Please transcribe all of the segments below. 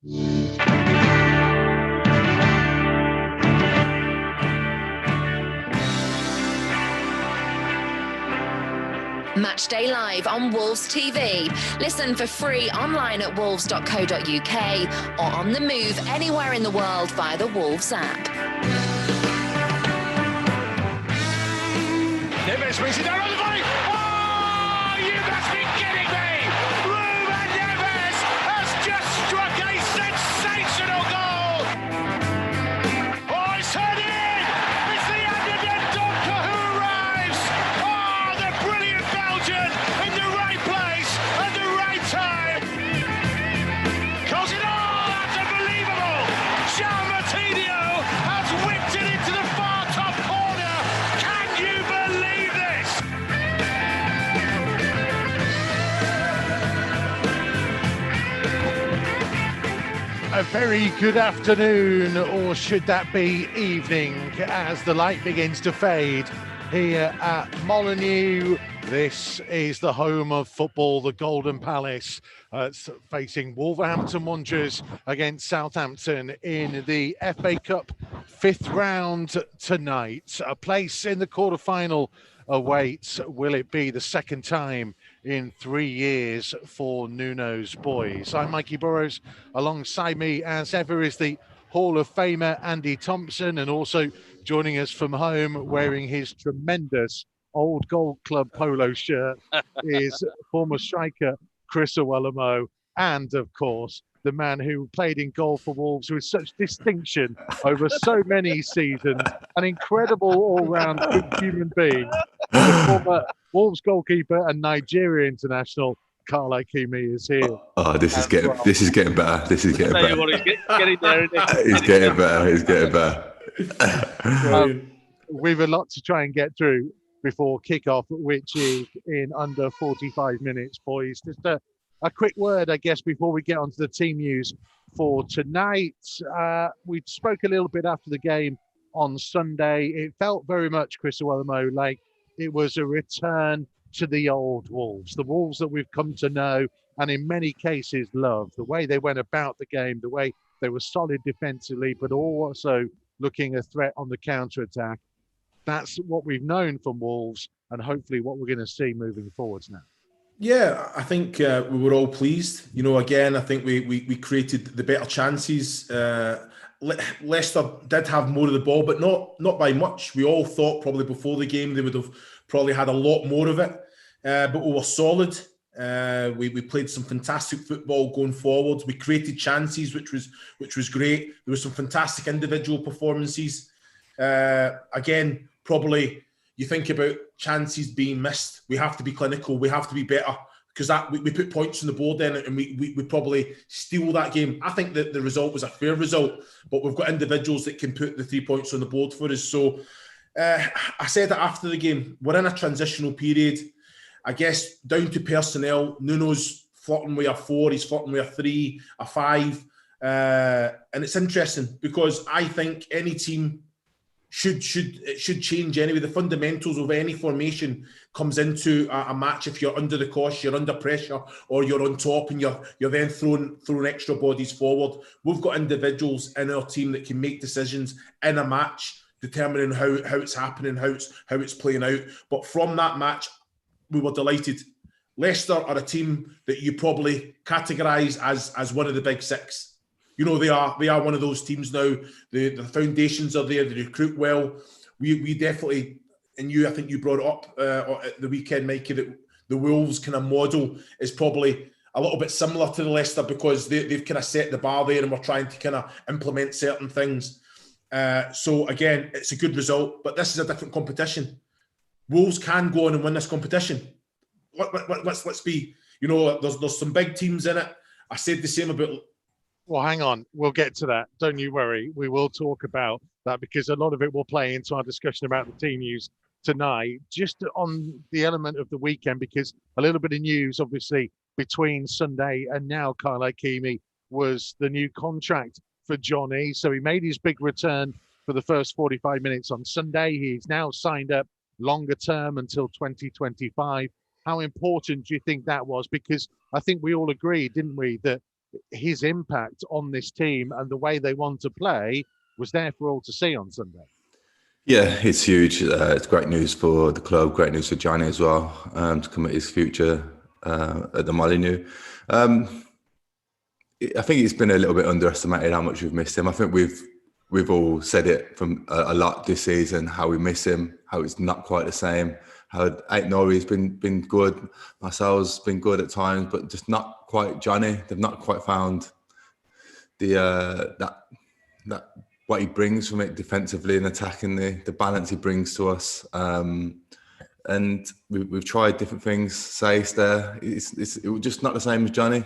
Matchday Live on Wolves TV. Listen for free online at wolves.co.uk or on the move anywhere in the world via the Wolves app. Neves brings it down on the volley. Oh, you must be kidding me! Ruben Neves has just struck a sensational goal. Oh, it's headed in. It's the Adnan Donker who arrives. Oh, the brilliant Belgian in the right place at the right time. Calls it all. That's unbelievable. Jean Martinho has whipped it into the far top corner. Can you believe this? A very good afternoon, or should that be evening, as the light begins to fade here at Molineux. This is the home of football, the Golden Palace, facing Wolverhampton Wanderers against Southampton in the FA Cup 5th round tonight. A place in the quarter-final awaits. Will it be the second time in 3 years for Nuno's boys? I'm Mikey Burrows. Alongside me, as ever, is the Hall of Famer Andy Thompson, and also joining us from home, wearing his tremendous Old Gold Club polo shirt, is former striker Chris Iwelumo, and of course the man who played in goal for Wolves with such distinction over so many seasons, an incredible all-round good human being, the former Wolves goalkeeper and Nigeria international Ikeme is here. Oh, this is getting better. This is getting better. He's getting there. He's getting better. We've a lot to try and get through before kickoff, which is in under 45 minutes, boys. Just a quick word, I guess, before we get onto the team news for tonight. We spoke a little bit after the game on Sunday. It felt very much, Chris Iwelumo, like it was a return to the old Wolves, the Wolves that we've come to know and in many cases love. The way they went about the game, the way they were solid defensively, but also looking a threat on the counter-attack. That's what we've known from Wolves, and hopefully what we're going to see moving forwards now. Yeah, I think we were all pleased. You know, again, I think we created the better chances. Leicester did have more of the ball, but not by much. We all thought probably before the game they would have probably had a lot more of it. But we were solid. We played some fantastic football going forward. We created chances, which was great. There were some fantastic individual performances. Again, probably you think about chances being missed. We have to be clinical. We have to be better, because we put points on the board then, and we probably steal that game. I think that the result was a fair result, but we've got individuals that can put the 3 points on the board for us. So I said that after the game, we're in a transitional period. I guess down to personnel, Nuno's flirting with a 4, he's flirting with a 3, a 5. And it's interesting because I think any team should change anyway. The fundamentals of any formation comes into a match if you're under the cosh, you're under pressure, or you're on top and you're then throwing extra bodies forward. We've got individuals in our team that can make decisions in a match, determining how it's happening, how it's playing out. But from that match, we were delighted. Leicester are a team that you probably categorise as one of the big six. You know, they are one of those teams now. The foundations are there. They recruit well. We definitely, and I think you brought it up at the weekend, Mikey, that the Wolves kind of model is probably a little bit similar to the Leicester, because they've kind of set the bar there and we're trying to kind of implement certain things. So again, it's a good result, but this is a different competition. Wolves can go on and win this competition. Let's be, you know, there's some big teams in it. I said the same about. Well, hang on. We'll get to that. Don't you worry. We will talk about that, because a lot of it will play into our discussion about the team news tonight. Just on the element of the weekend, because a little bit of news, obviously, between Sunday and now, Kyle Ikeme, was the new contract for Johnny. So he made his big return for the first 45 minutes on Sunday. He's now signed up longer term until 2025. How important do you think that was? Because I think we all agreed, didn't we, that his impact on this team and the way they want to play was there for all to see on Sunday. Yeah, it's huge. It's great news for the club, great news for Johnny as well, to commit his future at the Molineux. I think it's been a little bit underestimated how much we've missed him. I think we've all said it from a lot this season, how we miss him, how it's not quite the same, how Aït-Nouri's been good, Marcel's been good at times, but just not quite Johnny. They've not quite found the that what he brings from it defensively and attacking, the balance he brings to us. And we've tried different things. Saïs there, it was just not the same as Johnny.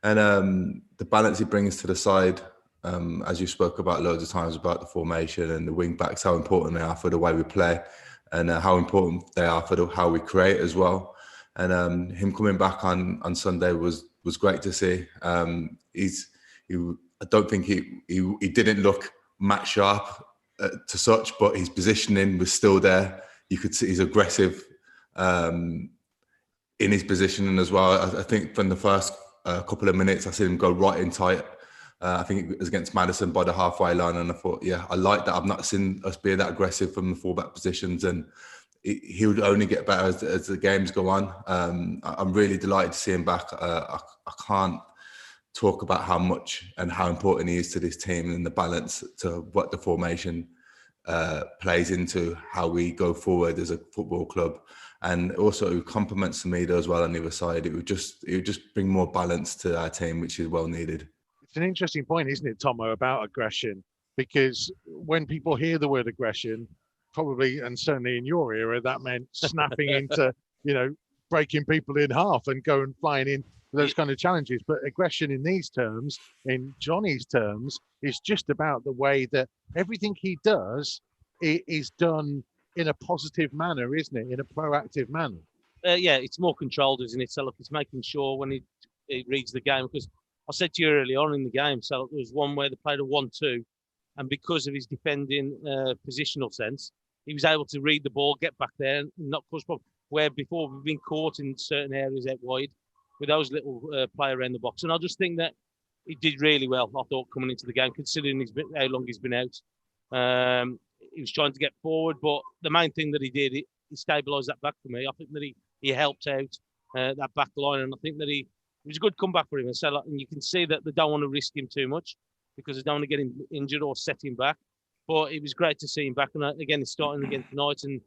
And the balance he brings to the side, as you spoke about loads of times about the formation and the wing backs, how important they are for the way we play, and how important they are for how we create as well. And him coming back on Sunday was great to see. I don't think he didn't look match sharp to such, but his positioning was still there. You could see he's aggressive in his positioning as well. I think from the first couple of minutes, I see him go right in tight. I think it was against Madison by the halfway line, and I thought, yeah, I like that. I've not seen us being that aggressive from the fullback positions, and he would only get better as the games go on. I'm really delighted to see him back. I can't talk about how much and how important he is to this team and the balance to what the formation plays into how we go forward as a football club. And also it complements Semedo as well on the other side. It would just bring more balance to our team, which is well needed. It's an interesting point, isn't it, Tomo, about aggression? Because when people hear the word aggression, probably, and certainly in your era, that meant snapping into, breaking people in half and going flying in those kind of challenges. But aggression in these terms, in Johnny's terms, is just about the way that everything he does is done in a positive manner, isn't it? In a proactive manner. Yeah, it's more controlled, isn't it? So look, it's making sure when he reads the game, because I said to you early on in the game, so there was one where they played a 1-2, and because of his defending positional sense, he was able to read the ball, get back there, and not cause problems. Where before we've been caught in certain areas out wide with those little players around the box. And I just think that he did really well, I thought, coming into the game, considering how long he's been out. He was trying to get forward, but the main thing that he did, he stabilised that back for me. I think that he helped out that back line, and I think that it was a good comeback for him. And you can see that they don't want to risk him too much because they don't want to get him injured or set him back. But it was great to see him back, and again, he's starting again tonight, and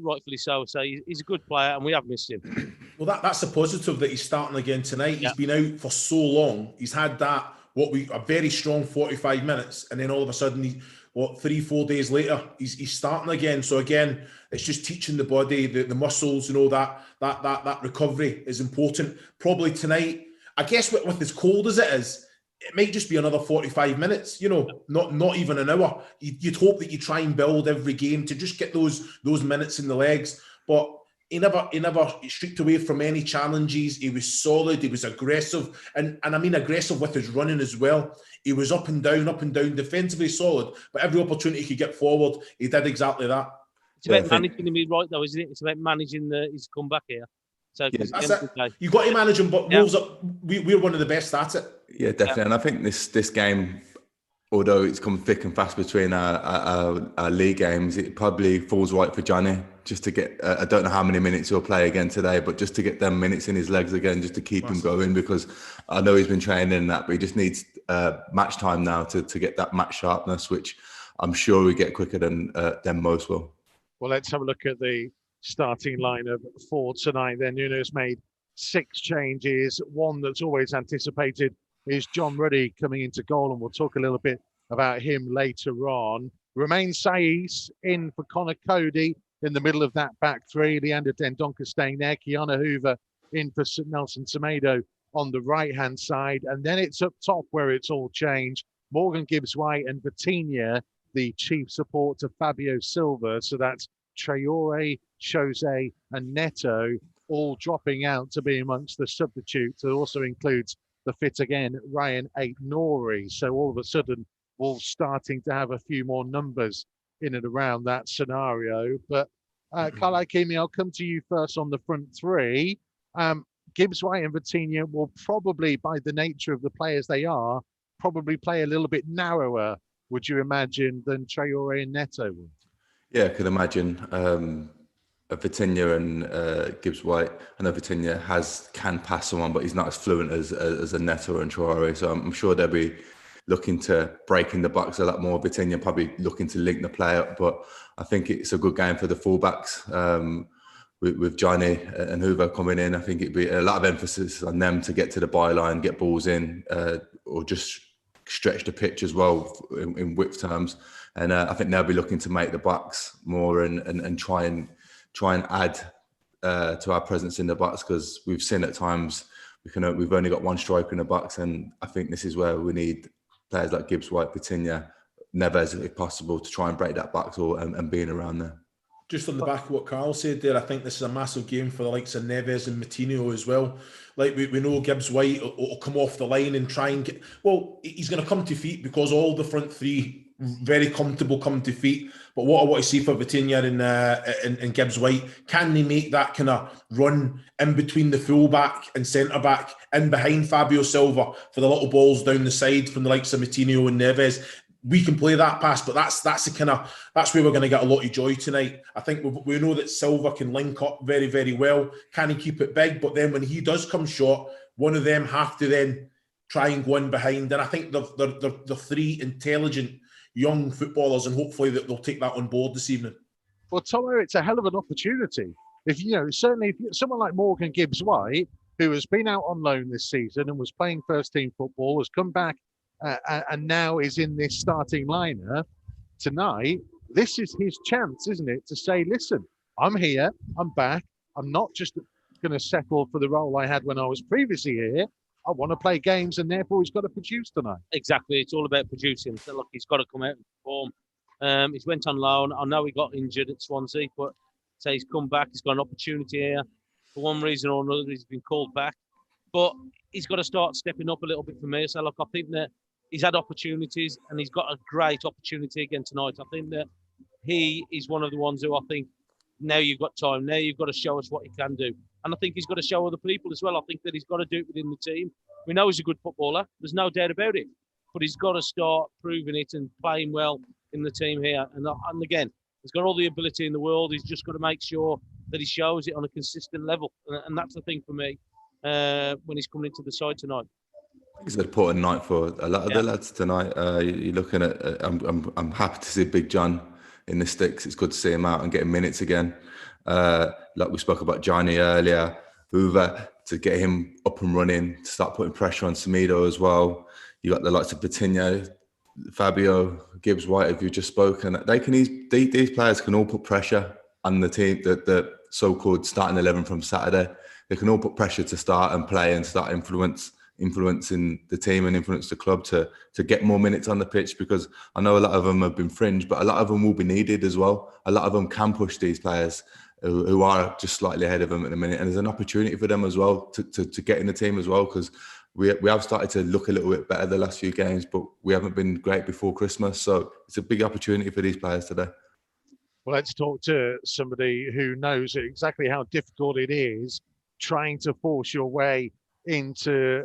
rightfully so. So he's a good player, and we have missed him. Well, that's a positive that he's starting again tonight. He's been out for so long. He's had that a very strong 45 minutes, and then all of a sudden, 3-4 days later, he's starting again. So again, it's just teaching the body, the muscles, that recovery is important. Probably tonight, I guess with as cold as it is, it might just be another 45 minutes, not even an hour. You'd hope that you try and build every game to just get those minutes in the legs. But he never streaked away from any challenges. He was solid. He was aggressive. And I mean aggressive with his running as well. He was up and down, defensively solid. But every opportunity he could get forward, he did exactly that. It's about managing him right, though, isn't it? It's about managing his comeback here. So that's it. You've got to manage him, but Wolves we're one of the best at it. Yeah, definitely. Yeah. And I think this game, although it's come thick and fast between our league games, it probably falls right for Johnny just to get, I don't know how many minutes he'll play again today, but just to get them minutes in his legs again, just to keep him going, because I know he's been training in that, but he just needs match time now to get that match sharpness, which I'm sure we get quicker than most will. Well, let's have a look at the starting lineup for tonight. Then Nuno's made 6 changes. One that's always anticipated is John Ruddy coming into goal, and we'll talk a little bit about him later on. Romain Saïs in for Connor Cody in the middle of that back three. Leander Dendoncker staying there. Kiana Hoover in for Nelson Semedo on the right-hand side. And then it's up top where it's all changed. Morgan Gibbs-White and Vitinha, the chief support to Fabio Silva. So that's Traore, Jose and Neto all dropping out to be amongst the substitutes. It also includes the fit again, Ryan Aït-Nouri. So all of a sudden, Wolves starting to have a few more numbers in and around that scenario. But Carl Ikeme, I'll come to you first on the front three. Gibbs White and Vitinha will probably, by the nature of the players they are, probably play a little bit narrower, would you imagine, than Traore and Neto would? Yeah, I could imagine. Vitinha and Gibbs White. I know Vitinha can pass someone, but he's not as fluent as a Neto and Traore. So I'm sure they'll be looking to break in the box a lot more. Vitinha probably looking to link the play up, but I think it's a good game for the fullbacks. With Johnny and Hoover coming in, I think it'd be a lot of emphasis on them to get to the byline, get balls in, or just stretch the pitch as well in width terms. And I think they'll be looking to make the box more and try and add to our presence in the box, because we've seen at times we've only got one striker in the box, and I think this is where we need players like Gibbs White, Vitinha, Neves, if possible, to try and break that box and being around there. Just on the back of what Carl said there, I think this is a massive game for the likes of Neves and Moutinho as well. Like we know Gibbs White will come off the line and try and he's going to come to feet because all the front three very comfortable come to feet. But what I want to see for Vitinha and Gibbs White, can they make that kind of run in between the fullback and centre back, in behind Fabio Silva for the little balls down the side from the likes of Moutinho and Neves? We can play that pass, but that's where we're going to get a lot of joy tonight. I think we know that Silva can link up very, very well. Can he keep it big? But then when he does come short, one of them have to then try and go in behind. And I think they're three intelligent young footballers, and hopefully that they'll take that on board this evening. Well, Tomo, it's a hell of an opportunity. If someone like Morgan Gibbs White, who has been out on loan this season and was playing first team football, has come back and now is in this starting lineup tonight, this is his chance, isn't it, to say, listen, I'm here, I'm back, I'm not just going to settle for the role I had when I was previously here. I want to play games, and therefore he's got to produce tonight. Exactly, it's all about producing. So look, he's got to come out and perform. He's went on loan. I know he got injured at Swansea, but he's come back. He's got an opportunity here. For one reason or another, he's been called back. But he's got to start stepping up a little bit for me. So look, I think that he's had opportunities, and he's got a great opportunity again tonight. I think that he is one of the ones who I think, now you've got time, now you've got to show us what he can do. And I think he's got to show other people as well. I think that he's got to do it within the team. We know he's a good footballer. There's no doubt about it. But he's got to start proving it and playing well in the team here. And again, he's got all the ability in the world. He's just got to make sure that he shows it on a consistent level. And that's the thing for me when he's coming into the side tonight. It's an important night for a lot of the lads tonight. You're looking at. I'm happy to see Big John in the sticks. It's good to see him out and getting minutes again. Like we spoke about Johnny earlier, Hoover, to get him up and running, to start putting pressure on Semedo as well. You got the likes of Vitinha, Fabio, Gibbs White, if you've just spoken. These players can all put pressure on the team, the so-called starting 11 from Saturday. They can all put pressure to start and play and start influencing the team and influence the club to get more minutes on the pitch, because I know a lot of them have been fringe, but a lot of them will be needed as well. A lot of them can push these players who are just slightly ahead of them at the minute, and there's an opportunity for them as well to get in the team as well, because we have started to look a little bit better the last few games, but we haven't been great before Christmas, so it's a big opportunity for these players today. Well, let's talk to somebody who knows exactly how difficult it is trying to force your way into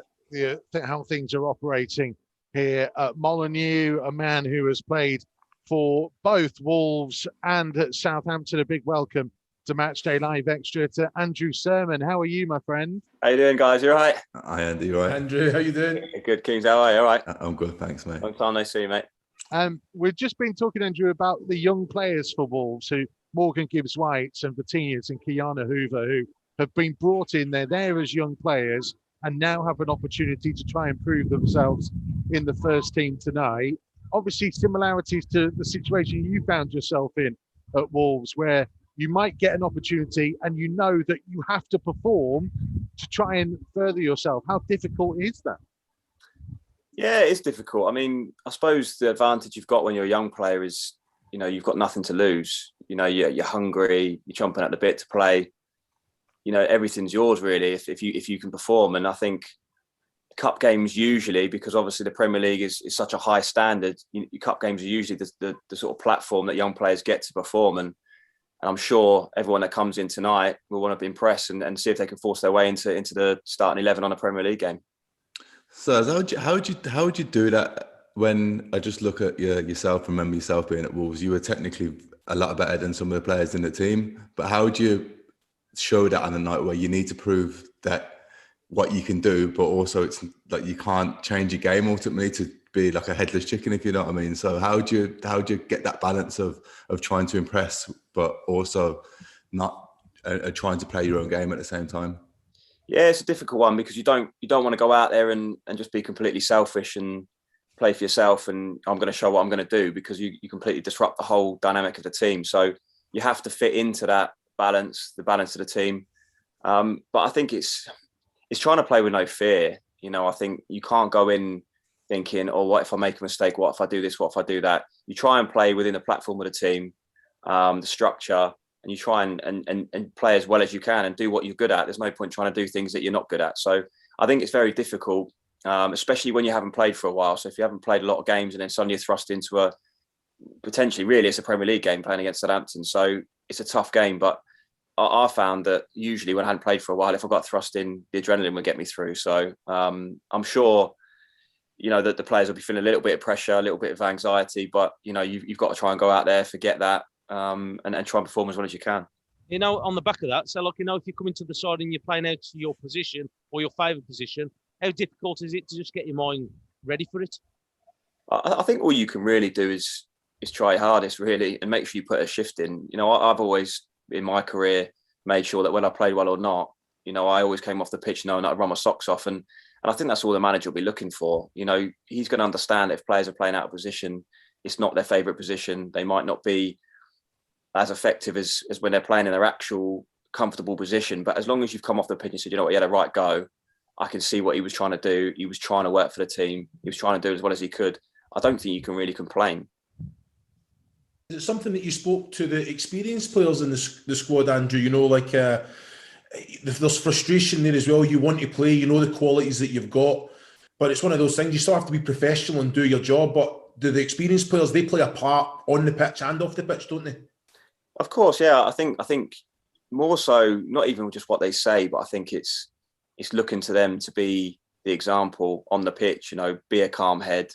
how things are operating here at Molineux, a man who has played for both Wolves and Southampton. A big welcome to Matchday Live Extra to Andrew Sermon. How are you, my friend? How you doing, guys? You all right? Hi, Andy. You all right? Andrew, how you doing? Good, Kings. How are you? All right? I'm good, thanks, mate. Long time no see, mate. We've just been talking, Andrew, about the young players for Wolves, who Morgan Gibbs White and Vitinha and Kiana Hoover, who have been brought in. They're there as young players and now have an opportunity to try and prove themselves in the first team tonight. Obviously, similarities to the situation you found yourself in at Wolves, where you might get an opportunity and you know that you have to perform to try and further yourself. How difficult is that? Yeah, it's difficult. I mean, I suppose the advantage you've got when you're a young player is, you've got nothing to lose. You're hungry, you're chomping at the bit to play. Everything's yours really if you can perform. And I think cup games usually, because obviously the Premier League is such a high standard, your cup games are usually the sort of platform that young players get to perform. And And I'm sure everyone that comes in tonight will want to be impressed and see if they can force their way into the starting 11 on a Premier League game. So how would you do that when I just look at yourself, remember yourself being at Wolves, you were technically a lot better than some of the players in the team, but how would you show that on a night where you need to prove that what you can do, but also it's like you can't change your game ultimately to be like a headless chicken, if you know what I mean? So how do you get that balance of trying to impress, but also not trying to play your own game at the same time? Yeah, it's a difficult one because you don't want to go out there and just be completely selfish and play for yourself and I'm going to show what I'm going to do, because you completely disrupt the whole dynamic of the team. So you have to fit into that balance, the balance of the team. But I think it's trying to play with no fear. You know, I think you can't go in thinking, oh, what if I make a mistake? What if I do this? What if I do that? You try and play within the platform of the team, the structure, and you try and play as well as you can and do what you're good at. There's no point trying to do things that you're not good at. So I think it's very difficult, especially when you haven't played for a while. So if you haven't played a lot of games and then suddenly you're thrust into a potentially, really, it's a Premier League game playing against Southampton. So it's a tough game. But I found that usually when I hadn't played for a while, if I got thrust in, the adrenaline would get me through. So I'm sure, you know, that the players will be feeling a little bit of pressure, a little bit of anxiety, but, you know, you've got to try and go out there, forget that, and try and perform as well as you can. You know, on the back of that, so like, you know, if you come into the side and you're playing out to your position or your favourite position, how difficult is it to just get your mind ready for it? I think all you can really do is try your hardest, really, and make sure you put a shift in. You know, I've always, in my career, made sure that when I played well or not, you know, I always came off the pitch knowing that I'd run my socks off. And I think that's all the manager will be looking for. You know, he's going to understand if players are playing out of position, it's not their favourite position. They might not be as effective as when they're playing in their actual comfortable position. But as long as you've come off the pitch and said, you know what, he had a right go, I can see what he was trying to do. He was trying to work for the team. He was trying to do as well as he could. I don't think you can really complain. Is it something that you spoke to the experienced players in the squad, Andrew? You know, like there's frustration there as well. You want to play, you know the qualities that you've got, but it's one of those things. You still have to be professional and do your job. But do the experienced players, they play a part on the pitch and off the pitch, don't they? Of course, yeah. I think more so, not even just what they say, but I think it's looking to them to be the example on the pitch. You know, be a calm head.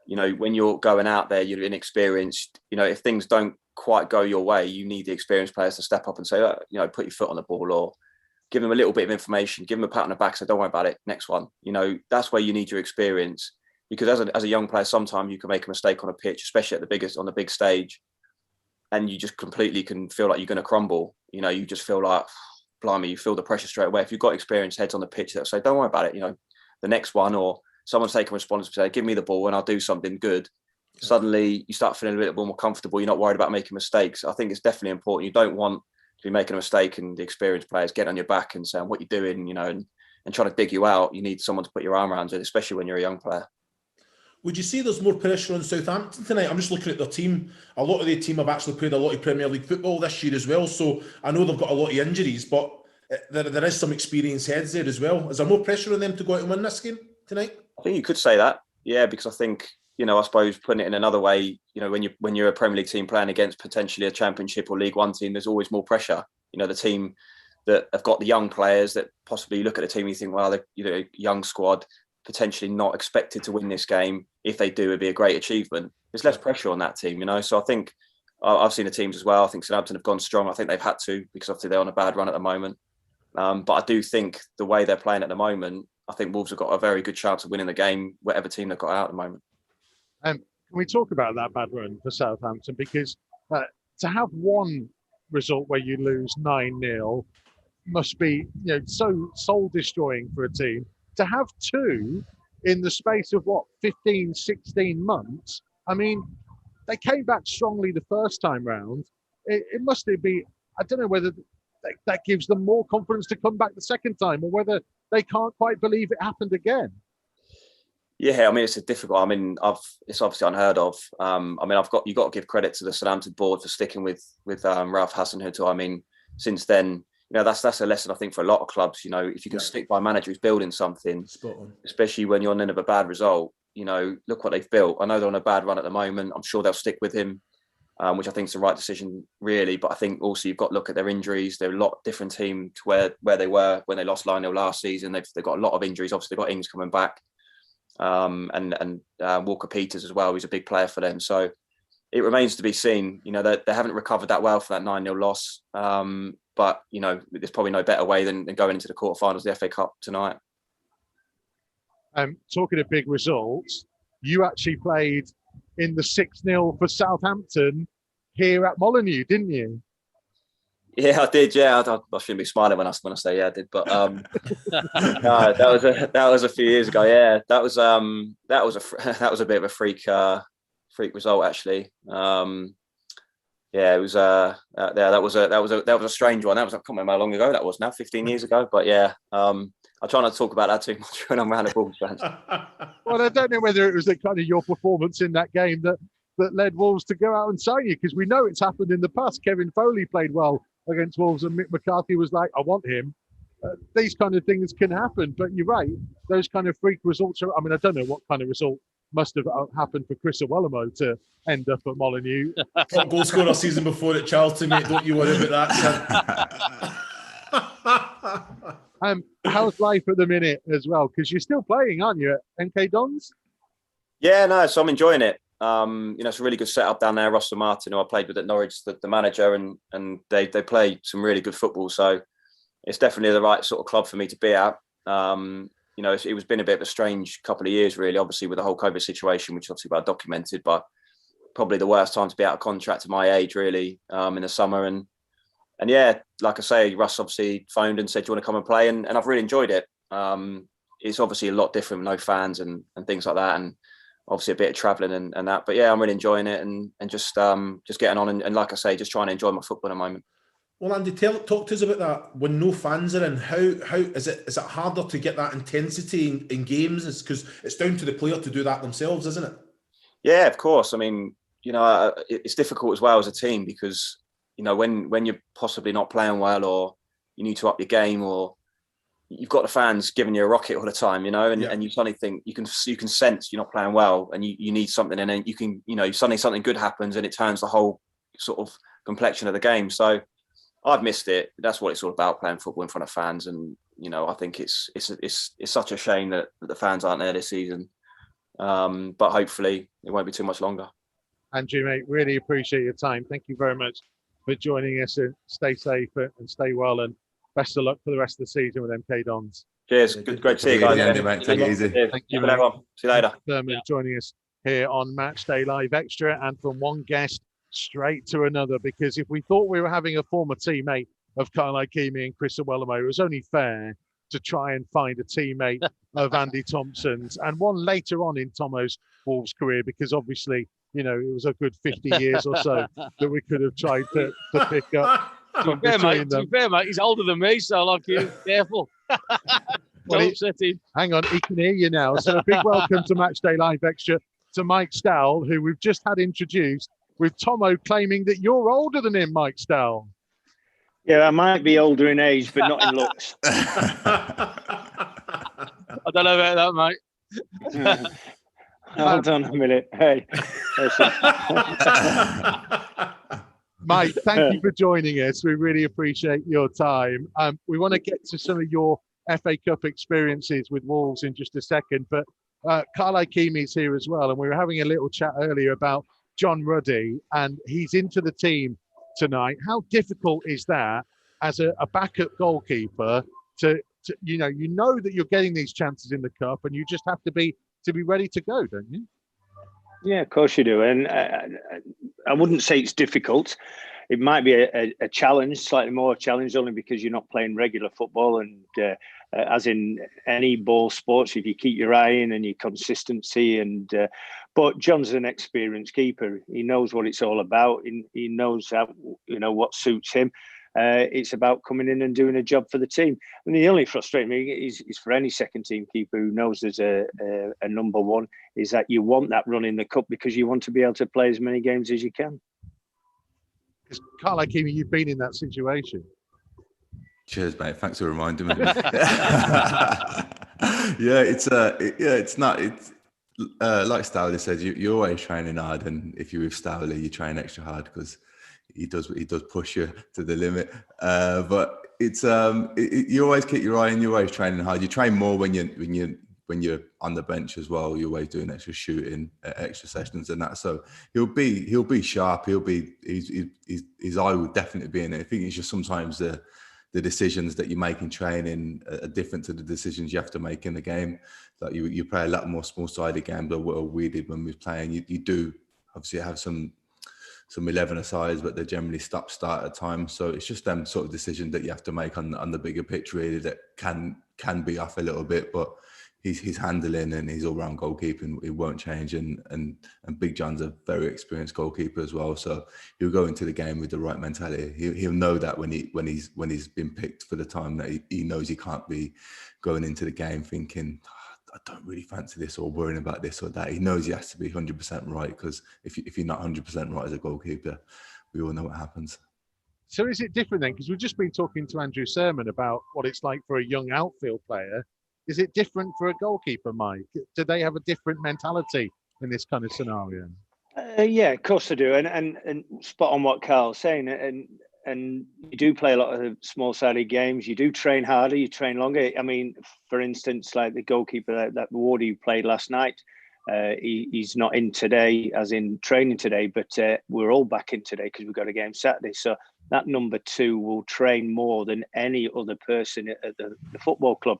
You know, when you're going out there, you're inexperienced. You know, if things don't quite go your way, you need the experienced players to step up and say, you know, put your foot on the ball, or give them a little bit of information, give them a pat on the back, say, don't worry about it, next one. You know, that's where you need your experience, because as a young player, sometimes you can make a mistake on a pitch, especially on the big stage, and you just completely can feel like you're going to crumble. You know, you just feel like, blimey, you feel the pressure straight away. If you've got experienced heads on the pitch that say, don't worry about it, you know, the next one, or someone's taking responsibility, say, give me the ball and I'll do something good. Yeah. Suddenly you start feeling a little bit more comfortable. You're not worried about making mistakes. I think it's definitely important. You don't want to be making a mistake and the experienced players get on your back and saying what you're doing, you know, and trying to dig you out. You need someone to put your arm around it, especially when you're a young player. Would you say there's more pressure on Southampton tonight? I'm just looking at their team. A lot of their team have actually played a lot of Premier League football this year as well. So I know they've got a lot of injuries, but there is some experienced heads there as well. Is there more pressure on them to go out and win this game tonight? I think you could say that, yeah, because I think, you know, I suppose putting it in another way, you know, when you're a Premier League team playing against potentially a Championship or League One team, there's always more pressure. You know, the team that have got the young players that possibly look at the team and you think, well, you know, young squad, potentially not expected to win this game. If they do, it'd be a great achievement. There's less pressure on that team, you know. So I think I've seen the teams as well. I think Southampton have gone strong. I think they've had to, because obviously they're on a bad run at the moment. But I do think the way they're playing at the moment, I think Wolves have got a very good chance of winning the game, whatever team they've got out at the moment. Can we talk about that bad run for Southampton? Because to have one result where you lose 9-0 must be, you know, so soul-destroying for a team. To have two in the space of, 15, 16 months, I mean, they came back strongly the first time round. It must be, I don't know whether that gives them more confidence to come back the second time, or whether they can't quite believe it happened again. Yeah, I mean, it's a difficult. I mean, it's obviously unheard of. I mean, you got to give credit to the Southampton board for sticking with Ralph Hasenhüttl. I mean, since then, you know, that's a lesson I think for a lot of clubs. You know, if you can stick by a manager who's building something, especially when you're on the end of a bad result, you know, look what they've built. I know they're on a bad run at the moment. I'm sure they'll stick with him. which I think is the right decision, really. But I think also you've got to look at their injuries. They're a lot different team to where they were when they lost Lionel last season. They've got a lot of injuries. Obviously, they've got Ings coming back, and Walker Peters as well. He's a big player for them. So it remains to be seen. You know, they haven't recovered that well for that 9-0 loss. But, you know, there's probably no better way than going into the quarterfinals of the FA Cup tonight. Talking of big results, you actually played in the 6-0 for Southampton here at Molineux, didn't you? Yeah, I did. Yeah, I shouldn't be smiling when I say yeah, I did. But no, that was a few years ago. Yeah, that was a bit of a freak result, actually. Yeah, it was that was a strange one. I can't remember how long ago that was now, 15 years ago. But yeah, I try not to talk about that too much when I'm around the Wolves fans. Well, I don't know whether it was kind of your performance in that game that led Wolves to go out and sign you, because we know it's happened in the past. Kevin Foley played well against Wolves and Mick McCarthy was like, I want him. These kind of things can happen, but you're right. Those kind of freak results I mean, I don't know what kind of result must have happened for Chris Iwelumo to end up at Molineux. Top goal scorer season before at Charlton, mate. Don't you worry about that. How's life at the minute as well? Because you're still playing, aren't you, at MK Dons? Yeah, no, so I'm enjoying it. You know, it's a really good setup down there. Russell Martin, who I played with at Norwich, the manager, and they play some really good football. So it's definitely the right sort of club for me to be at. You know, it was been a bit of a strange couple of years, really, obviously with the whole COVID situation, which is obviously well documented, but probably the worst time to be out of contract at my age, really, in the summer. And yeah, like I say, Russ obviously phoned and said, do you want to come and play? And I've really enjoyed it. It's obviously a lot different, no fans and things like that. And obviously a bit of travelling and that. But yeah, I'm really enjoying it and just getting on. And like I say, just trying to enjoy my football at the moment. Well, Andy, talk to us about that. When no fans are in, how is it harder to get that intensity in games? It's because it's down to the player to do that themselves, isn't it? Yeah, of course. I mean, you know, it's difficult as well as a team because, you know, when you're possibly not playing well or you need to up your game or you've got the fans giving you a rocket all the time, you know, and you suddenly think you can sense you're not playing well and you need something, and then you can, you know, suddenly something good happens and it turns the whole sort of complexion of the game. So I've missed it. That's what it's all about, playing football in front of fans. And, you know, I think it's such a shame that the fans aren't there this season. But hopefully it won't be too much longer. Andrew, mate, really appreciate your time. Thank you very much for joining us, and stay safe and stay well, and best of luck for the rest of the season with MK Dons. Cheers. Great to see you guys. Andy, mate. Take it easy. Thank you, everyone. See you later. Joining us here on Matchday Live Extra, and from one guest straight to another, because if we thought we were having a former teammate of Ikeme and Chris Iwelumo, it was only fair to try and find a teammate of Andy Thompson's, and one later on in Tomo's Wolves career, because obviously, you know, it was a good 50 years or so that we could have tried to pick up. To be fair, mate, he's older than me, so like, you careful. Don't upset him. Hang on, he can hear you now. So a big welcome to Matchday Live Extra to Mike Stowell, who we've just had introduced, with Tomo claiming that you're older than him, Mike Stowell. Yeah, I might be older in age, but not in looks. I don't know about that, mate. Hold on a minute. Hey. Mike, thank you for joining us. We really appreciate your time. We want to get to some of your FA Cup experiences with Wolves in just a second, but Ikeme's here as well, and we were having a little chat earlier about John Ruddy, and he's into the team tonight. How difficult is that as a backup goalkeeper to you know that you're getting these chances in the cup, and you just have to be ready to go, don't you? Yeah, of course you do. And I wouldn't say it's difficult. It might be a challenge, slightly more challenge, only because you're not playing regular football. And as in any ball sports, if you keep your eye in and your consistency. But John's an experienced keeper. He knows what it's all about. He knows how, what suits him. It's about coming in and doing a job for the team. And the only frustrating thing is for any second team keeper who knows there's a number one, is that you want that run in the cup because you want to be able to play as many games as you can. Because Ikeme, you've been in that situation. Cheers, mate. Thanks for reminding me. It's like Stowley said, you're always training hard, and if you're with Stowley, you train extra hard because he does push you to the limit. But it's you always keep your eye, and you're always training hard. You train more when you're on the bench as well. You're always doing extra shooting, extra sessions, and that. So he'll be sharp. His eye will definitely be in it. I think it's just sometimes the decisions that you make in training are different to the decisions you have to make in the game. Like you play a lot more small-sided games, or what we did when we were playing. You do obviously have some 11-a-sides, but they're generally stop-start at times. So it's just them sort of decisions that you have to make on the bigger pitch, really, that can be off a little bit. But his handling and his all-round goalkeeping, it won't change. And Big John's a very experienced goalkeeper as well. So he'll go into the game with the right mentality. He'll know that when he's been picked for the time, that he knows he can't be going into the game thinking, I don't really fancy this, or worrying about this or that. He knows he has to be 100% right, because if you're not 100% right as a goalkeeper, we all know what happens. So is it different then? Because we've just been talking to Andrew Sermon about what it's like for a young outfield player. Is it different for a goalkeeper, Mike? Do they have a different mentality in this kind of scenario? Yeah, of course they do. And spot on what Carl's saying. And you do play a lot of small-sided games. You do train harder. You train longer. I mean, for instance, like the goalkeeper that Wardy who played last night, he's not in today, as in training today, but we're all back in today because we've got a game Saturday. So that number 2 will train more than any other person at the football club.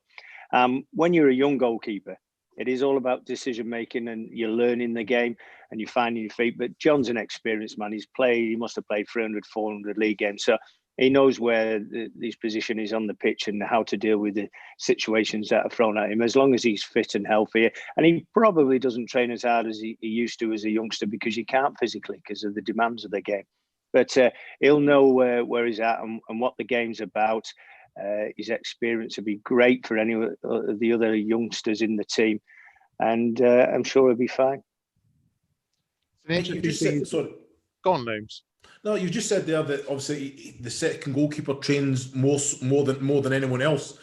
When you're a young goalkeeper, it is all about decision making, and you're learning the game and you're finding your feet. But John's an experienced man. He must have played 300, 400 league games. So he knows where his position is on the pitch and how to deal with the situations that are thrown at him, as long as he's fit and healthy. And he probably doesn't train as hard as he used to as a youngster, because you can't physically because of the demands of the game. But he'll know where he's at and what the game's about. His experience would be great for any of the other youngsters in the team, and I'm sure he'll be fine. You just said, sorry. Go on, Looms. No, you just said there that obviously the second goalkeeper trains more than anyone else.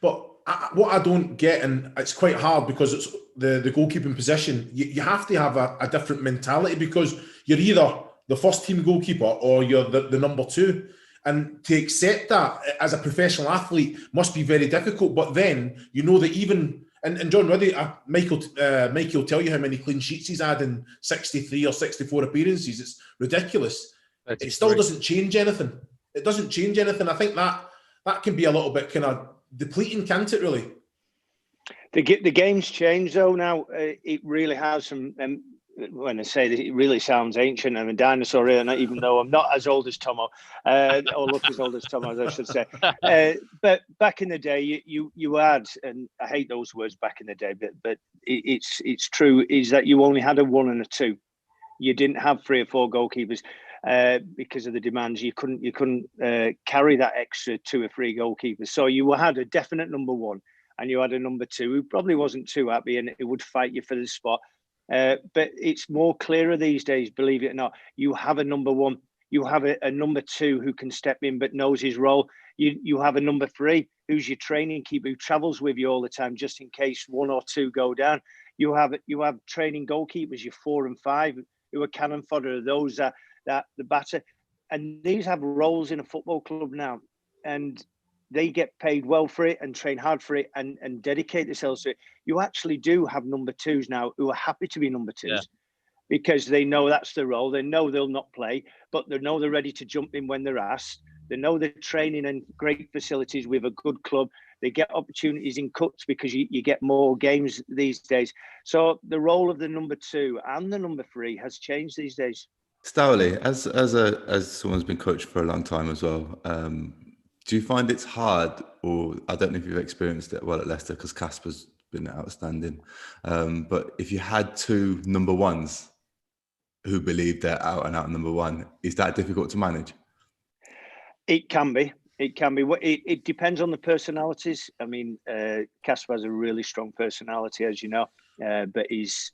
But what I don't get, and it's quite hard because it's the goalkeeping position, you have to have a different mentality, because you're either the first team goalkeeper or you're the number 2. And to accept that as a professional athlete must be very difficult. But then you know that even and John Ruddy, Mikey will tell you how many clean sheets he's had in 63 or 64 appearances. It's ridiculous. It still doesn't change anything. It doesn't change anything. I think that can be a little bit kind of depleting, can't it? Really. The game's changed though now. It really has. From when I say that, it really sounds ancient. I'm a dinosaur here, even though I'm not as old as Tomo, or look as old as Tomo, I should say. But back in the day, you had, and I hate those words back in the day, but it's true, is that you only had a 1 and a 2. You didn't have 3 or 4 goalkeepers because of the demands. You couldn't carry that extra 2 or 3 goalkeepers. So you had a definite number 1, and you had a number 2 who probably wasn't too happy, and it would fight you for the spot. But it's more clearer these days, believe it or not. You have a number 1, you have a number 2 who can step in but knows his role. You have a number 3 who's your training keeper, who travels with you all the time just in case 1 or 2 go down. You have training goalkeepers, your 4 and 5, who are cannon fodder, those that the batter. And these have roles in a football club now. And they get paid well for it and train hard for it and dedicate themselves to it. You actually do have number 2s now who are happy to be number 2s because they know that's their role. They know they'll not play, but they know they're ready to jump in when they're asked. They know they're training in great facilities with a good club. They get opportunities in cups because you get more games these days. So the role of the number 2 and the number 3 has changed these days. Stowley, as someone's been coached for a long time as well, do you find it's hard, or I don't know if you've experienced it well at Leicester because Casper's been outstanding, but if you had 2 number 1s who believe they're out and out number 1, is that difficult to manage? It can be. It depends on the personalities. I mean, Casper has a really strong personality, as you know, but his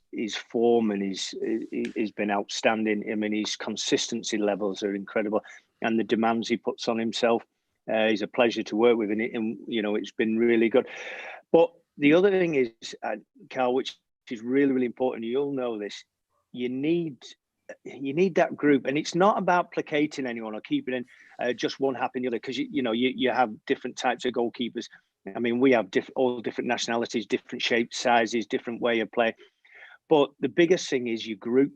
form and he's been outstanding. I mean, his consistency levels are incredible, and the demands he puts on himself. He's a pleasure to work with, and you know, it's been really good. But the other thing is, Carl, which is really, really important. You'll know this. You need that group, and it's not about placating anyone or keeping in just one happy the other, because you have different types of goalkeepers. I mean, we have all different nationalities, different shapes, sizes, different way of play. But the biggest thing is your group,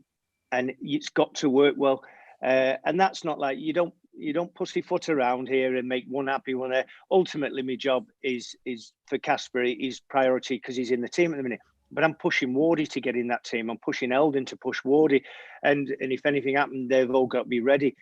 and it's got to work well. And that's not like you don't pussyfoot around here and make one happy one there. Ultimately, my job is for Casper, his priority, because he's in the team at the minute. But I'm pushing Wardy to get in that team. I'm pushing Eldon to push Wardy, and if anything happened, they've all got to be ready.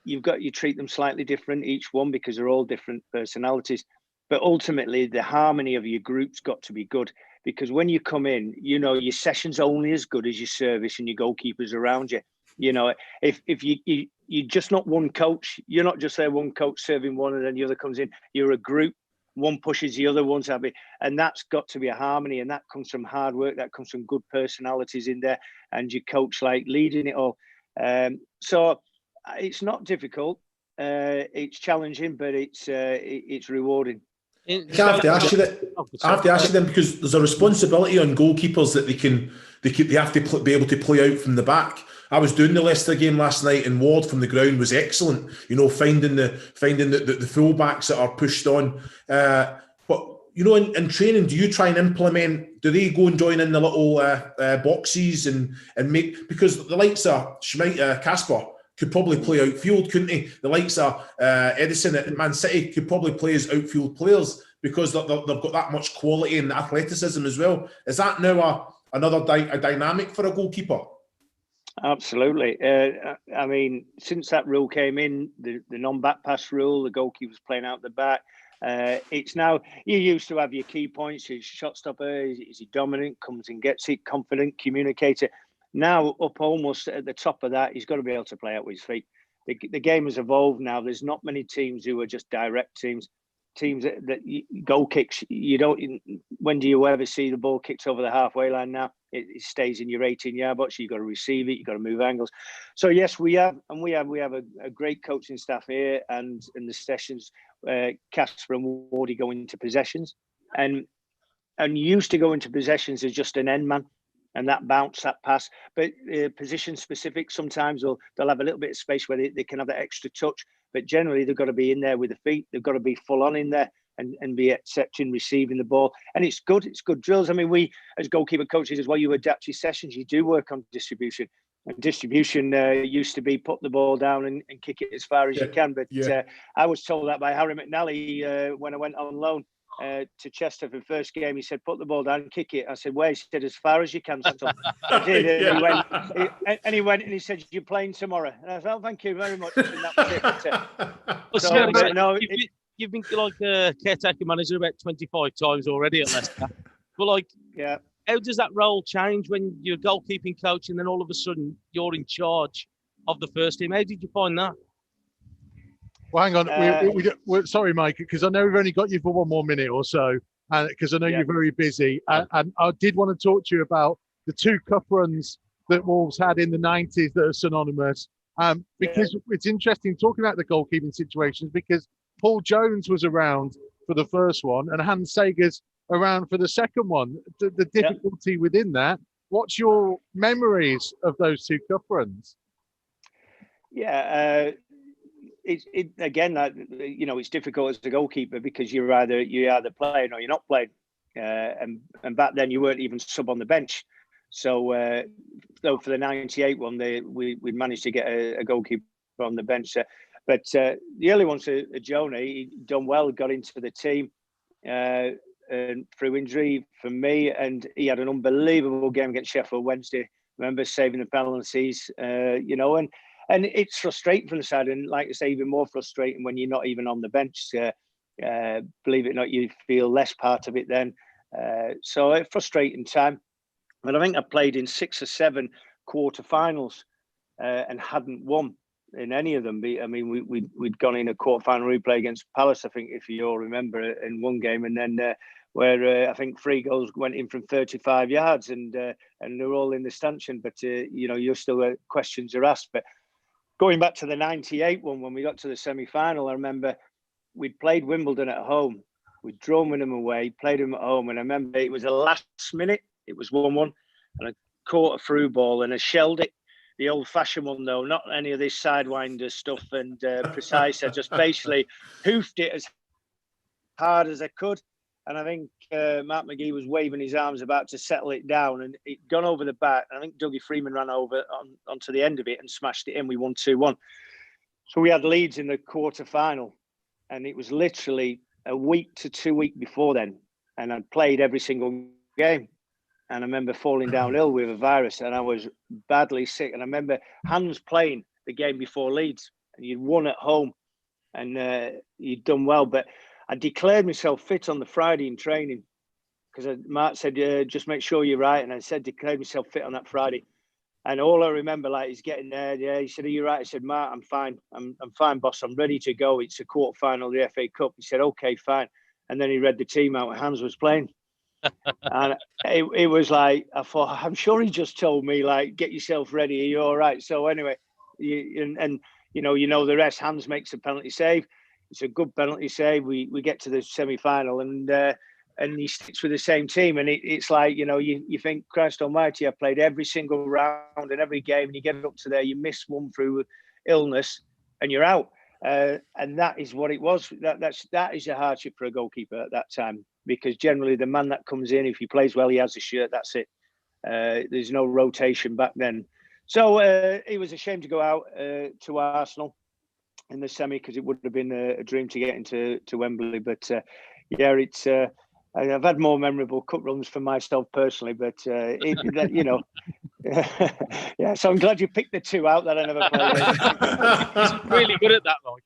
You treat them slightly different, each one, because they're all different personalities. But ultimately, the harmony of your group's got to be good, because when you come in, your session's only as good as your service and your goalkeepers around you. If you're just not one coach, you're not just there one coach serving one and then the other comes in. You're a group. One pushes the other, one's happy. And that's got to be a harmony. And that comes from hard work. That comes from good personalities in there. And your coach leading it all. So it's not difficult. It's challenging, but it's rewarding. I have to ask you that, because there's a responsibility on goalkeepers that they have to be able to play out from the back. I was doing the Leicester game last night, and Ward from the ground was excellent. Finding the fullbacks that are pushed on. But in training, do you try and implement? Do they go and join in the little boxes and make, because the likes of Casper could probably play outfield, couldn't he? The likes of Edison at Man City could probably play as outfield players, because they've got that much quality and athleticism as well. Is that now another dynamic for a goalkeeper? Absolutely. I mean, since that rule came in, the non-back pass rule, the goalkeeper's playing out the back. It's now, you used to have your key points, your shot stopper, is he dominant, comes and gets it, confident, communicator. Now, up almost at the top of that, he's got to be able to play out with his feet. The game has evolved now. There's not many teams who are just direct teams. Teams that goal kicks, you don't. When do you ever see the ball kicked over the halfway line now? It stays in your 18-yard box. You've got to receive it. You've got to move angles. So yes, we have a great coaching staff here, and in the sessions, Casper and Wardy go into possessions, and used to go into possessions as just an end man, and that bounce, that pass. But position specific, sometimes they'll have a little bit of space where they can have that extra touch. But generally, they've got to be in there with the feet. They've got to be full on in there and be accepting, receiving the ball. And it's good. It's good drills. I mean, we, as goalkeeper coaches as well, you adapt your sessions. You do work on distribution. And distribution used to be put the ball down and kick it as far as you can. But I was told that by Harry McNally when I went on loan to Chester for the first game. He said, put the ball down and kick it. I said, where? He said, as far as you can. So I did. And he went and he said, you're playing tomorrow. And I said, oh, thank you very much. And that was it. You've been like a caretaker manager about 25 times already at Leicester. But how does that role change when you're a goalkeeping coach and then all of a sudden you're in charge of the first team? How did you find that? Well, hang on. We're sorry, Mike, because I know we've only got you for one more minute or so, because I know you're very busy. And I did want to talk to you about the 2 cup runs that Wolves had in the 90s that are synonymous. Because it's interesting talking about the goalkeeping situations, because Paul Jones was around for the first one and Hans Sager's around for the second one. The difficulty within that. What's your memories of those 2 cup runs? It's difficult as a goalkeeper, because you're either playing or you're not playing, and back then you weren't even sub on the bench. So for the '98 one, we managed to get a goalkeeper on the bench. But the early ones, Jonah, he done well, got into the team and through injury for me, and he had an unbelievable game against Sheffield Wednesday. Remember saving the penalties, and it's frustrating from the side, and like I say, even more frustrating when you're not even on the bench. Believe it or not, you feel less part of it then. So a frustrating time. But I think I played in 6 or 7 quarterfinals and hadn't won in any of them. I mean, we'd gone in a quarterfinal replay against Palace, I think, if you all remember, in one game, and then where I think 3 goals went in from 35 yards, and they're all in the stanchion. But you're still questions are asked. But going back to the '98 one, when we got to the semi-final, I remember we'd played Wimbledon at home, we'd drawn with them away, played them at home, and I remember it was a last minute it was 1-1, and I caught a through ball and I shelled it. The old-fashioned one, though, not any of this sidewinder stuff and precise. I just basically hoofed it as hard as I could. And I think Mark McGee was waving his arms about to settle it down, and it gone over the back. And I think Dougie Freeman ran over onto the end of it and smashed it in. We won 2-1. So we had Leeds in the quarter-final, and it was literally a week to 2 weeks before then. And I'd played every single game. And I remember falling down ill with a virus, and I was badly sick. And I remember Hans playing the game before Leeds, and you'd won at home, and you'd done well. But I declared myself fit on the Friday in training because Mark said, just make sure you're right. And I said, declared myself fit on that Friday. And all I remember, like, he's getting there. Yeah, he said, are you right? I said, Mark, I'm fine. I'm fine, boss. I'm ready to go. It's a quarter-final of the FA Cup. He said, okay, fine. And then he read the team out. Hans was playing. And it was like, I thought, I'm sure he just told me, like, get yourself ready. Are you all right? So anyway, you know the rest. Hans makes a penalty save. It's a good penalty save. We get to the semi-final, and he sticks with the same team. And it's like, you think, Christ almighty, I played every single round and every game, and you get up to there, you miss one through illness, and you're out. And that is what it was. That is a hardship for a goalkeeper at that time, because generally the man that comes in, if he plays well, he has a shirt. That's it. There's no rotation back then. So it was a shame to go out to Arsenal in the semi, because it would have been a dream to get into Wembley. But it's I've had more memorable cup runs for myself personally. But yeah. So I'm glad you picked the two out that I never played. He's really good at that, like.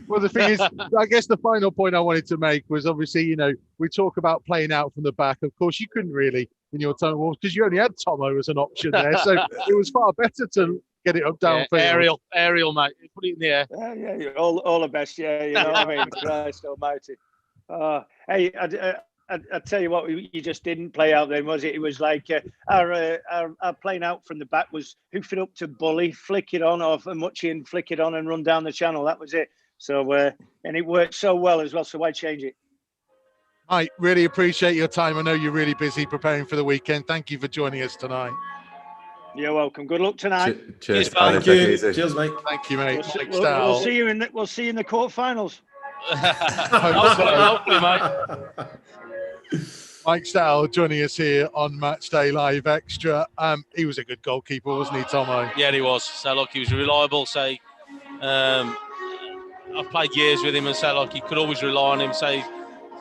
Well, the thing is, I guess the final point I wanted to make was, obviously, we talk about playing out from the back. Of course, you couldn't really in your time, because you only had Tomo as an option there. So it was far better to get it up downfield. Aerial, mate. Put it in the air. Yeah, all the best. Yeah, you know what I mean? Christ almighty. Hey, I tell you what, you just didn't play out then, was it? It was like our playing out from the back was hoof it up to Bully, flick it on, or Mucci and flick it on and run down the channel. That was it. So, and it worked so well as well. So why change it? Mike, really appreciate your time. I know you're really busy preparing for the weekend. Thank you for joining us tonight. You're welcome. Good luck tonight. Cheers. Thank you. Cheers, mate. Thank you, mate. We'll see you in the quarterfinals. Hopefully, mate. Mike Stowell joining us here on Matchday Live Extra. He was a good goalkeeper, wasn't he, Tomo? Yeah, he was. So, look, he was reliable. I've played years with him, and so, like, you could always rely on him. Say,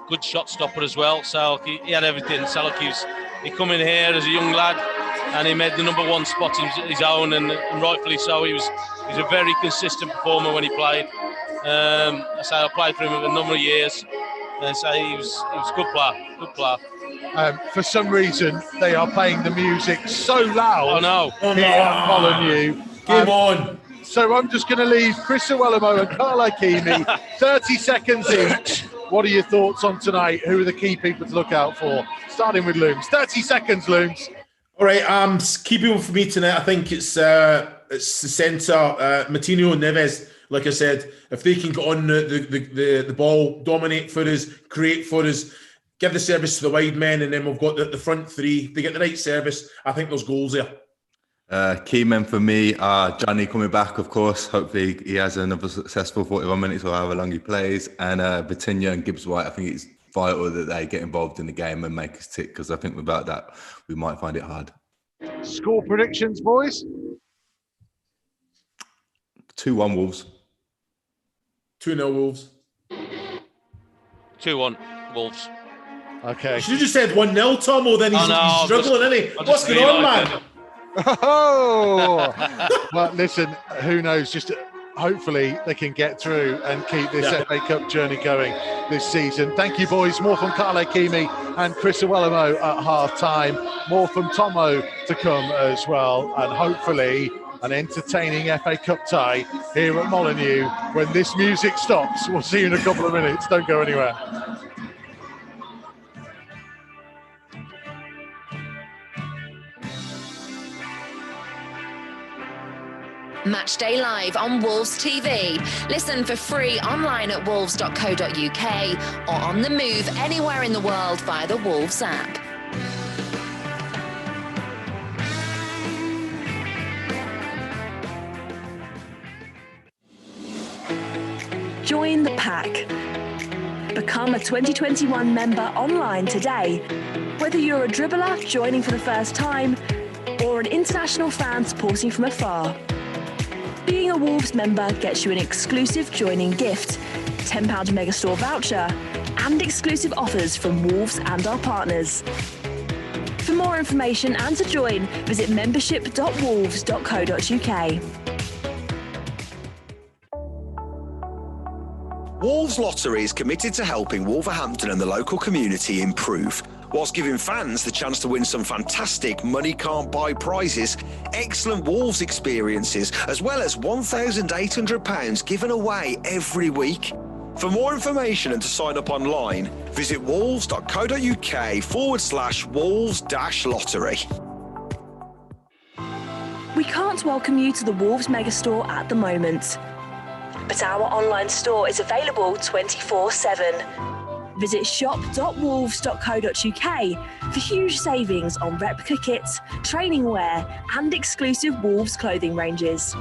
good shot stopper as well. So, like, he had everything. So, like, he come in here as a young lad, and he made the number one spot his own, and rightfully so. He was a very consistent performer when he played. I played for him for a number of years. And so he was a good player. For some reason, they are playing the music so loud. I know. Here at Molineux. Come on. So I'm just going to leave Chris Iwelumo and Carl Ikeme 30 seconds each. What are your thoughts on tonight? Who are the key people to look out for? Starting with Looms. 30 seconds, Looms. All right. Key people for me tonight, I think it's the centre, Martino and Neves. Like I said, if they can get on the ball, dominate for us, create for us, give the service to the wide men, and then we've got the front three. If they get the right service, I think there's goals there. Key men for me are Johnny coming back, of course. Hopefully he has another successful 41 minutes or however long he plays. And Vitinha and Gibbs-White, I think it's vital that they get involved in the game and make us tick, because I think without that, we might find it hard. Score predictions, boys? 2-1 Wolves. 2-0 Wolves. 2-1 Wolves. Okay. You should have just said 1-0, Tom, or then he's struggling, isn't he? What's going on, man? Oh! Well, listen, who knows? Just hopefully they can get through and keep this FA Cup journey going this season. Thank you, boys. More from Carl Ikeme and Chris Iwelumo at half-time. More from Tomo to come as well. And hopefully an entertaining FA Cup tie here at Molineux when this music stops. We'll see you in a couple of minutes. Don't go anywhere. Matchday Live on Wolves TV. Listen for free online at wolves.co.uk or on the move anywhere in the world via the Wolves app. Join the pack. Become a 2021 member online today. Whether you're a dribbler joining for the first time or an international fan supporting from afar. Being a Wolves member gets you an exclusive joining gift, £10 Megastore voucher, and exclusive offers from Wolves and our partners. For more information and to join, visit membership.wolves.co.uk. Wolves Lottery is committed to helping Wolverhampton and the local community improve, whilst giving fans the chance to win some fantastic money-can't-buy prizes, excellent Wolves experiences, as well as £1,800 given away every week. For more information and to sign up online, visit wolves.co.uk/Wolves-Lottery. We can't welcome you to the Wolves Megastore at the moment, but our online store is available 24/7. Visit shop.wolves.co.uk for huge savings on replica kits, training wear, and exclusive Wolves clothing ranges.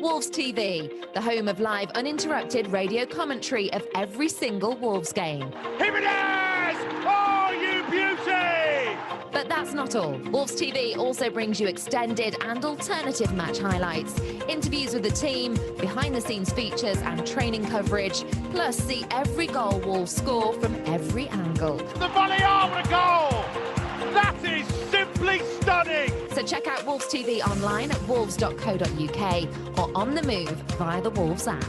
Wolves TV, the home of live uninterrupted radio commentary of every single Wolves game. Here it is! Oh, you beauty! But that's not all. Wolves TV also brings you extended and alternative match highlights, interviews with the team, behind-the-scenes features and training coverage, plus see every goal Wolves score from every angle. The volley over the goal! That is simply stunning! So check out Wolves TV online at wolves.co.uk or on the move via the Wolves app.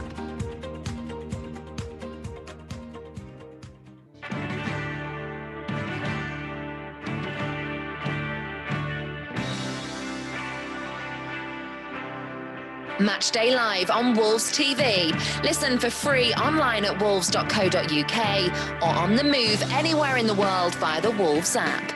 Matchday Live on Wolves TV. Listen for free online at wolves.co.uk or on the move anywhere in the world via the Wolves app.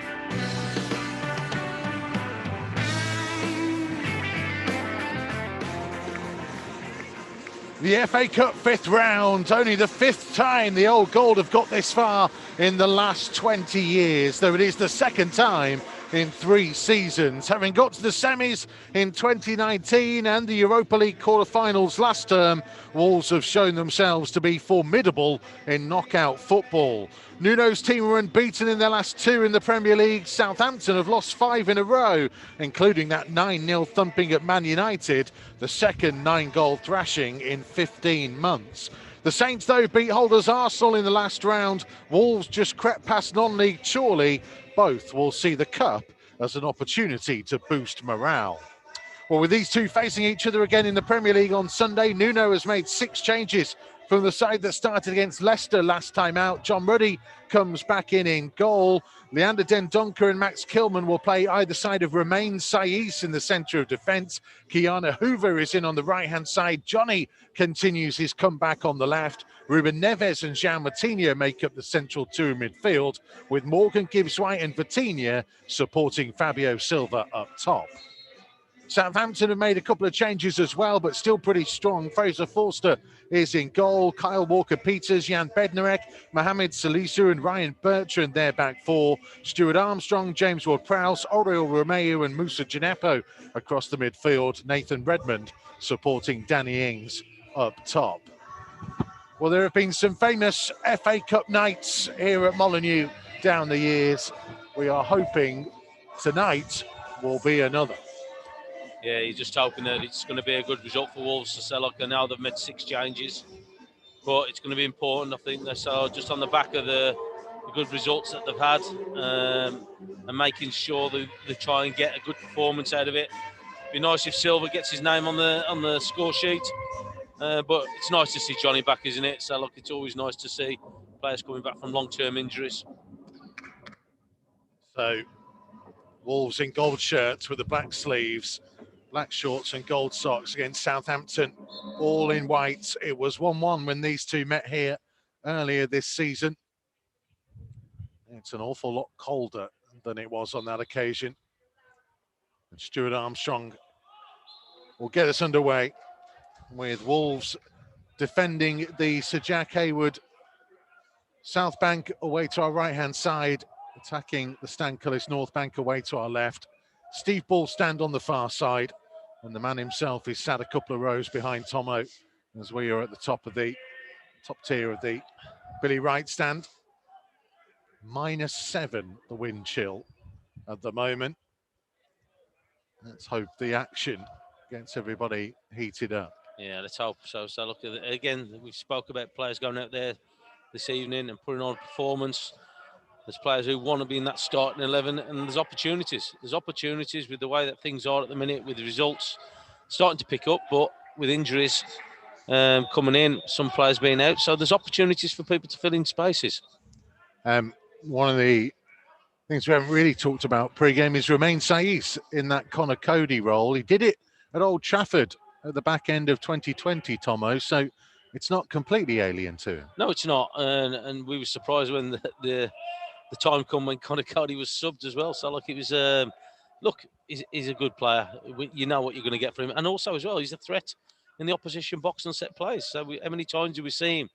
The FA Cup fifth round, only the fifth time the Old Gold have got this far in the last 20 years, though it is the second time in 3 seasons. Having got to the semis in 2019 and the Europa League quarter-finals last term, Wolves have shown themselves to be formidable in knockout football. Nuno's team were unbeaten in their last 2 in the Premier League. Southampton have lost 5 in a row, including that 9-0 thumping at Man United, the second 9-goal thrashing in 15 months. The Saints, though, beat holders Arsenal in the last round. Wolves just crept past non-league Chorley. Both will see the Cup as an opportunity to boost morale. Well, with these two facing each other again in the Premier League on Sunday, Nuno has made 6 changes from the side that started against Leicester last time out. John Ruddy comes back in goal. Leander Dendoncker and Max Kilman will play either side of Romain Saiss in the centre of defence. Kiana Hoover is in on the right-hand side. Johnny continues his comeback on the left. Ruben Neves and Jean Matinha make up the central 2 in midfield, with Morgan Gibbs-White and Vitinha supporting Fabio Silva up top. Southampton have made a couple of changes as well, but still pretty strong. Fraser Forster is in goal. Kyle Walker-Peters, Jan Bednarek, Mohamed Salisu and Ryan Bertrand, their back 4. Stuart Armstrong, James Ward-Prowse, Oriol Romeu and Moussa Djenepo across the midfield. Nathan Redmond supporting Danny Ings up top. Well, there have been some famous FA Cup nights here at Molineux down the years. We are hoping tonight will be another. Yeah, you're just hoping that it's going to be a good result for Wolves to sell. And now they've made 6 changes, but it's going to be important. I think they're just on the back of the good results that they've had, and making sure they try and get a good performance out of it. It'd be nice if Silva gets his name on the score sheet, but it's nice to see Johnny back, isn't it? So look, it's always nice to see players coming back from long-term injuries. So Wolves in gold shirts with the black sleeves, black shorts and gold socks against Southampton, all in white. It was 1-1 when these two met here earlier this season. It's an awful lot colder than it was on that occasion. And Stuart Armstrong will get us underway with Wolves defending the Sir Jack Hayward South Bank away to our right-hand side, attacking the Stan Cullis North Bank away to our left. Steve Ballstand on the far side. And the man himself is sat a couple of rows behind Tomo as we are at the top tier of the Billy Wright stand. -7 the wind chill at the moment. Let's hope the action gets everybody heated up. Yeah, let's hope so. So look, again, we spoke about players going out there this evening and putting on a performance. There's players who want to be in that starting 11, and there's opportunities. There's opportunities with the way that things are at the minute, with the results starting to pick up, but with injuries coming in, some players being out. So there's opportunities for people to fill in spaces. One of the things we haven't really talked about pre-game is Romain Saiss in that Conor Cody role. He did it at Old Trafford at the back end of 2020, Tomo, so it's not completely alien to him. No, it's not. And we were surprised when the time come when Conor Cody was subbed as well. So, it was, look, he's a good player. You know what you're going to get from him. And also, as well, he's a threat in the opposition box and set plays. So, how many times do we see him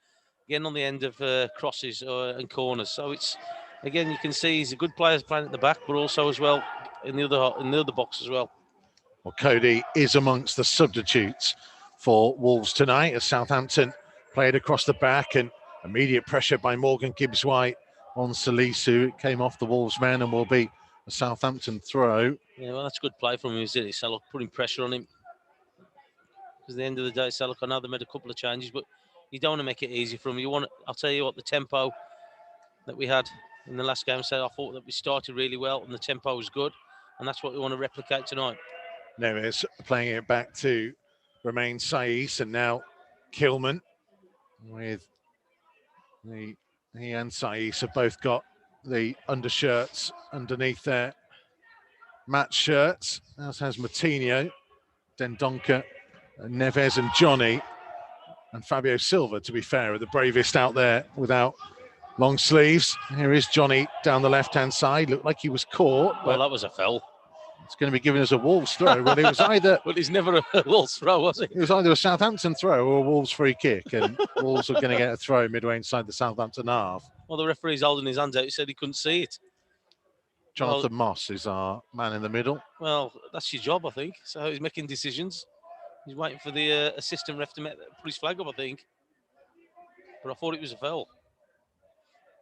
getting on the end of crosses and corners? So, it's, again, you can see he's a good player playing at the back, but also as well in the other box as well. Well, Cody is amongst the substitutes for Wolves tonight as Southampton played across the back and immediate pressure by Morgan Gibbs-White on Salisu. It came off the Wolves man and will be a Southampton throw. Yeah, well, that's good play from him, isn't it? So, putting pressure on him. Because at the end of the day, so I know they made a couple of changes, but you don't want to make it easy for him. I'll tell you what, the tempo that we had in the last game, so I thought that we started really well and the tempo was good, and that's what we want to replicate tonight. Neves playing it back to Romain Saiss, and now Kilman with he and Saiss have both got the undershirts underneath their match shirts, as has Moutinho, Dendoncker, Neves and Johnny, and Fabio Silva, to be fair, are the bravest out there without long sleeves. Here is Johnny down the left-hand side. Looked like he was caught. Well, that was a foul. It's going to be given as a Wolves throw. Well, it was either... Well, he's never a Wolves throw, was it? It was either a Southampton throw or a Wolves free kick, and Wolves are going to get a throw midway inside the Southampton half. Well, the referee's holding his hands out. He said he couldn't see it. Jonathan Moss is our man in the middle. Well, that's your job, I think. So he's making decisions. He's waiting for the assistant ref to put his flag up, I think. But I thought it was a foul.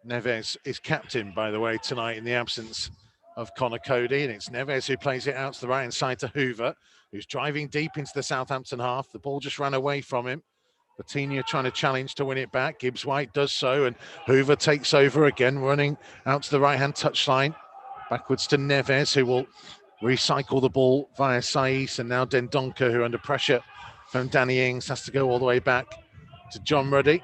Neves is captain, by the way, tonight in the absence of Conor Cody, and it's Neves who plays it out to the right-hand side to Hoover, who's driving deep into the Southampton half. The ball just ran away from him. Coutinho trying to challenge to win it back. Gibbs-White does so, and Hoover takes over again, running out to the right-hand touchline. Backwards to Neves, who will recycle the ball via Saiss, and now Dendoncker, who under pressure from Danny Ings has to go all the way back to John Ruddy.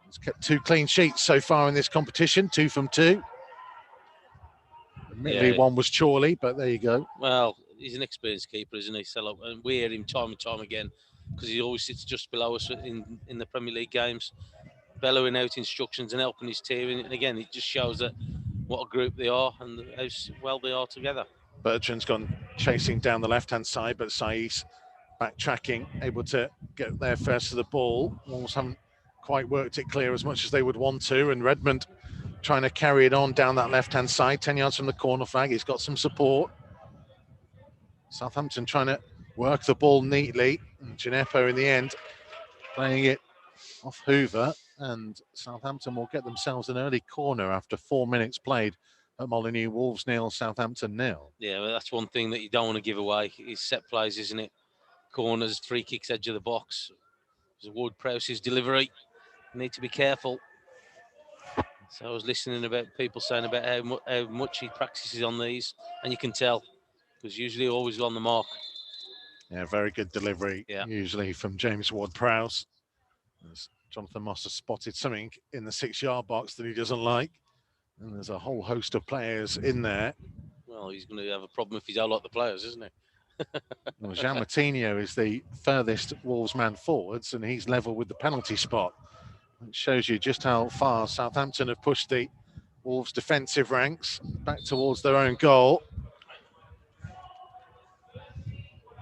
He's kept 2 clean sheets so far in this competition, 2 from 2. Admittedly, one was Chorley, but there you go. Well, he's an experienced keeper, isn't he? So, and we hear him time and time again because he always sits just below us in the Premier League games, bellowing out instructions and helping his team. And again, it just shows that what a group they are and how well they are together. Bertrand's gone chasing down the left-hand side, but Saiss backtracking, able to get there first to the ball. Wolves haven't quite worked it clear as much as they would want to, and Redmond trying to carry it on down that left-hand side, 10 yards from the corner flag. He's got some support. Southampton trying to work the ball neatly, and Gineppo in the end playing it off Hoover, and Southampton will get themselves an early corner after 4 minutes played at Molineux. Wolves 0, Southampton 0. Yeah, well, that's one thing that you don't want to give away. It's set plays, isn't it? Corners, free kicks, edge of the box. There's Ward-Prowse's delivery. You need to be careful. So I was listening about people saying about how much he practices on these, and you can tell because usually always on the mark. Yeah, very good delivery, usually from James Ward-Prowse. As Jonathan Moss has spotted something in the 6-yard box that he doesn't like, and there's a whole host of players in there. Well, he's going to have a problem if he don't like the players, isn't he? Well, Jean Moutinho is the furthest Wolves man forwards, and he's level with the penalty spot. It shows you just how far Southampton have pushed the Wolves' defensive ranks back towards their own goal.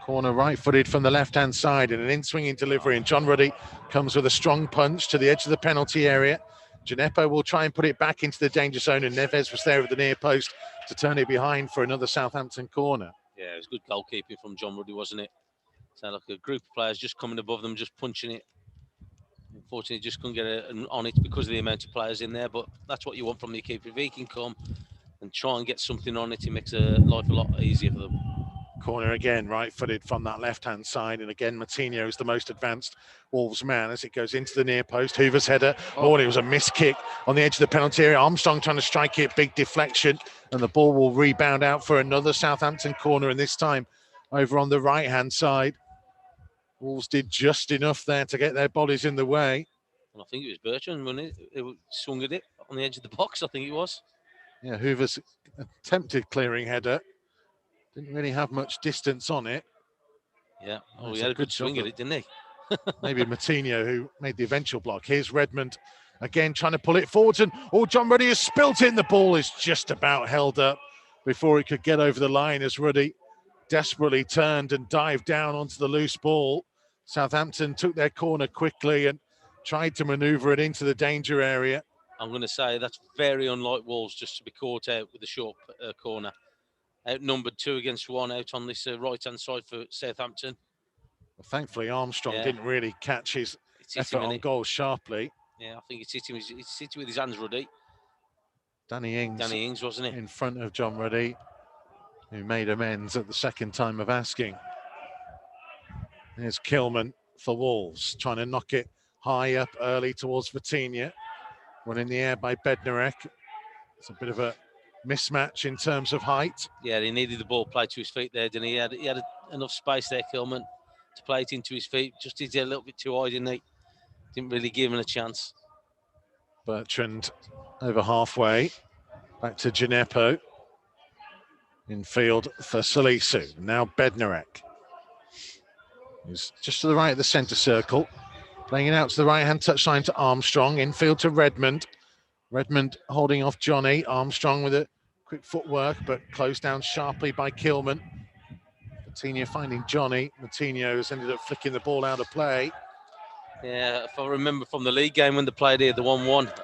Corner right-footed from the left-hand side and an in-swinging delivery, and John Ruddy comes with a strong punch to the edge of the penalty area. Gineppo will try and put it back into the danger zone, and Neves was there at the near post to turn it behind for another Southampton corner. Yeah, it was good goalkeeping from John Ruddy, wasn't it? So like a group of players just coming above them, just punching it. Unfortunately, just couldn't get on it because of the amount of players in there. But that's what you want from the keeper. If he can come and try and get something on it, it makes life a lot easier for them. Corner again, right-footed from that left-hand side. And again, Moutinho is the most advanced Wolves man as it goes into the near post. Hoover's header. Oh, it was a missed kick on the edge of the penalty area. Armstrong trying to strike it, big deflection. And the ball will rebound out for another Southampton corner, and this time over on the right-hand side. Wolves did just enough there to get their bodies in the way. And I think it was Bertrand, wasn't it? It swung at it on the edge of the box, I think it was. Yeah, Hoover's attempted clearing header. Didn't really have much distance on it. Yeah, he had a good swing at it, didn't he? Maybe Moutinho, who made the eventual block. Here's Redmond again trying to pull it forwards, and John Ruddy has spilt it, and the ball is just about held up before it could get over the line as Ruddy desperately turned and dived down onto the loose ball. Southampton took their corner quickly and tried to manoeuvre it into the danger area. I'm going to say that's very unlike Wolves just to be caught out with a short corner. Outnumbered 2 against 1 out on this right-hand side for Southampton. Well, thankfully, Armstrong didn't really catch his effort on goal sharply. Yeah, I think it's hit him with his hands, Ruddy. Danny Ings, wasn't it? In front of John Ruddy, who made amends at the second time of asking. There's Kilman for Wolves, trying to knock it high up early towards Vitinha. One in the air by Bednarek. It's a bit of a mismatch in terms of height. Yeah, he needed the ball played to his feet there, didn't he? He had enough space there, Kilman, to play it into his feet. Just did a little bit too high, didn't he? Didn't really give him a chance. Bertrand over halfway. Back to Gineppo. In field for Salisu. Now Bednarek. He's just to the right of the centre circle. Playing it out to the right-hand touchline to Armstrong. Infield to Redmond. Redmond holding off Johnny. Armstrong with a quick footwork, but closed down sharply by Kilman. Vitinha finding Johnny. Moutinho has ended up flicking the ball out of play. Yeah, if I remember from the league game when they played here, the 1-1,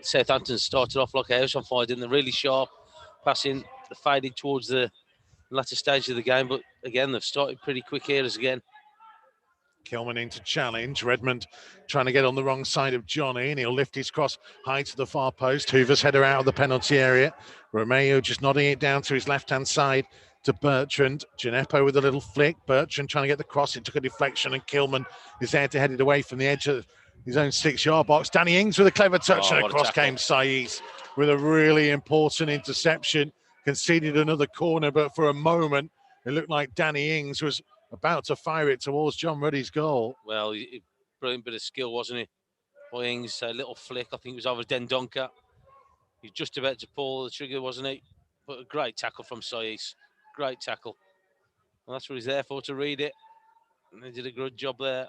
Southampton started off like a house on fire, didn't they? Really sharp passing. They faded towards the latter stage of the game, but again, they've started pretty quick here again. Kilman into challenge. Redmond trying to get on the wrong side of Johnny, and he'll lift his cross high to the far post. Hoover's header out of the penalty area. Romeo just nodding it down to his left-hand side to Bertrand. Gineppo with a little flick. Bertrand trying to get the cross. It took a deflection, and Kilman is there to head it away from the edge of his own 6-yard box. Danny Ings with a clever touch, and across came Saiz with a really important interception. Conceded another corner, but for a moment, it looked like Danny Ings was about to fire it towards John Ruddy's goal. Well, brilliant bit of skill, wasn't he? By Ings, a little flick. I think it was over Dendoncker. He was just about to pull the trigger, wasn't he? But a great tackle from Saiz. Great tackle. And that's what he's there for, to read it. And they did a good job there.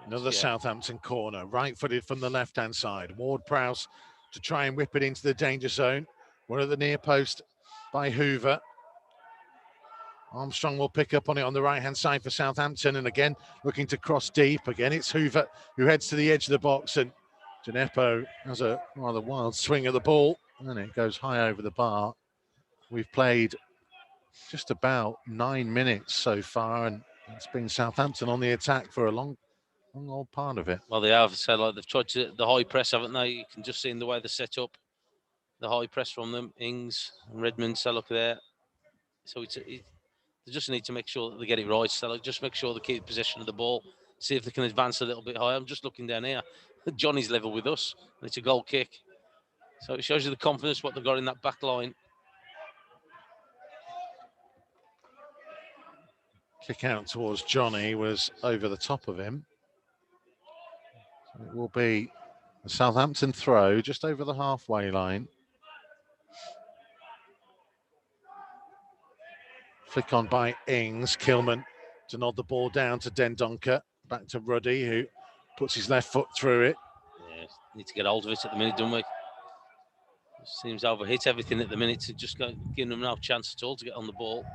Another Southampton corner, right-footed from the left-hand side. Ward-Prowse to try and whip it into the danger zone. One at the near post by Hoover. Armstrong will pick up on it on the right-hand side for Southampton, and again, looking to cross deep. Again, it's Hoover who heads to the edge of the box, and Gineppo has a rather wild swing at the ball, and it goes high over the bar. We've played just about 9 minutes so far, and it's been Southampton on the attack for a long old part of it. Well, they have. So, like, they've tried to the high press, haven't they? You can just see in the way they're set up, the high press from them. Ings and Redmond, so look there. So they just need to make sure that they get it right. So just make sure they keep possession of the ball, see if they can advance a little bit higher. I'm just looking down here. Johnny's level with us, and it's a goal kick. So it shows you the confidence what they've got in that back line. Kick out towards Johnny was over the top of him. So it will be a Southampton throw just over the halfway line. Flick on by Ings. Kilman to nod the ball down to Dendoncker. Back to Ruddy, who puts his left foot through it. Yeah, need to get hold of it at the minute, don't we? Seems to overhit everything at the minute, to just giving them no chance at all to get on the ball.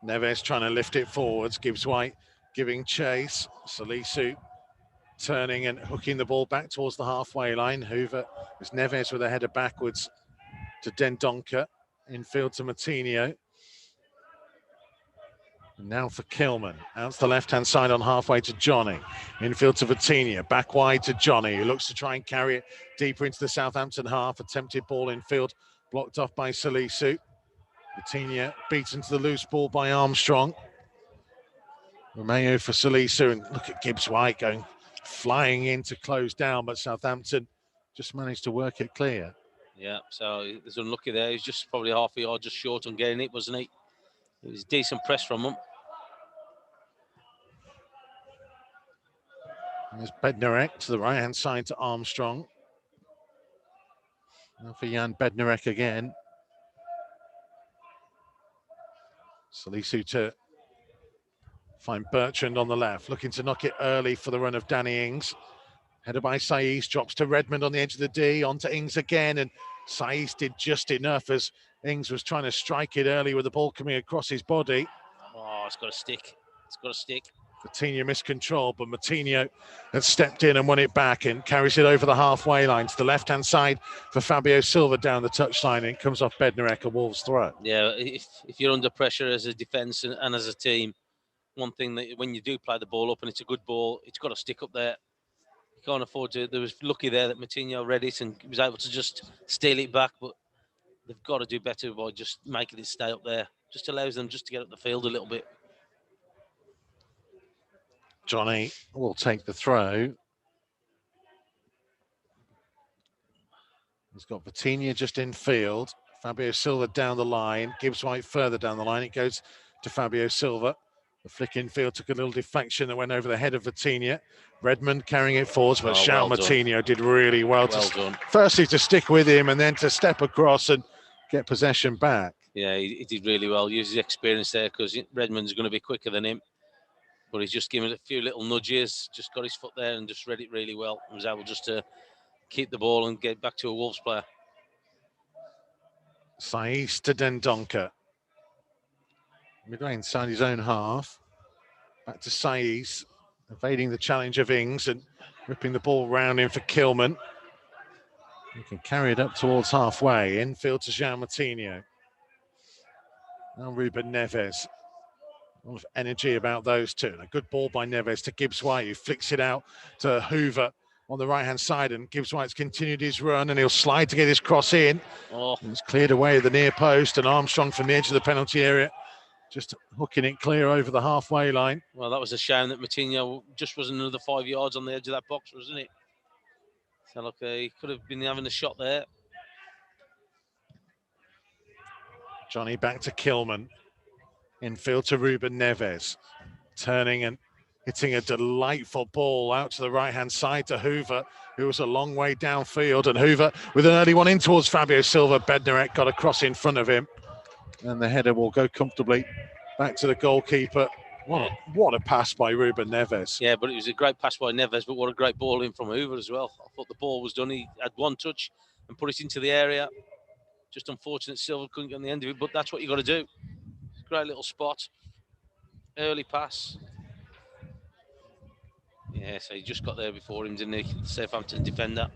Neves trying to lift it forwards. Gibbs White giving chase. Salisu turning and hooking the ball back towards the halfway line. Hoover is Neves with a header backwards to Dendoncker. Infield to Moutinho. Now for Kilman, out to the left-hand side on halfway to Johnny. Infield to Vitinha, back wide to Johnny, who looks to try and carry it deeper into the Southampton half. Attempted ball infield, blocked off by Salisu. Vitinha beaten to the loose ball by Armstrong. Romeo for Salisu, and look at Gibbs White going flying in to close down, but Southampton just managed to work it clear. Yeah, so he was unlucky there. He's just probably half a yard just short on getting it, wasn't he? It was a decent press from him. There's Bednarek to the right-hand side to Armstrong. Now for Jan Bednarek again. Salisu to find Bertrand on the left, looking to knock it early for the run of Danny Ings. Headed by Saiz, drops to Redmond on the edge of the D, on to Ings again, and Saiz did just enough as Ings was trying to strike it early with the ball coming across his body. Oh, it's got to stick. It's got to stick. Coutinho missed control, but Moutinho has stepped in and won it back and carries it over the halfway line to the left-hand side for Fabio Silva down the touchline. And it comes off Bednarek, a Wolves throw. Yeah, if you're under pressure as a defence and as a team, one thing that when you do play the ball up and it's a good ball, it's got to stick up there. You can't afford to. There was lucky there that Moutinho read it and was able to just steal it back, but they've got to do better by just making it stay up there. Just allows them just to get up the field a little bit. Johnny will take the throw. He's got Vitinha just in field. Fabio Silva down the line. Gibbs White further down the line. It goes to Fabio Silva. The flick in field took a little deflection that went over the head of Vitinha. Redmond carrying it forwards, but João Moutinho did really well to firstly to stick with him and then to step across and get possession back. Yeah, he did really well. Use his experience there because Redmond's going to be quicker than him. But he's just given it a few little nudges, just got his foot there and just read it really well. And was able just to keep the ball and get back to a Wolves player. Saiz to Dendoncker. Midway inside his own half. Back to Saiz, evading the challenge of Ings and whipping the ball round in for Kilman. He can carry it up towards halfway. Infield to João Moutinho. Now Ruben Neves. A lot of energy about those two. A good ball by Neves to Gibbs White, who flicks it out to Hoover on the right-hand side. And Gibbs White's continued his run and he'll slide to get his cross in. Oh. It's cleared away at the near post and Armstrong from the edge of the penalty area. Just hooking it clear over the halfway line. Well, that was a shame that Moutinho just was another 5 yards on the edge of that box, wasn't it? So, look, he could have been having a shot there. Johnny back to Kilman. Infield to Ruben Neves. Turning and hitting a delightful ball out to the right-hand side to Hoover, who was a long way downfield. And Hoover with an early one in towards Fabio Silva. Bednarek got a cross in front of him. And the header will go comfortably back to the goalkeeper. What a pass by Ruben Neves. Yeah, but it was a great pass by Neves, but what a great ball in from Hoover as well. I thought the ball was done. He had one touch and put it into the area. Just unfortunate Silva couldn't get on the end of it, but that's what you got to do. Great little spot. Early pass. Yeah, so he just got there before him, didn't he? The Southampton defender.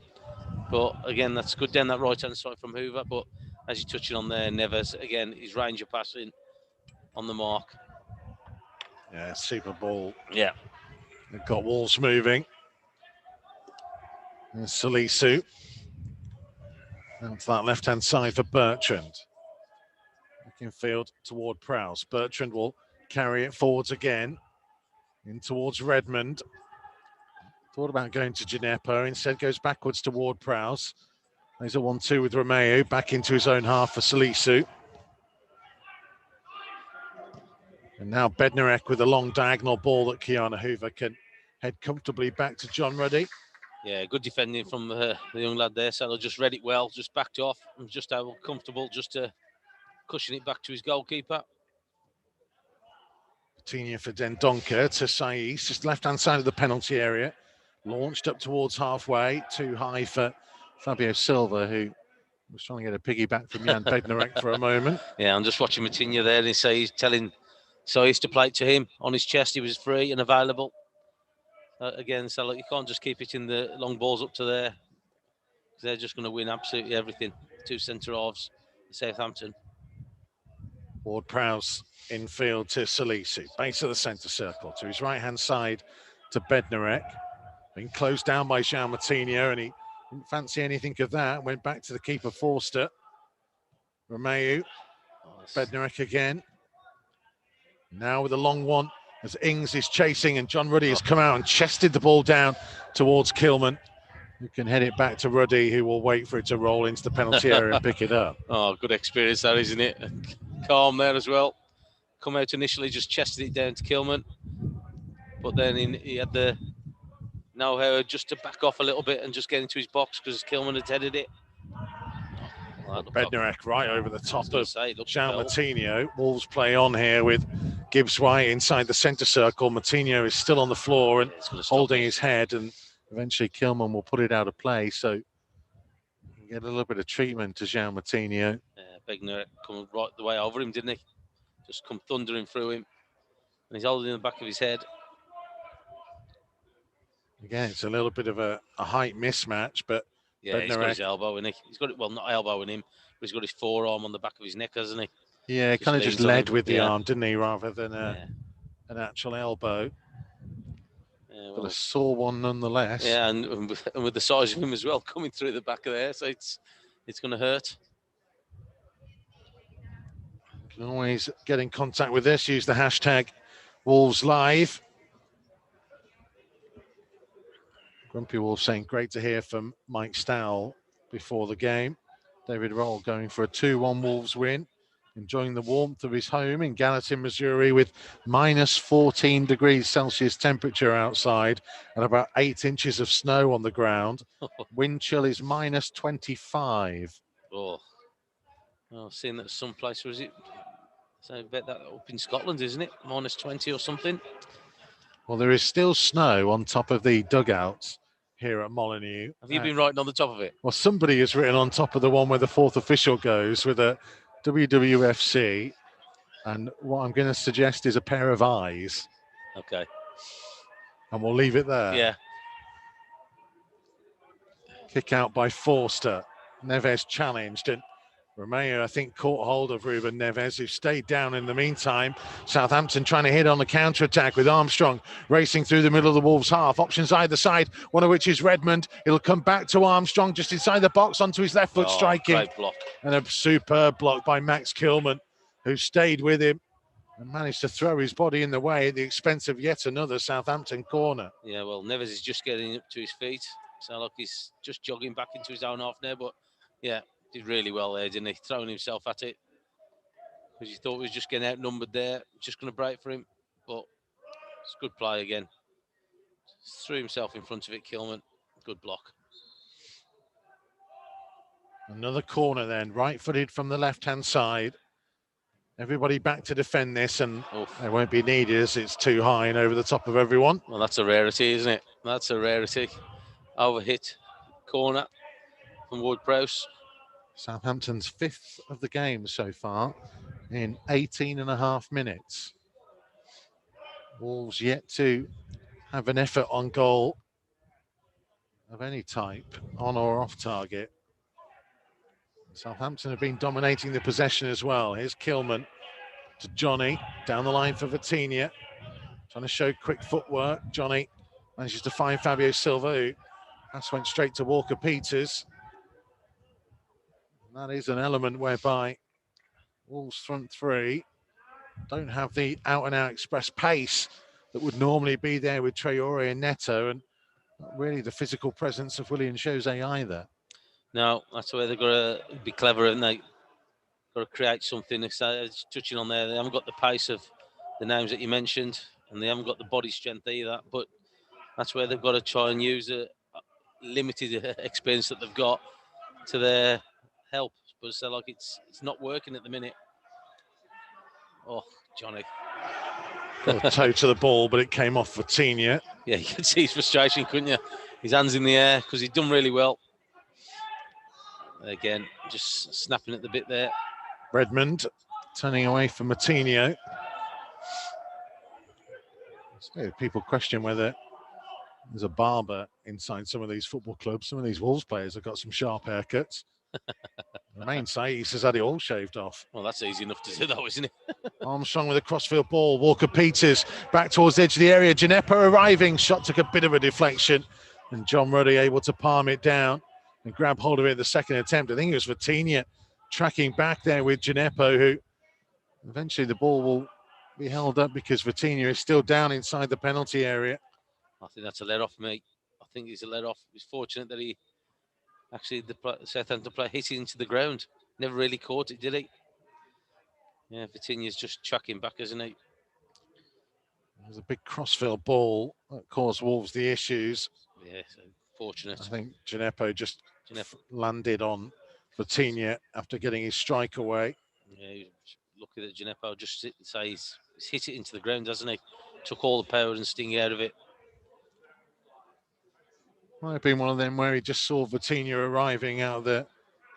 But again, that's good down that right-hand side from Hoover. But as you're touching on there, Neves, again, his range of passing on the mark. Yeah, super ball. Yeah. They've got Wolves moving. And Salisu. Down to that left-hand side for Bertrand. Back in field toward Prowse. Bertrand will carry it forwards again. In towards Redmond. Thought about going to Gineppo. Instead goes backwards toward Prowse. There's a 1-2 with Romeo. Back into his own half for Salisu. And now Bednarek with a long diagonal ball that Kiana Hoover can head comfortably back to John Ruddy. Yeah, good defending from the young lad there. So just read it well, just backed off and just comfortable just to cushion it back to his goalkeeper. Coutinho for Dendoncker to Saiz, just left-hand side of the penalty area. Launched up towards halfway, too high for Fabio Silva, who was trying to get a piggyback from Jan Bednarek for a moment. Yeah, I'm just watching Moutinho there, and he's telling Saiz to play it to him on his chest. He was free and available. Again, so look, you can't just keep hitting the long balls up to there. They're just going to win absolutely everything. Two centre halves, Southampton. Ward-Prowse infield to Salisu, base of the centre circle, to his right-hand side to Bednarek. Been closed down by João Moutinho, and he didn't fancy anything of that. Went back to the keeper, Forster. Romeu, Bednarek again. Now with a long one, as Ings is chasing, and John Ruddy has come out and chested the ball down towards Kilman, who can head it back to Ruddy, who will wait for it to roll into the penalty area and pick it up. Oh, good experience that, isn't it? Calm there as well. Come out initially, just chested it down to Kilman. But then he had the know-how just to back off a little bit and just get into his box because Kilman had headed it. Bednarek right over the top of João Moutinho. Wolves play on here with Gibbs White inside the centre circle. Moutinho is still on the floor and holding his head, and eventually Kilman will put it out of play. So you get a little bit of treatment to João Moutinho. Bednarek coming right the way over him, didn't he? Just come thundering through him. And he's holding in the back of his head. Again, it's a little bit of a height mismatch, but yeah, he's got his elbow in him. He's got it, well, not elbowing him, but he's got his forearm on the back of his neck, hasn't he? Yeah, kind of just led with the arm, didn't he, rather than an actual elbow. Yeah, well, but a sore one nonetheless. Yeah, and with the size of him as well, coming through the back of there, so it's going to hurt. You can always get in contact with this. Use the hashtag WolvesLive. Grumpy Wolf saying, great to hear from Mike Stowell before the game. David Roll going for a 2-1 Wolves win. Enjoying the warmth of his home in Gallatin, Missouri, with minus 14 degrees Celsius temperature outside and about 8 inches of snow on the ground. Wind chill is minus 25. Oh, I've seen that someplace, was it? So I bet that up in Scotland, isn't it? Minus 20 or something. Well, there is still snow on top of the dugouts here at Molineux. Have you been writing on the top of it? Well, somebody has written on top of the one where the fourth official goes with a WWFC, and what I'm going to suggest is a pair of eyes. Okay. And we'll leave it there. Yeah. Kick out by Forster. Neves challenged, and Romeu, I think, caught hold of Ruben Neves, who stayed down in the meantime. Southampton trying to hit on the counter-attack with Armstrong racing through the middle of the Wolves' half. Options either side, one of which is Redmond. It'll come back to Armstrong just inside the box onto his left foot, striking. Great block. And a superb block by Max Kilman, who stayed with him and managed to throw his body in the way at the expense of yet another Southampton corner. Yeah, well, Neves is just getting up to his feet. So like he's just jogging back into his own half there, but yeah, did really well there, didn't he? Throwing himself at it because he thought he was just getting outnumbered there, just going to break for him, but it's good play again. Threw himself in front of it, Kilman. Good block. Another corner then, right-footed from the left-hand side. Everybody back to defend this, and they won't be needed as it's too high and over the top of everyone. Well, that's a rarity, isn't it? That's a rarity. Overhit corner from Ward-Prowse. Southampton's 5th of the game so far in 18.5 minutes. Wolves yet to have an effort on goal of any type, on or off target. Southampton have been dominating the possession as well. Here's Kilman to Johnny, down the line for Vitinha. Trying to show quick footwork. Johnny manages to find Fabio Silva, who pass went straight to Walker-Peters. That is an element whereby Wolves' front three don't have the out-and-out express pace that would normally be there with Traore and Neto, and not really the physical presence of Willian Jose either. No, that's where they've got to be clever, and they got to create something. Touching on there, they haven't got the pace of the names that you mentioned, and they haven't got the body strength either. But that's where they've got to try and use a limited experience that they've got to their help. But so like it's not working at the minute. Oh, Johnny. Got a toe to the ball, but it came off Vitinha. Yeah, you could see his frustration, couldn't you? His hands in the air because he'd done really well. Again, just snapping at the bit there. Redmond turning away from Moutinho. People question whether there's a barber inside some of these football clubs. Some of these Wolves players have got some sharp haircuts. The main say he says had it all shaved off. Well, that's easy enough to do, though, isn't it? Armstrong with a crossfield ball. Walker-Peters back towards the edge of the area. Gineppo arriving. Shot took a bit of a deflection. And John Ruddy able to palm it down and grab hold of it at the second attempt. I think it was Vitinha tracking back there with Gineppo, who eventually the ball will be held up because Vitinha is still down inside the penalty area. I think that's a let-off, mate. I think he's a let-off. He's fortunate that he actually, the Southampton player hit it into the ground. Never really caught it, did he? Yeah, Vitinha's just chucking back, isn't he? There's a big crossfield ball that caused Wolves the issues. Yeah, so fortunate. I think Gineppo just landed on Vitinha after getting his strike away. Yeah, he was lucky that Gineppo just say he's hit it into the ground, hasn't he? Took all the power and sting out of it. Might have been one of them where he just saw Vitinha arriving out of the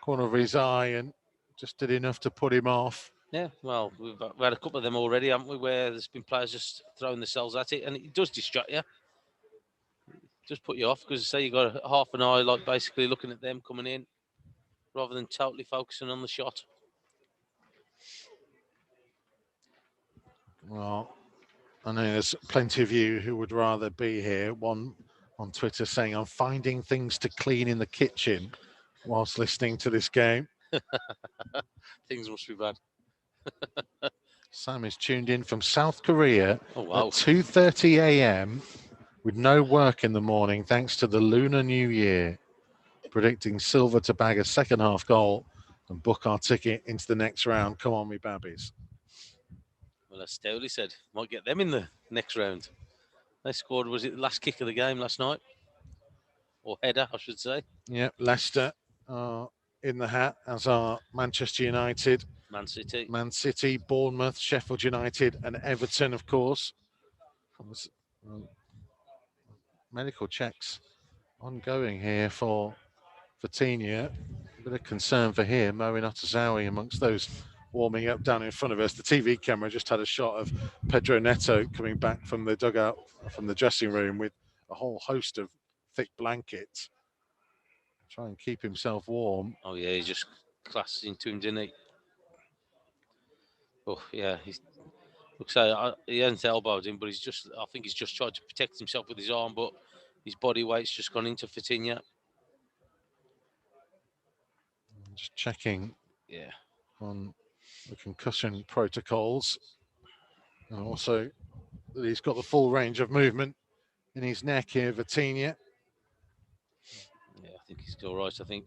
corner of his eye and just did enough to put him off. Yeah, well, we've had a couple of them already, haven't we, where there's been players just throwing themselves at it, and it does distract you. It does put you off, because say you've got half an eye, like basically looking at them coming in, rather than totally focusing on the shot. Well, I know there's plenty of you who would rather be here. One on Twitter saying, I'm finding things to clean in the kitchen whilst listening to this game. Things must be bad. Sam is tuned in from South Korea at 2:30 a.m. with no work in the morning thanks to the Lunar New Year, predicting Silva to bag a second half goal and book our ticket into the next round. Come on, me babbies. Well, as Stowley said, might get them in the next round. They scored, was it the last kick of the game last night? Or header, I should say. Yep, Leicester are in the hat, as are Manchester United, Man City, Bournemouth, Sheffield United and Everton, of course. Medical checks ongoing here for Vitinha. A bit of concern for him. Moin Otazawi amongst those warming up down in front of us. The TV camera just had a shot of Pedro Neto coming back from the dugout, from the dressing room, with a whole host of thick blankets. Try and keep himself warm. Oh yeah, he just classed into him, didn't he? Oh yeah, looks like he hasn't elbowed him, but I think he's just tried to protect himself with his arm, but his body weight's just gone into Vitinha. Just checking. Yeah. On the concussion protocols, and also that he's got the full range of movement in his neck here, Vitinha. Yeah, I think he's still right, I think.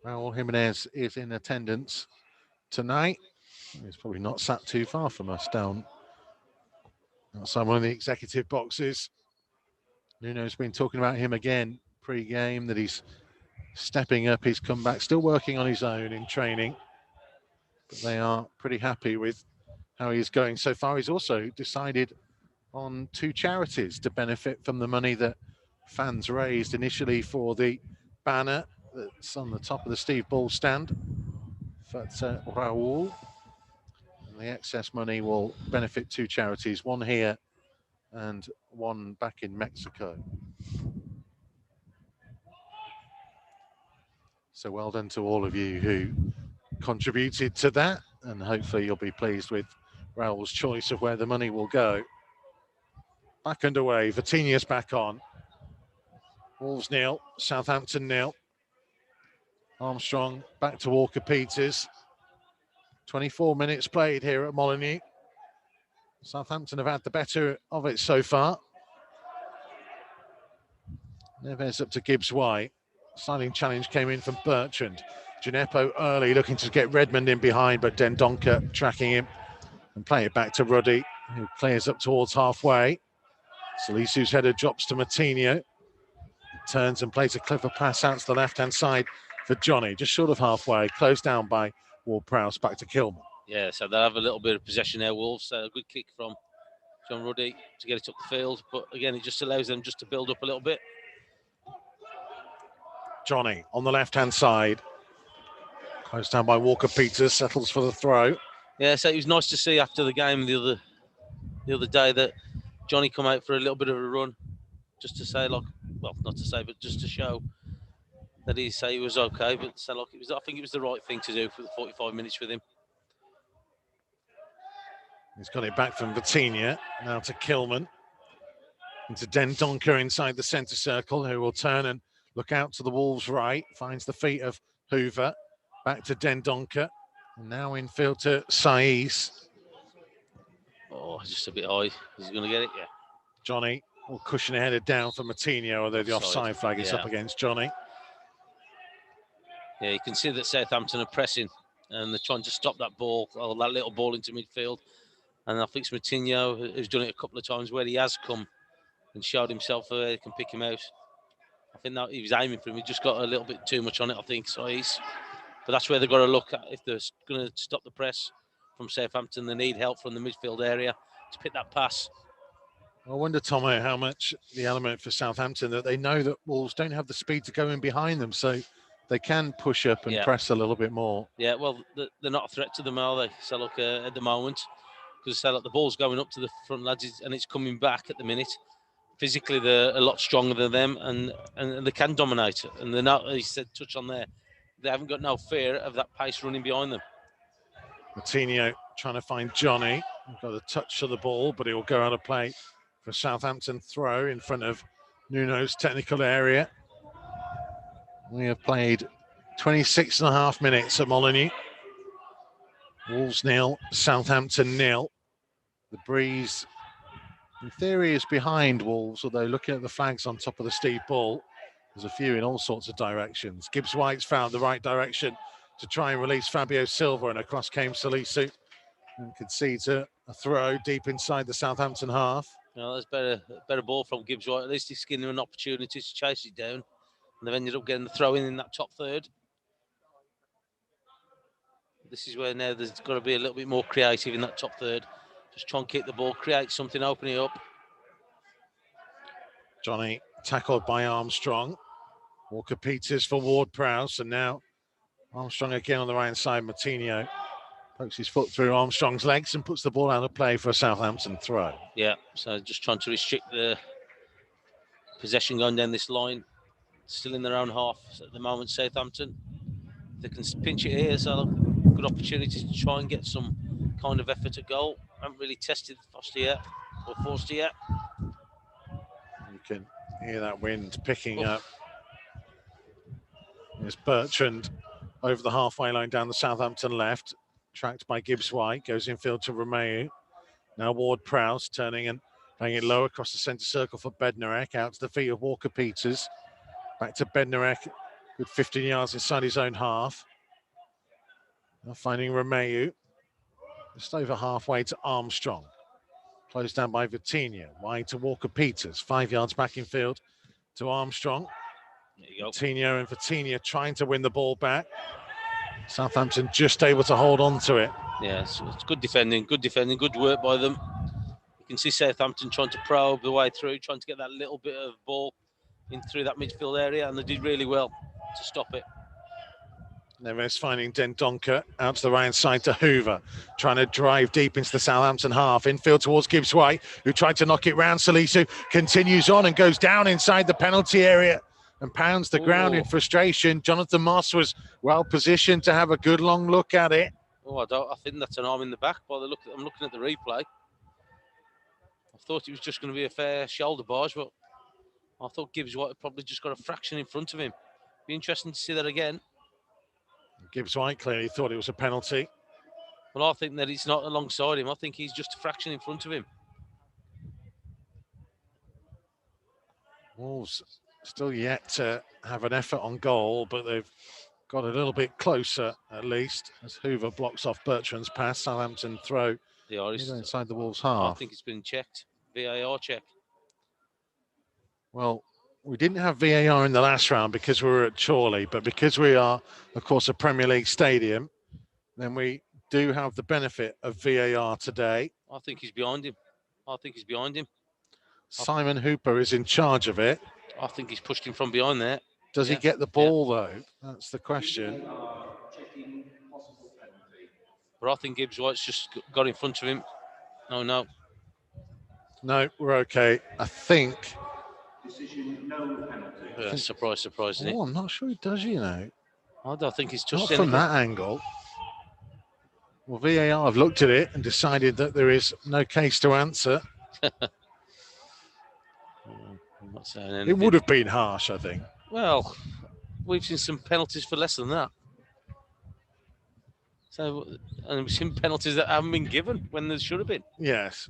Raul Jimenez is in attendance tonight. He's probably not sat too far from us down outside one of the executive boxes. Nuno's been talking about him again pre-game, that he's stepping up his comeback, still working on his own in training. But they are pretty happy with how he's going so far. He's also decided on 2 charities to benefit from the money that fans raised initially for the banner that's on the top of the Steve Ball stand. But Raul, and the excess money will benefit 2 charities, one here and one back in Mexico. So well done to all of you who contributed to that, and hopefully you'll be pleased with Raul's choice of where the money will go. Back underway, Vitinha's back on. Wolves 0, Southampton 0. Armstrong back to Walker-Peters. 24 minutes played here at Molineux. Southampton have had the better of it so far. Neves up to Gibbs-White. Sliding challenge came in from Bertrand. Gineppo early, looking to get Redmond in behind, but Dendoncker tracking him and playing it back to Ruddy, who clears up towards halfway. Salisu's header drops to Matinho. Turns and plays a clever pass out to the left-hand side for Johnny, just short of halfway, closed down by Ward-Prowse, back to Kilman. Yeah, so they'll have a little bit of possession there, Wolves. So a good kick from John Ruddy to get it up the field. But again, it just allows them just to build up a little bit. Johnny on the left-hand side. Closed down by Walker-Peters, settles for the throw. Yeah, so it was nice to see after the game the other day that Johnny come out for a little bit of a run, just to say, like, well, not to say, but just to show that he say he was okay, but Sellock, I think it was the right thing to do for the 45 minutes with him. He's got it back from Vitinha, now to Kilman. Into Dendoncker inside the centre circle, who will turn and look out to the Wolves' right. Finds the feet of Hoover. Back to Dendoncker. And now infield to Saiz. Oh, just a bit high. Is he going to get it? Yeah. Johnny will cushion headed down for Matinho, although the offside flag is up against Johnny. Yeah, you can see that Southampton are pressing and they're trying to stop that ball, or that little ball into midfield. And I think it's Matinho who's done it a couple of times where he has come and showed himself where he can pick him out. I think that he was aiming for him. He just got a little bit too much on it, I think. So but that's where they've got to look at. If they're going to stop the press from Southampton, they need help from the midfield area to pick that pass. I wonder, Tomo, how much the element for Southampton that they know that Wolves don't have the speed to go in behind them, so they can push up and press a little bit more. Yeah, well, they're not a threat to them, are they? So look, at the moment, because the ball's going up to the front lads and it's coming back at the minute. Physically, they're a lot stronger than them, and they can dominate. And they're not, as you said, touch on there, they haven't got no fear of that pace running behind them. Matinho trying to find Johnny. Got a touch of the ball, but he will go out of play for Southampton throw in front of Nuno's technical area. We have played 26 and a half minutes at Molineux. Wolves 0, Southampton 0. The breeze, in theory, is behind Wolves, although looking at the flags on top of the steep ball, there's a few in all sorts of directions. Gibbs White's found the right direction to try and release Fabio Silva, and across came Salisu and concedes a throw deep inside the Southampton half. No, there's better ball from Gibbs White. At least he's given him an opportunity to chase it down. And they've ended up getting the throw in that top third. This is where now there's got to be a little bit more creative in that top third. Just try and keep the ball, create something, open it up. Johnny tackled by Armstrong. Walker-Peters for Ward-Prowse, and now Armstrong again on the right side. Matinho pokes his foot through Armstrong's legs and puts the ball out of play for a Southampton throw. Yeah, so just trying to restrict the possession going down this line. Still in their own half at the moment, Southampton. They can pinch it here, so good opportunity to try and get some kind of effort at goal. Haven't really tested Foster yet, or Forster yet. You can hear that wind picking up. There's Bertrand over the halfway line down the Southampton left, tracked by Gibbs White, goes infield to Romeu. Now Ward-Prowse turning and playing it low across the centre circle for Bednarek, out to the feet of Walker-Peters. Back to Bednarek, good 15 yards inside his own half. Now finding Romeu, just over halfway to Armstrong. Closed down by Vitinha, wide to Walker-Peters, 5 yards back in field to Armstrong. There you go. Vitinha and Vitinha trying to win the ball back. Southampton just able to hold on to it. Yeah, it's good defending, good work by them. You can see Southampton trying to probe the way through, trying to get that little bit of ball in through that midfield area, and they did really well to stop it. Neves finding Dendoncker out to the right side to Hoover, trying to drive deep into the Southampton half. Infield towards Gibbs White, who tried to knock it round. Salisu continues on and goes down inside the penalty area and pounds the ground in frustration. Jonathan Moss was well positioned to have a good long look at it. Oh, I think that's an arm in the back. By the look, I'm looking at the replay. I thought it was just going to be a fair shoulder barge, but I thought Gibbs White probably just got a fraction in front of him. Be interesting to see that again. Gibbs White clearly thought it was a penalty. Well, I think that it's not alongside him. I think he's just a fraction in front of him. Wolves still yet to have an effort on goal, but they've got a little bit closer at least as Hoover blocks off Bertrand's pass. Southampton throw inside the Wolves half. I think it's been checked. VAR check. Well, we didn't have VAR in the last round because we were at Chorley, but because we are, of course, a Premier League stadium, then we do have the benefit of VAR today. I think he's behind him. Simon Hooper is in charge of it. I think he's pushed him from behind there. Does he get the ball, though? That's the question. But I think Gibbs White's just got in front of him. No, we're okay. I think Surprise, isn't it? Oh, I'm not sure he does, you know. I don't think he's touched Not anything. from that angle. Well, VAR have looked at it and decided that there is no case to answer. I'm not saying anything. It would have been harsh, I think. Well, we've seen some penalties for less than that. So, and we've seen penalties that haven't been given when there should have been. Yes.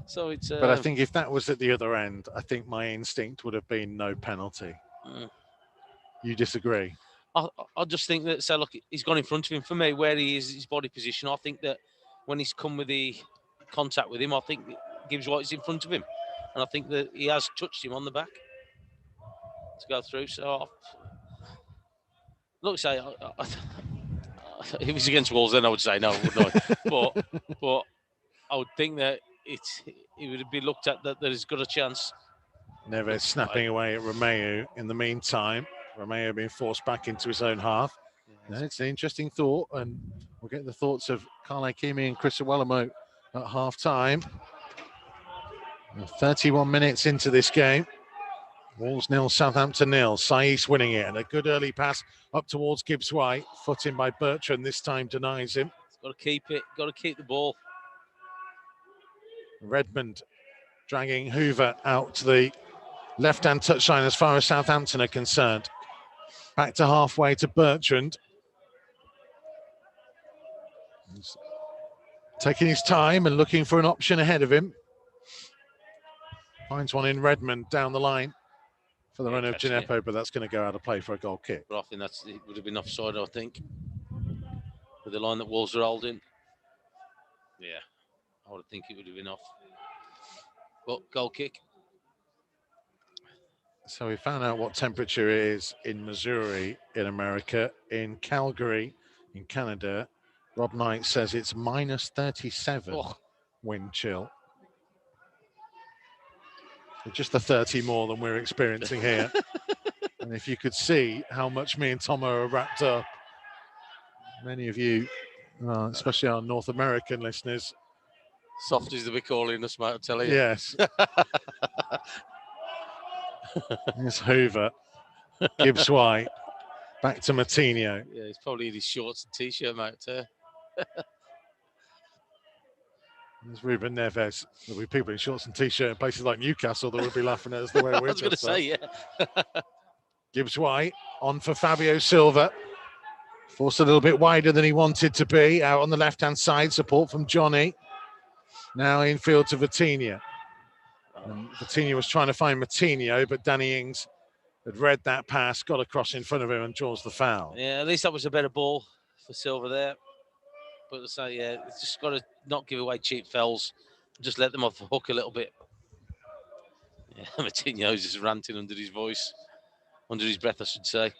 So it's. But I think if that was at the other end, I think my instinct would have been no penalty. You disagree? I just think that, so look, he's gone in front of him. For me, where he is, his body position, I think that when he's come with the contact with him, I think Gibbs White is in front of him. And I think that he has touched him on the back to go through. So, look, say, if it was against Wolves, then I would say no, wouldn't I? but I would think that it would be looked at that there's got a chance. Neves snapping away at Romeo in the meantime. Romeo being forced back into his own half. Yeah, it's an interesting thought, and we'll get the thoughts of Ikeme and Chris Iwelumo at half-time. 31 minutes into this game. Wolves 0, Southampton 0. Saiss winning it, and a good early pass up towards Gibbs White. Foot in by Bertrand, this time denies him. Got to keep it, got to keep the ball. Redmond dragging Hoover out to the left-hand touchline as far as Southampton are concerned. Back to halfway to Bertrand. He's taking his time and looking for an option ahead of him. Finds one in Redmond down the line for the run of Gineppo, but that's going to go out of play for a goal kick. But I think it would have been offside, I think, with the line that Wolves are holding. Yeah, I would think it would have been off. But goal kick. So we found out what temperature it is in Missouri in America. In Calgary in Canada, Rob Knight says it's minus 37 wind chill. So just the 30 more than we're experiencing here. And if you could see how much me and Tom are wrapped up, many of you, especially our North American listeners. Softies that we're calling us, mate, I'll tell you. Yes. Here's Hoover. Gibbs White. Back to Matinho. Yeah, he's probably in his shorts and t-shirt, mate. There's Ruben Neves. There'll be people in shorts and t-shirt in places like Newcastle that would be laughing at us the way we're I was going to say, yeah. Gibbs White on for Fabio Silva. Forced a little bit wider than he wanted to be. Out on the left-hand side, support from Johnny. Now infield to Vitinha. And Vitinha was trying to find Matinho, but Danny Ings had read that pass, got across in front of him and draws the foul. Yeah, at least that was a better ball for Silva there. But to say, yeah, it's just got to not give away cheap fouls. Just let them off the hook a little bit. Yeah, Matinho's just ranting under his voice. Under his breath, I should say.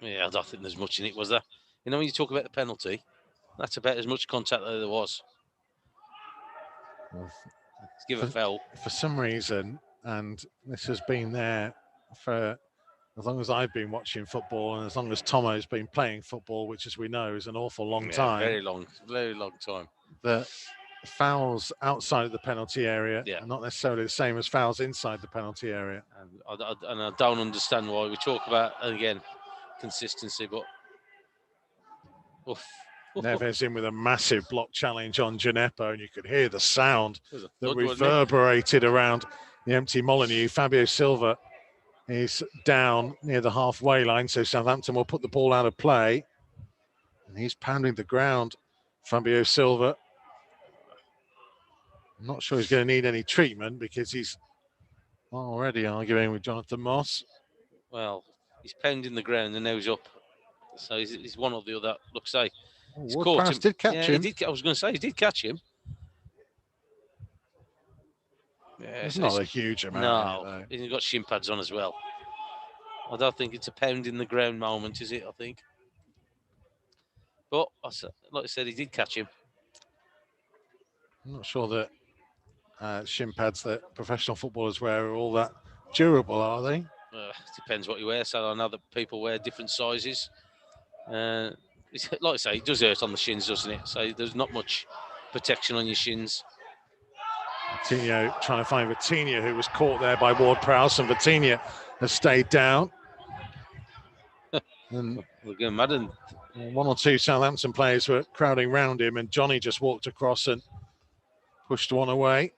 Yeah, I don't think there's much in it, was there? You know, when you talk about the penalty, that's about as much contact as there was. Well, let's give a foul. For some reason, and this has been there for as long as I've been watching football and as long as Tomo's been playing football, which, as we know, is an awful long time. Very long time. The fouls outside of the penalty area are not necessarily the same as fouls inside the penalty area. And I don't understand why we talk about, again, consistency, but... Neves in with a massive block challenge on Gineppo, and you could hear the sound that thud, reverberated around the empty Molineux. Fabio Silva is down near the halfway line, so Southampton will put the ball out of play. And he's pounding the ground, Fabio Silva. I'm not sure he's going to need any treatment because he's already arguing with Jonathan Moss. Well, he's pounding the ground and now he's up. So he's one or the other. Look, say. Ward-Prowse did catch him. I was going to say, he did catch him. Yeah, it's not a huge amount. No, he's got shin pads on as well. I don't think it's a pound in the ground moment, is it? I think. But, like I said, he did catch him. I'm not sure that shin pads that professional footballers wear are all that durable, are they? Depends what you wear. So I know that people wear different sizes. Like I say, it does hurt on the shins, doesn't it? So there's not much protection on your shins. Vitinho trying to find Vitinho, who was caught there by Ward-Prowse, and Vitinho has stayed down. And we're getting mad. And one or two Southampton players were crowding round him, and Johnny just walked across and pushed one away.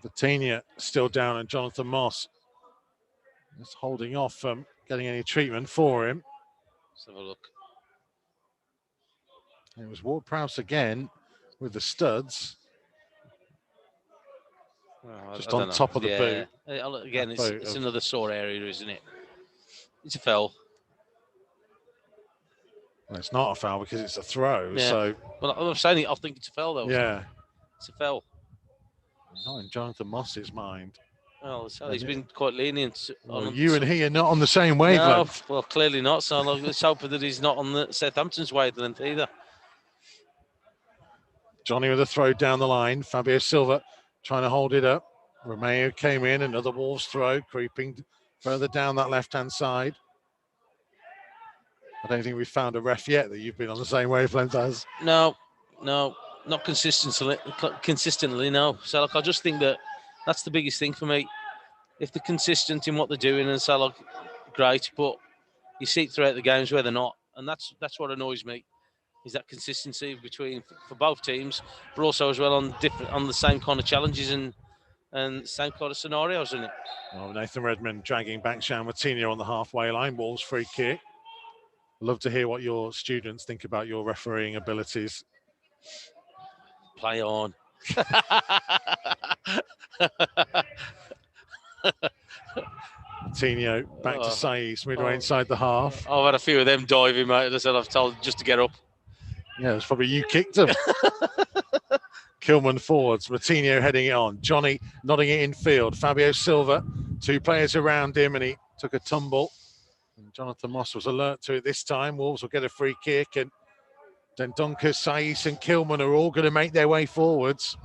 Vitinho still down, and Jonathan Moss is holding off from getting any treatment for him. Let's have a look. It was Ward-Prowse again with the studs. Well, just on top of the boot. Again, it's another sore area, isn't it? It's a foul. Well, it's not a foul because it's a throw. Yeah. So, well, I'm saying I think it's a foul, though. Yeah. It's a foul. Not in Jonathan Moss's mind. Well, he's been quite lenient. You and he are not on the same wavelength. No, well, clearly not. So let's hope that he's not on the Southampton's wavelength either. Johnny with a throw down the line. Fabio Silva trying to hold it up. Romeo came in. Another Wolves throw, creeping further down that left-hand side. I don't think we've found a ref yet that you've been on the same wavelength as. No, not consistently, no. So, look, I just think that's the biggest thing for me. If they're consistent in what they're doing, and so, like, great, but you see it throughout the games where they're not, and that's what annoys me, is that consistency for both teams, but also as well on the same kind of challenges and same kind of scenarios, isn't it? Oh, Nathan Redmond dragging back Jean Vitinho on the halfway line. Wolves free kick. Love to hear what your students think about your refereeing abilities. Play on. Vitinho back to Saiz, midway inside the half. I've had a few of them diving, mate. As I said, I've told just to get up. Yeah, it's probably you kicked him. Kilman forwards, Vitinho heading it on. Johnny nodding it in field. Fabio Silva, two players around him, and he took a tumble. And Jonathan Moss was alert to it this time. Wolves will get a free kick, and Dendoncker, Saiz and Kilman are all going to make their way forwards.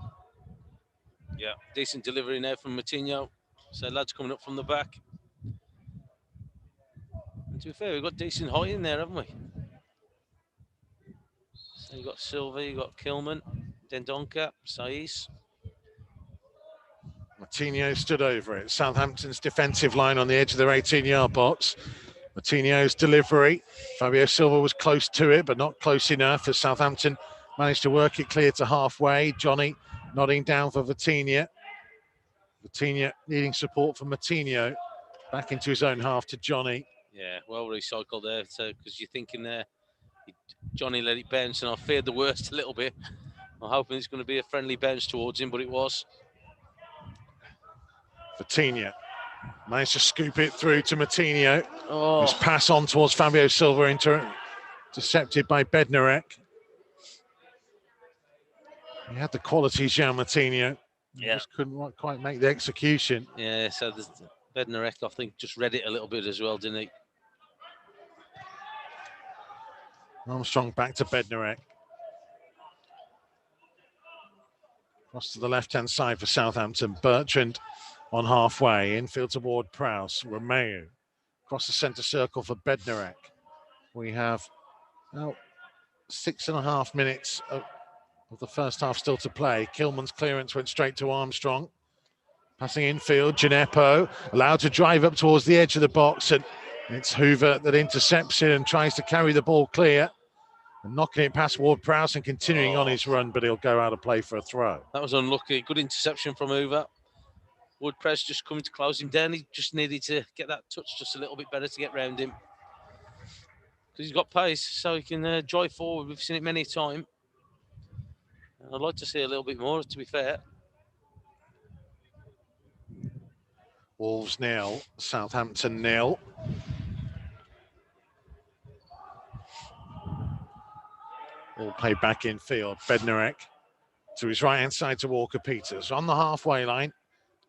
Yeah, decent delivery now from Vitinho. So lads coming up from the back. And to be fair, we've got decent height in there, haven't we? So you've got Silva, you've got Kilman, Dendoncker, Saiz. Vitinho stood over it. Southampton's defensive line on the edge of their 18-yard box. Vitinho's delivery. Fabio Silva was close to it, but not close enough as Southampton managed to work it clear to halfway. Johnny nodding down for Vitinho. Vitinho needing support from Vitinho. Back into his own half to Johnny. Yeah, well recycled there. So because you're thinking there, Johnny let it bounce, and I feared the worst a little bit. I'm hoping it's going to be a friendly bounce towards him, but it was. Vitinho managed to scoop it through to Vitinho. Who's pass on towards Fabio Silva, intercepted by Bednarek. He had the qualities, Jean Vitinho. Just couldn't quite make the execution. Yeah, so Bednarek, I think, just read it a little bit as well, didn't he? Armstrong back to Bednarek. Across to the left-hand side for Southampton. Bertrand on halfway. Infield to Ward-Prowse. Romeo across the centre circle for Bednarek. We have 6.5 minutes of the first half still to play. Kilman's clearance went straight to Armstrong. Passing infield, Gineppo allowed to drive up towards the edge of the box, and it's Hoover that intercepts it and tries to carry the ball clear. And knocking it past Ward-Prowse and continuing on his run, but he'll go out of play for a throw. That was unlucky. Good interception from Hoover. Ward-Prowse just coming to close him down. He just needed to get that touch just a little bit better to get round him. Because he's got pace, so he can drive forward. We've seen it many times. I'd like to see a little bit more, to be fair. Wolves 0, Southampton 0. All played back in field. Bednarek to his right-hand side to Walker-Peters. On the halfway line,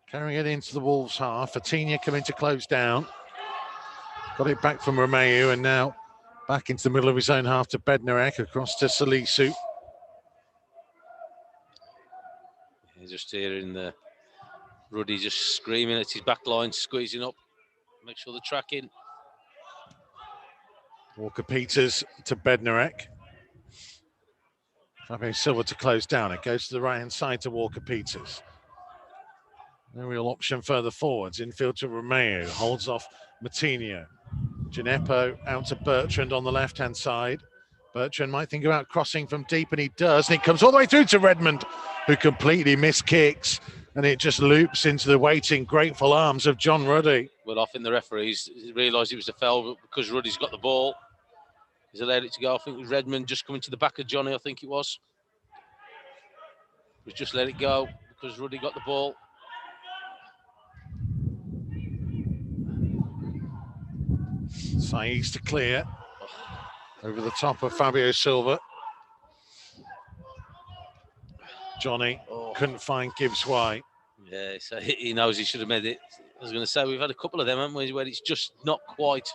carrying it into the Wolves half. Vitinho coming to close down. Got it back from Romeo, and now back into the middle of his own half to Bednarek, across to Salisu. You're just hearing the Ruddy just screaming at his back line, squeezing up. Make sure they're tracking. Walker-Peters to Bednarek. Fabio Silva to close down. It goes to the right-hand side to Walker-Peters. No real option further forwards. Infield to Romeo. Holds off Moutinho. Gineppo out to Bertrand on the left-hand side. Bertrand might think about crossing from deep, and he does. And it comes all the way through to Redmond, who completely missed kicks. And it just loops into the waiting, grateful arms of John Ruddy. Well, I think the referees realised it was a foul because Ruddy's got the ball. He's allowed it to go. I think it was Redmond just coming to the back of Johnny, I think it was. He's just let it go because Ruddy got the ball. Saiz to clear. Over the top of Fabio Silva. Johnny couldn't find Gibbs White. Yeah, so he knows he should have made it. I was going to say, we've had a couple of them, haven't we, where it's just not quite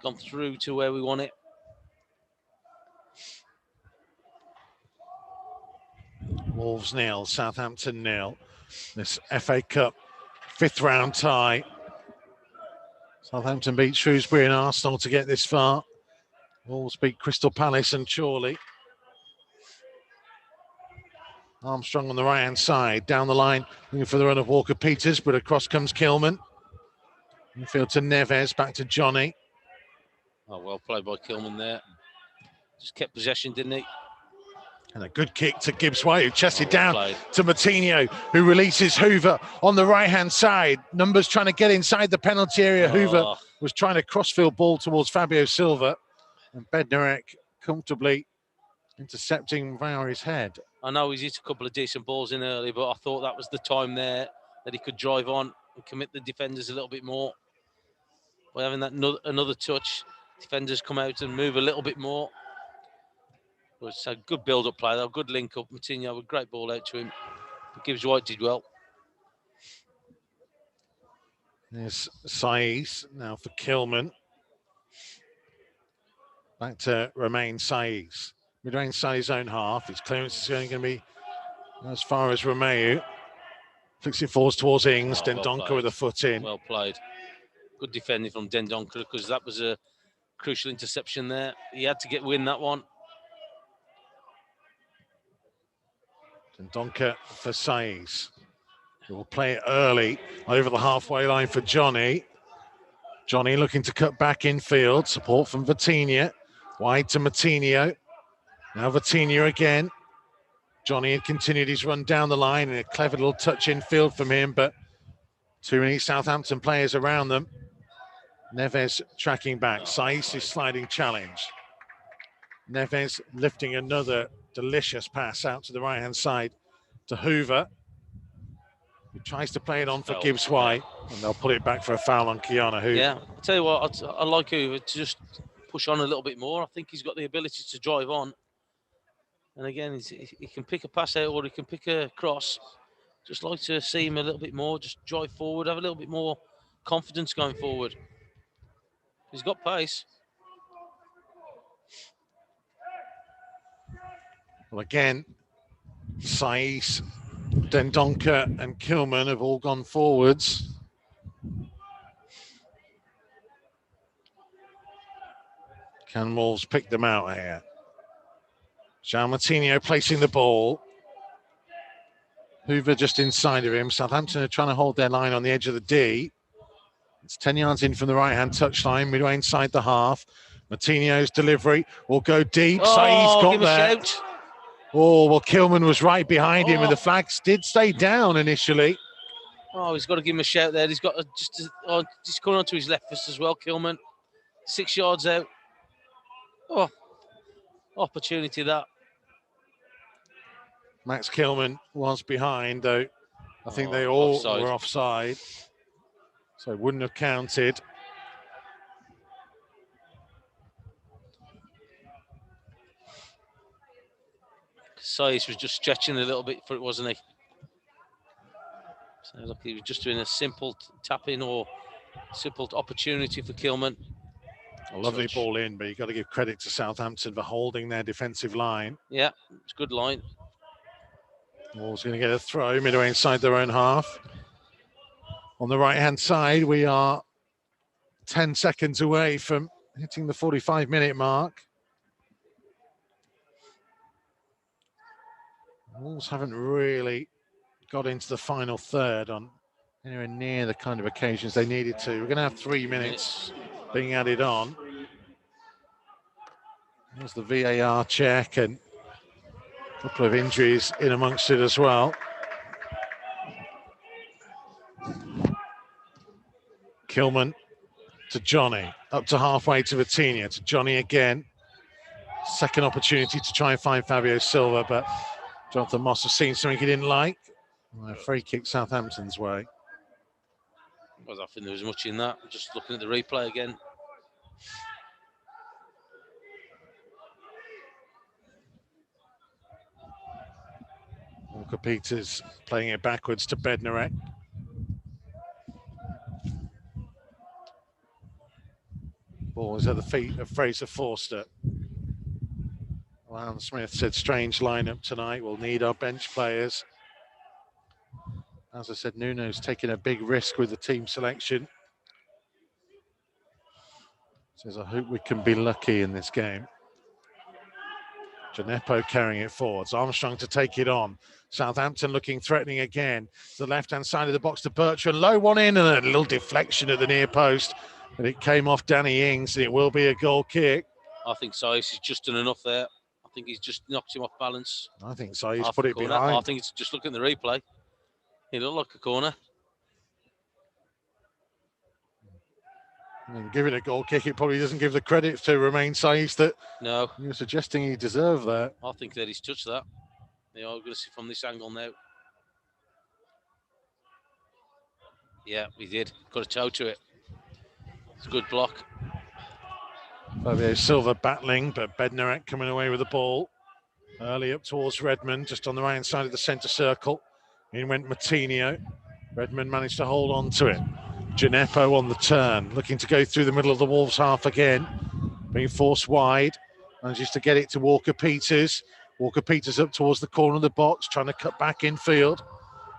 gone through to where we want it. Wolves 0, Southampton 0. This FA Cup 5th round tie. Southampton beat Shrewsbury and Arsenal to get this far. Wolves beat Crystal Palace and Chorley. Armstrong on the right-hand side, down the line, looking for the run of Walker-Peters, but across comes Kilman. Infield to Neves, back to Johnny. Oh, well played by Kilman there. Just kept possession, didn't he? And a good kick to Gibbs White, who chested down to Moutinho, who releases Hoover on the right-hand side. Numbers trying to get inside the penalty area. Hoover was trying to crossfield ball towards Fabio Silva. And Bednarek comfortably intercepting Vowry's head. I know he's hit a couple of decent balls in early, but I thought that was the time there that he could drive on and commit the defenders a little bit more. By having that another touch, defenders come out and move a little bit more. But it's a good build-up play, though. Good link-up. Moutinho with great ball out to him. But Gibbs White did well. There's Saiz now for Kilman. Back to Romain Saiz. Mid-range inside his own half. His clearance is going to be as far as Romeo. Flicks it forwards towards Ings. Dendoncker with a foot in. Well played. Good defending from Dendoncker because that was a crucial interception there. He had to win that one. Dendoncker for Saiz. He will play it early over the halfway line for Johnny. Johnny looking to cut back infield. Support from Vitinha. Wide to Moutinho. Now Vitinha again. Johnny had continued his run down the line and a clever little touch infield from him, but too many Southampton players around them. Neves tracking back. Saiz is sliding challenge. Neves lifting another delicious pass out to the right-hand side to Hoover, who tries to play it on for Gibbs White, and they'll put it back for a foul on Kiana Hoover. Yeah, I'll tell you what, I like Hoover to just push on a little bit more. I think he's got the ability to drive on. And again, he can pick a pass out or he can pick a cross. Just like to see him a little bit more, just drive forward, have a little bit more confidence going forward. He's got pace. Well, again, Saiz, Dendoncker and Kilman have all gone forwards. Can Wolves pick them out here? João Moutinho placing the ball. Hoover just inside of him. Southampton are trying to hold their line on the edge of the D. It's 10 yards in from the right-hand touchline, midway inside the half. Moutinho's delivery will go deep. Saiz got there. Oh, well, Kilman was right behind him, and the flags did stay down initially. Oh, he's got to give him a shout there. He's got to just coming onto his left fist as well, Kilman. 6 yards out. Oh, opportunity that. Max Kilman was behind, though. I think they all were offside. So it wouldn't have counted. Saiz was just stretching a little bit for it, wasn't he? So look, he was just doing a simple tap-in or simple opportunity for Kilman. A lovely ball in, but you've got to give credit to Southampton for holding their defensive line. Yeah, it's a good line. Wolves going to get a throw midway inside their own half. On the right-hand side, we are 10 seconds away from hitting the 45-minute mark. Wolves haven't really got into the final third on anywhere near the kind of occasions they needed to. We're going to have 3 minutes being added on. There's the VAR check and a couple of injuries in amongst it as well. Kilman to Johnny, up to halfway to Vitinha, to Johnny again. Second opportunity to try and find Fabio Silva, but Jonathan Moss has seen something he didn't like. A free kick Southampton's way. Well, I don't think there was much in that. Just looking at the replay again. Walker Peters playing it backwards to Bednarek. Ball is at the feet of Fraser Forster. Alan Smith said strange lineup tonight. We'll need our bench players. As I said, Nuno's taking a big risk with the team selection. Says, I hope we can be lucky in this game. Gineppo carrying it forwards. Armstrong to take it on. Southampton looking threatening again. To the left-hand side of the box to Bertrand. Low one in and a little deflection at the near post. But it came off Danny Ings and it will be a goal kick. I think Saiz has just done enough there. I think he's just knocked him off balance. I think Saiz put it behind. I think it's just looking at the replay. It looked like a corner. And give it a goal kick, it probably doesn't give the credit to Romain Saiz that no. You're suggesting he deserved that. I think that he's touched that. Yeah, I'm going to see from this angle now. Yeah, he did. Got a toe to it. It's a good block. Fabio Silva battling, but Bednarek coming away with the ball. Early up towards Redmond, just on the right-hand side of the centre circle. In went Moutinho. Redmond managed to hold on to it. Gineppo on the turn, looking to go through the middle of the Wolves half again. Being forced wide. Manages to get it to Walker Peters. Walker Peters up towards the corner of the box, trying to cut back infield.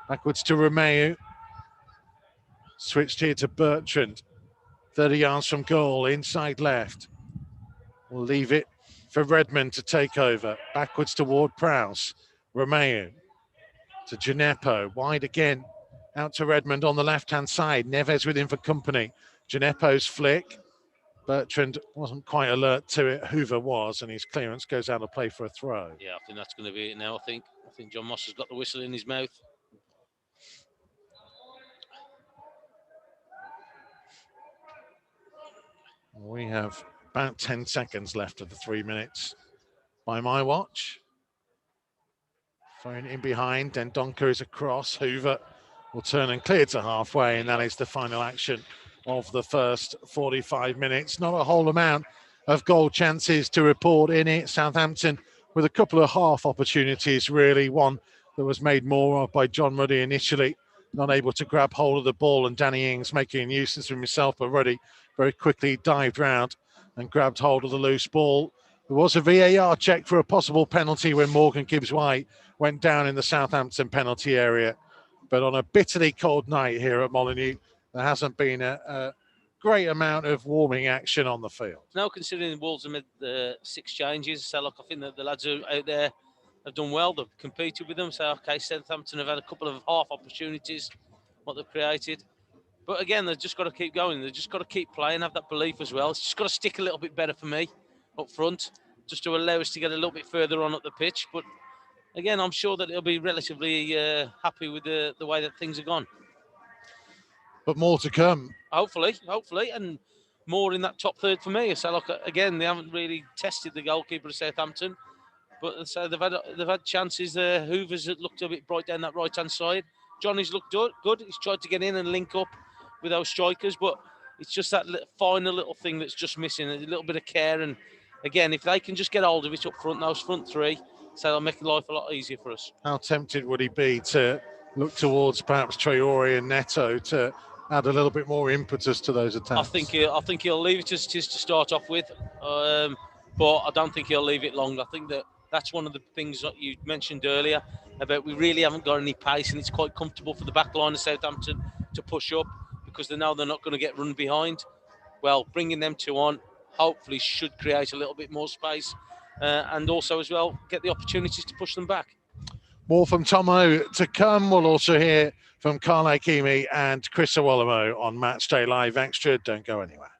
Backwards to Romeu. Switched here to Bertrand. 30 yards from goal, inside left. We'll leave it for Redmond to take over. Backwards toward Prowse. Romeu to Gineppo. Wide again. Out to Redmond on the left-hand side. Neves with him for company. Gineppo's flick. Bertrand wasn't quite alert to it. Hoover was, and his clearance goes out of play for a throw. Yeah, I think that's going to be it now, I think John Moss has got the whistle in his mouth. We have about 10 seconds left of the 3 minutes by my watch. Throwing in behind, Dendoncker is across. Hoover will turn and clear to halfway, and that is the final action of the first 45 minutes. Not a whole amount of goal chances to report in it. Southampton with a couple of half opportunities, really. One that was made more of by John Ruddy initially, not able to grab hold of the ball, and Danny Ings making a nuisance of himself, but Ruddy very quickly dived round and grabbed hold of the loose ball. There was a VAR check for a possible penalty when Morgan Gibbs-White went down in the Southampton penalty area. But on a bitterly cold night here at Molineux, there hasn't been a great amount of warming action on the field. Now, considering Wolves have made 6 changes, so look, I think that the lads who out there have done well. They've competed with them. So, okay, Southampton have had a couple of half opportunities, what they've created. But again, they've just got to keep going. They've just got to keep playing, have that belief as well. It's just got to stick a little bit better for me up front, just to allow us to get a little bit further on up the pitch. But again, I'm sure that they'll be relatively happy with the way that things have gone. But more to come. Hopefully, and more in that top third for me. So, look, again, they haven't really tested the goalkeeper of Southampton, but so they've had chances. Hoover's looked a bit bright down that right-hand side. Johnny's looked good. He's tried to get in and link up with those strikers, but it's just that final little thing that's just missing, a little bit of care. And again, if they can just get hold of it up front, those front three, so they'll make life a lot easier for us. How tempted would he be to look towards perhaps Traore and Neto to add a little bit more impetus to those attacks? I think he'll leave it as it is to start off with, but I don't think he'll leave it long. I think that's one of the things that you mentioned earlier about we really haven't got any pace, and it's quite comfortable for the back line of Southampton to push up because they know they're not going to get run behind. Well, bringing them two on hopefully should create a little bit more space and also as well get the opportunities to push them back. More from Tomo to come. We'll also hear from Ikeme and Chris Iwelumo on Matchday Live Extra. Don't go anywhere.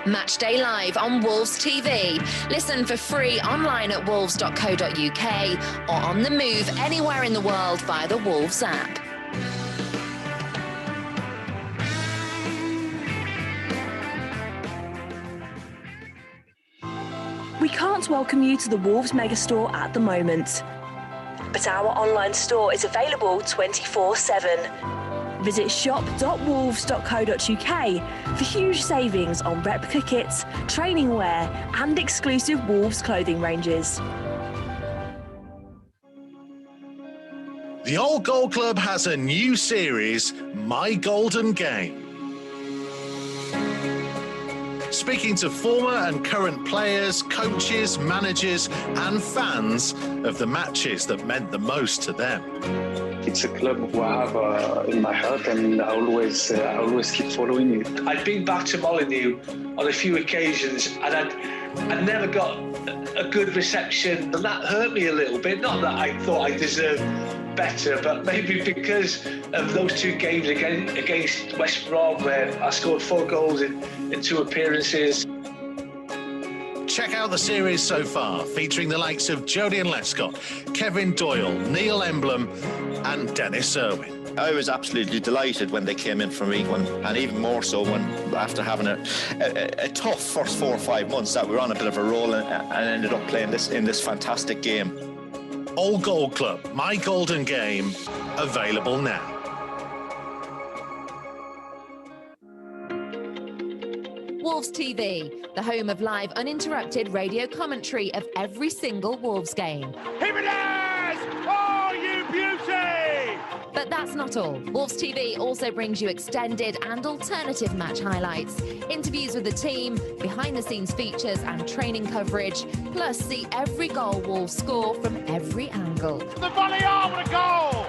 Matchday Live on Wolves TV. Listen for free online at wolves.co.uk or on the move anywhere in the world via the Wolves app. We can't welcome you to the Wolves megastore at the moment, but our online store is available 24/7. Visit shop.wolves.co.uk for huge savings on replica kits, training wear and exclusive Wolves clothing ranges. The Old Goal Club has a new series, My Golden Game. Speaking to former and current players, coaches, managers and fans of the matches that meant the most to them. It's a club who I have in my heart, and I always keep following it. I'd been back to Molineux on a few occasions, and I'd never got a good reception, and that hurt me a little bit. Not that I thought I deserved better, but maybe because of those two games against West Brom, where I scored 4 goals in 2 appearances. Check out the series so far, featuring the likes of Jodian Lescott, Kevin Doyle, Neil Emblem and Dennis Irwin. I was absolutely delighted when they came in from League One, and even more so when, after having a tough first 4 or 5 months, that we were on a bit of a roll and ended up playing in this fantastic game. Old Goal Club, My Golden Game, available now. Wolves TV, the home of live uninterrupted radio commentary of every single Wolves game. Jimenez! Oh, you beauty! But that's not all. Wolves TV also brings you extended and alternative match highlights, interviews with the team, behind-the-scenes features and training coverage, plus see every goal Wolves score from every angle. The volley over the goal!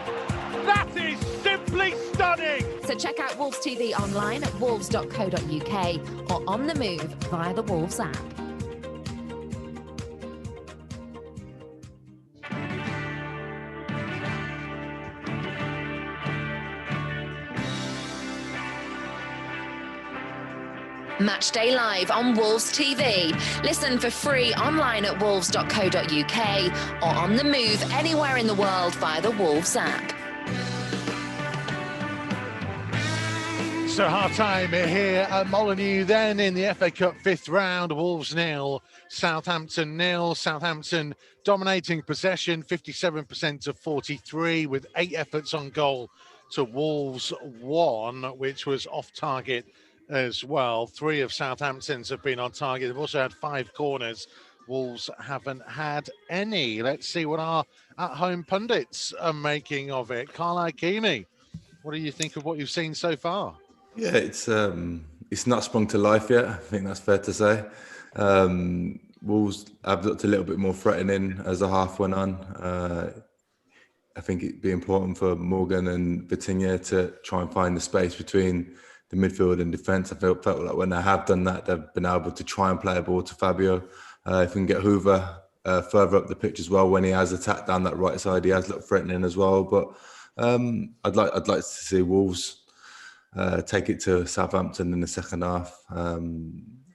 That is simply stunning! So check out Wolves TV online at wolves.co.uk or on the move via the Wolves app. Matchday Live on Wolves TV. Listen for free online at wolves.co.uk or on the move anywhere in the world via the Wolves app. So half-time here at Molineux then in the FA Cup 5th round. Wolves 0, Southampton 0. Southampton dominating possession, 57% to 43 with 8 efforts on goal to Wolves 1, which was off target as well. 3 of Southampton's have been on target. They've also had 5 corners. Wolves haven't had any. Let's see what our at-home pundits are making of it. Ikeme, what do you think of what you've seen so far? Yeah, it's not sprung to life yet. I think that's fair to say. Wolves have looked a little bit more threatening as the half went on. I think it'd be important for Morgan and Vitinha to try and find the space between the midfield and defence. I felt like when they have done that, they've been able to try and play a ball to Fabio. If we can get Hoover further up the pitch as well, when he has attacked down that right side, he has looked threatening as well. But I'd like to see Wolves take it to Southampton in the second half. I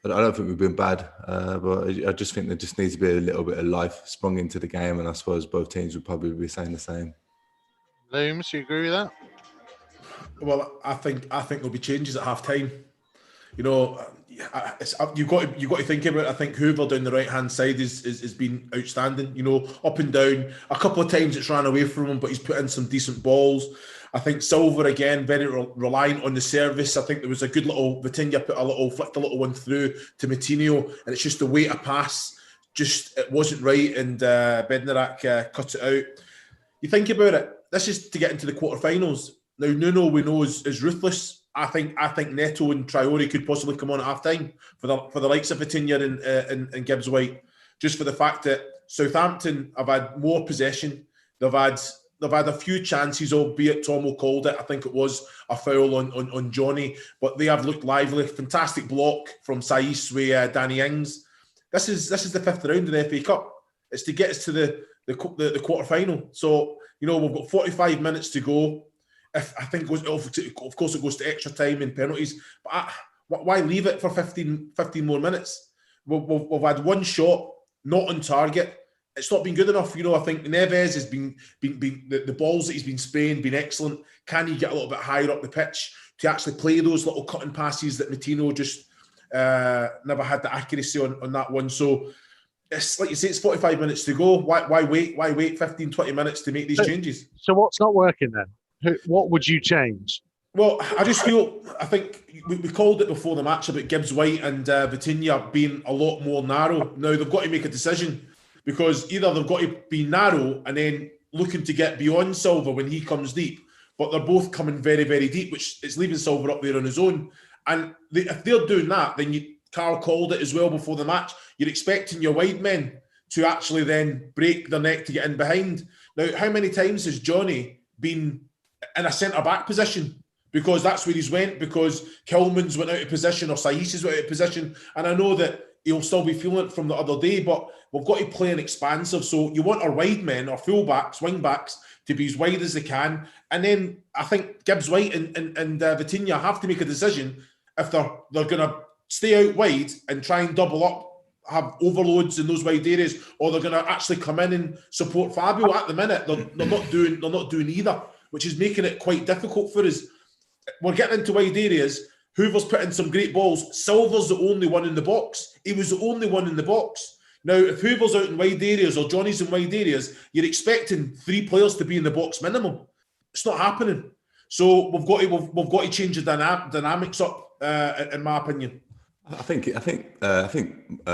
don't think we've been bad, but I just think there just needs to be a little bit of life sprung into the game, and I suppose both teams would probably be saying the same. Looms, you agree with that? Well, I think there'll be changes at half time. You know, you've got to think about it. I think Hoover down the right hand side has been outstanding. You know, up and down. A couple of times it's ran away from him, but he's put in some decent balls. I think Silver again very reliant on the service. I think there was a good little Vitinha flicked a little one through to Moutinho, and it's just the way to pass. Just it wasn't right, and Bednarak cut it out. You think about it. This is to get into the quarterfinals. Now Nuno we know is ruthless. I think Neto and Traore could possibly come on at half time for the likes of Vitinha and Gibbs White, just for the fact that Southampton have had more possession. They've had they've had a few chances, albeit Tomo called it. I think it was a foul on Johnny, but they have looked lively. Fantastic block from Saiss with Danny Ings. This is the 5th round of the FA Cup. It's to get us to the quarter final. So we've got 45 minutes to go. I think it goes, of course, it goes to extra time and penalties. But why leave it for 15 more minutes? We've had one shot, not on target. It's not been good enough. I think Neves has been the balls that he's been spraying been excellent. Can he get a little bit higher up the pitch to actually play those little cutting passes that Matino just never had the accuracy on that one? So it's like you say, it's 45 minutes to go. Why wait 15, 20 minutes to make these changes? So what's not working then? What would you change? Well, I think we called it before the match about Gibbs White and Vitinha being a lot more narrow. Now they've got to make a decision, because either they've got to be narrow and then looking to get beyond Silva when he comes deep, but they're both coming very, very deep, which is leaving Silva up there on his own. And if they're doing that, then Carl called it as well before the match, you're expecting your wide men to actually then break their neck to get in behind. Now, how many times has Johnny been in a centre-back position? Because that's where he's went, because Kilman's went out of position or Saiss went out of position. And I know that he'll still be feeling it from the other day, but we've got to play an expansive. So you want our wide men, our full-backs, wing-backs, to be as wide as they can. And then I think Gibbs White and Vitinha have to make a decision if they're going to stay out wide and try and double up, have overloads in those wide areas, or they're going to actually come in and support Fabio. At the minute, they're not doing either, which is making it quite difficult for us. We're getting into wide areas. Hoover's put in some great balls. Silva's the only one in the box. He was the only one in the box. Now, if Hoover's out in wide areas or Johnny's in wide areas, you're expecting 3 players to be in the box minimum. It's not happening. So we've got to change the dynamics up, in my opinion. I think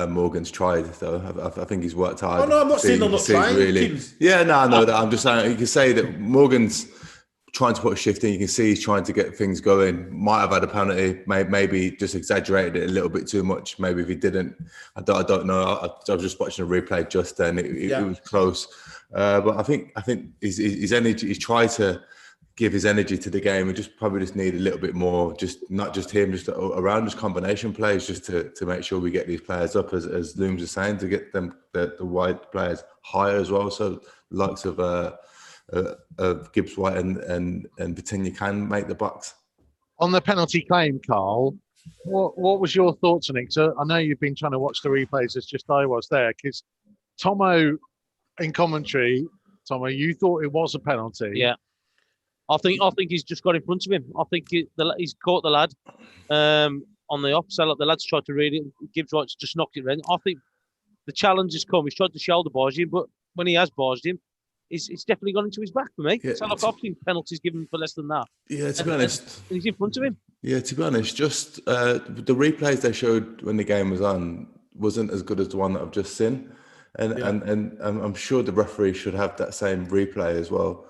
Morgan's tried though. I think he's worked hard. Oh no, I'm not saying they're not trying. Really. Yeah, no, I know that. I'm just saying you can say that Morgan's trying to put a shift in. You can see he's trying to get things going. Might have had a penalty, maybe just exaggerated it a little bit too much. Maybe if he didn't, I don't know. I was just watching a replay just then. It was close, but I think his energy. He's tried to give his energy to the game. We probably need a little bit more. Just not just him, just around us combination plays, just to make sure we get these players up, as Looms was saying, to get them the wide players higher as well. So the likes of Gibbs White and Vitinha can make the box. On the penalty claim, Carl, what was your thoughts on it? So I know you've been trying to watch the replays as just I was there, because Tomo in commentary, Tomo, you thought it was a penalty. Yeah, I think he's just got in front of him. I think he's caught the lad on the opposite. The lad's tried to read it. Gibbs White's just knocked it around. I think the challenge has come. He's tried to shoulder barge him, but when he has barged him, it's definitely gone into his back for me. Yeah, so I've seen penalties given for less than that. Yeah, to be honest. He's in front of him. Yeah, to be honest, just the replays they showed when the game was on wasn't as good as the one that I've just seen. And I'm sure the referee should have that same replay as well.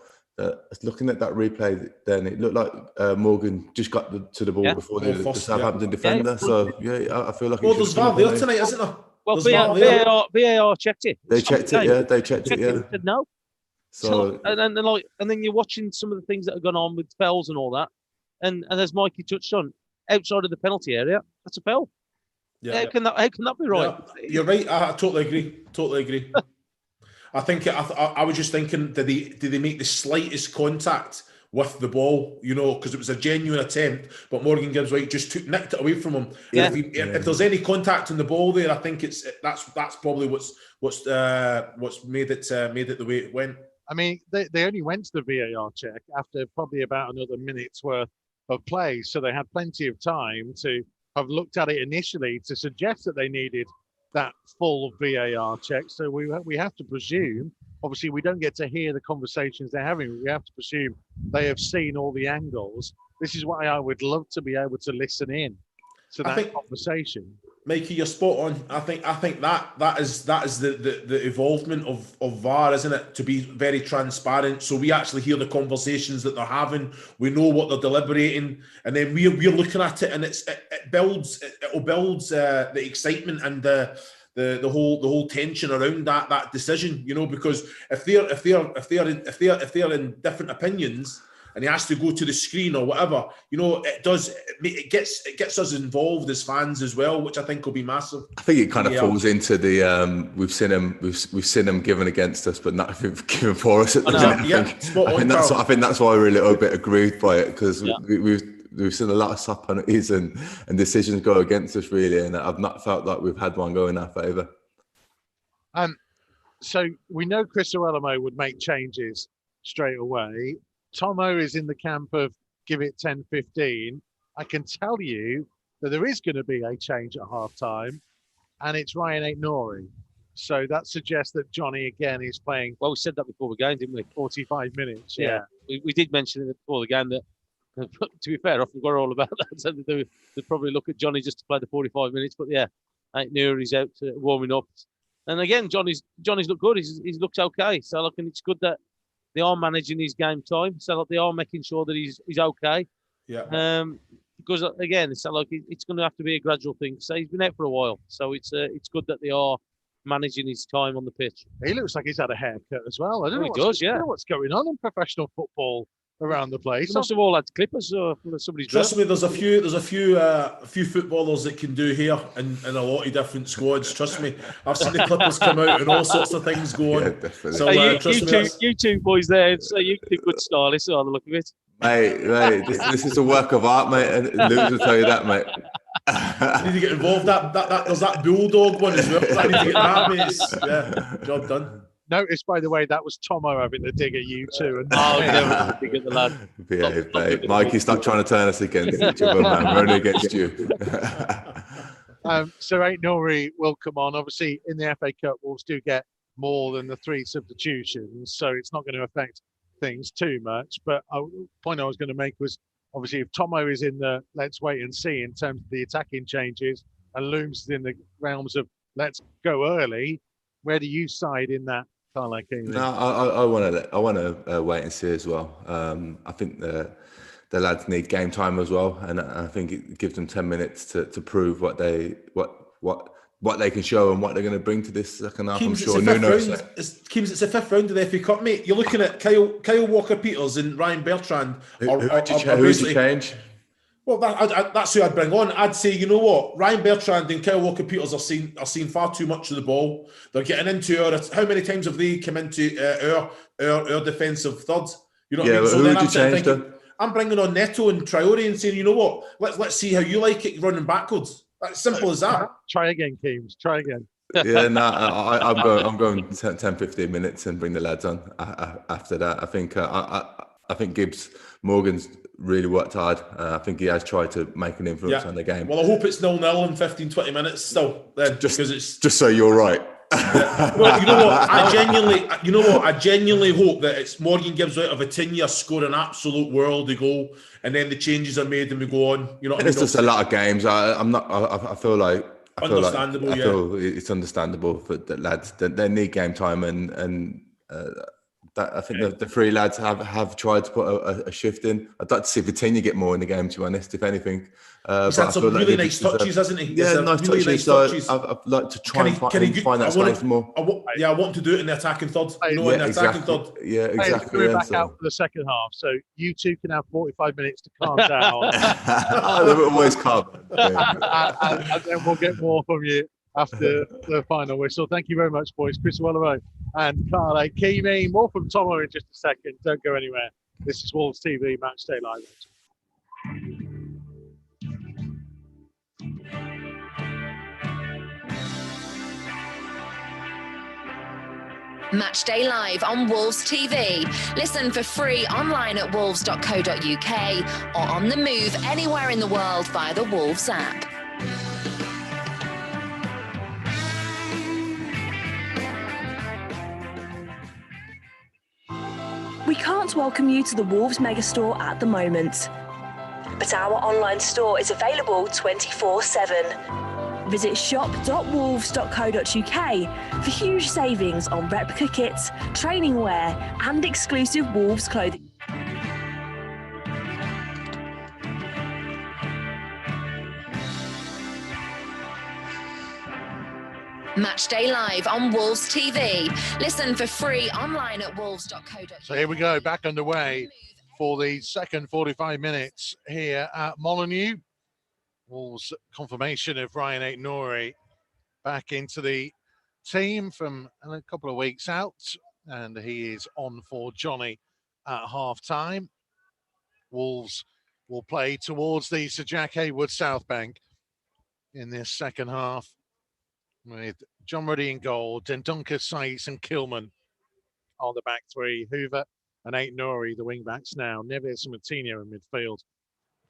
Looking at that replay, then it looked like Morgan just got to the ball before the Southampton defender. So, I feel like... Well, there's VAR there tonight, isn't there? Well, VAR checked it. They checked it, They checked it. They said no. So and then you're watching some of the things that have gone on with fouls and all that, and as Mikey touched on, outside of the penalty area, that's a foul. Yeah, how can that be right? Yeah, you're right. I totally agree. I think I was just thinking, did they make the slightest contact with the ball? Because it was a genuine attempt, but Morgan Gibbs White just nicked it away from him. Yeah. If there's any contact on the ball there, I think that's probably what's made it the way it went. I mean, they only went to the VAR check after probably about another minute's worth of play, so they had plenty of time to have looked at it initially to suggest that they needed that full VAR check. So we have to presume, obviously we don't get to hear the conversations they're having, we have to presume they have seen all the angles. This is why I would love to be able to listen in to that conversation. Mikey, you're spot on. I think that is the evolvement of VAR, isn't it? To be very transparent, so we actually hear the conversations that they're having. We know what they're deliberating, and then we're looking at it, and it builds the excitement and the the whole tension around that decision, you know, because if they're in different opinions and he has to go to the screen or whatever, you know, it gets us involved as fans as well, which I think will be massive. I think it kind of falls into the we've seen them given against us, but not given for us at the minute. I think that's why we're a little bit aggrieved by it, because we've seen a lot of soft penalties and decisions go against us, really, and I've not felt like we've had one go in our favour. So we know Chris Iwelumo would make changes straight away. Tomo is in the camp of give it 10-15. I can tell you that there is going to be a change at half-time, and it's Ryan Aït-Nouri. So that suggests that Johnny, again, is playing... Well, we said that before the game, didn't we? 45 minutes, yeah. We did mention it before the game that, to be fair, I forgot all about that. So they'd probably look at Johnny just to play the 45 minutes. But, yeah, Aït-Nouri's out warming up. And, again, Johnny's looked good. He's looked okay. So, look, and it's good that they are managing his game time, so like they are making sure that he's okay. Yeah. Because again, it's like it's going to have to be a gradual thing. So he's been out for a while, so it's good that they are managing his time on the pitch. He looks like he's had a haircut as well. I don't know what's going on in professional football around the place. They must have all had clippers or somebody's. Trust me, there's a few footballers that can do hair in a lot of different squads. Trust me, I've seen the clippers come out and all sorts of things go on. Yeah, so you two boys there, so you do good stylists on the look of it. Mate, this is a work of art, mate, and Lewis will tell you that, mate. I need to get involved. There's that bulldog one as well. I need to get that, mate. Yeah, job done. Notice, by the way, that was Tomo having the dig at you too. And dig at the lad. Behave, mate. Mikey, stop trying to turn us against each other, man. We're only against you. So Aït-Nouri will come on. Obviously, in the FA Cup, Wolves do get more than the 3 substitutions, so it's not going to affect things too much. But the point I was going to make was, obviously, if Tomo is in the let's wait and see in terms of the attacking changes, and Looms is in the realms of let's go early, where do you side in that? No, I want to wait and see as well. I think the lads need game time as well, and I think it gives them 10 minutes to prove what they can show and what they're going to bring to this second half. I'm sure it's the 5th round of the FA Cup, mate. You're looking at Kyle Walker-Peters and Ryan Bertrand. Who would you change? Well, that's who I'd bring on. I'd say, you know what, Ryan Bertrand and Kyle Walker-Peters are seeing far too much of the ball. They're getting into how many times have they come into our defensive third? You know what I mean? So who would you change then? I'm bringing on Neto and Traore and saying, you know what, let's see how you like it running backwards. That's simple as that. Try again, Keems. Try again. Yeah, no, I'm going 10-15 minutes and bring the lads on after that. I think Gibbs Morgan's really worked hard. I think he has tried to make an influence on the game. Well, I hope it's 0-0 in 15-20 minutes still. Then, because it's just so you're right. Well, you know what? I genuinely hope that it's Morgan Gibbs out of a 10-year score an absolute world of goal, and then the changes are made and we go on. You know, it's just a lot of games. I feel it's understandable for the lads. They need game time and. I think the 3 lads have tried to put a shift in. I'd like to see Vitinha get more in the game, to be honest, if anything. He's had some really nice touches, hasn't he? Yeah, nice touches. I'd like to try and find that space more. I want him to do it in the attacking third. Attacking third. Yeah, exactly. We're back out for the second half, so you two can have 45 minutes to calm down. They're always calm. And then we'll get more from you after the final whistle. Thank you very much, boys. Chris Iwelumo and Carl Ikeme. More from Tomo in just a second. Don't go anywhere. This is Wolves TV Matchday Live. Matchday Live on Wolves TV. Listen for free online at wolves.co.uk or on the move anywhere in the world via the Wolves app. We can't welcome you to the Wolves Megastore at the moment, but our online store is available 24/7. Visit shop.wolves.co.uk for huge savings on replica kits, training wear and exclusive Wolves clothing. Matchday live on Wolves TV. Listen for free online at wolves.co.uk. So here we go, back underway for the second 45 minutes here at Molineux. Wolves confirmation of Ryan Aït-Nouri back into the team from a couple of weeks out, and he is on for Johnny at half-time. Wolves will play towards the Sir Jack Haywood South Bank in this second half, with John Ruddy in goal, Dendoncker, Saiz and Kilman on the back three, Hoover and Aït-Nouri, the wing-backs now, Neves and Moutinho in midfield,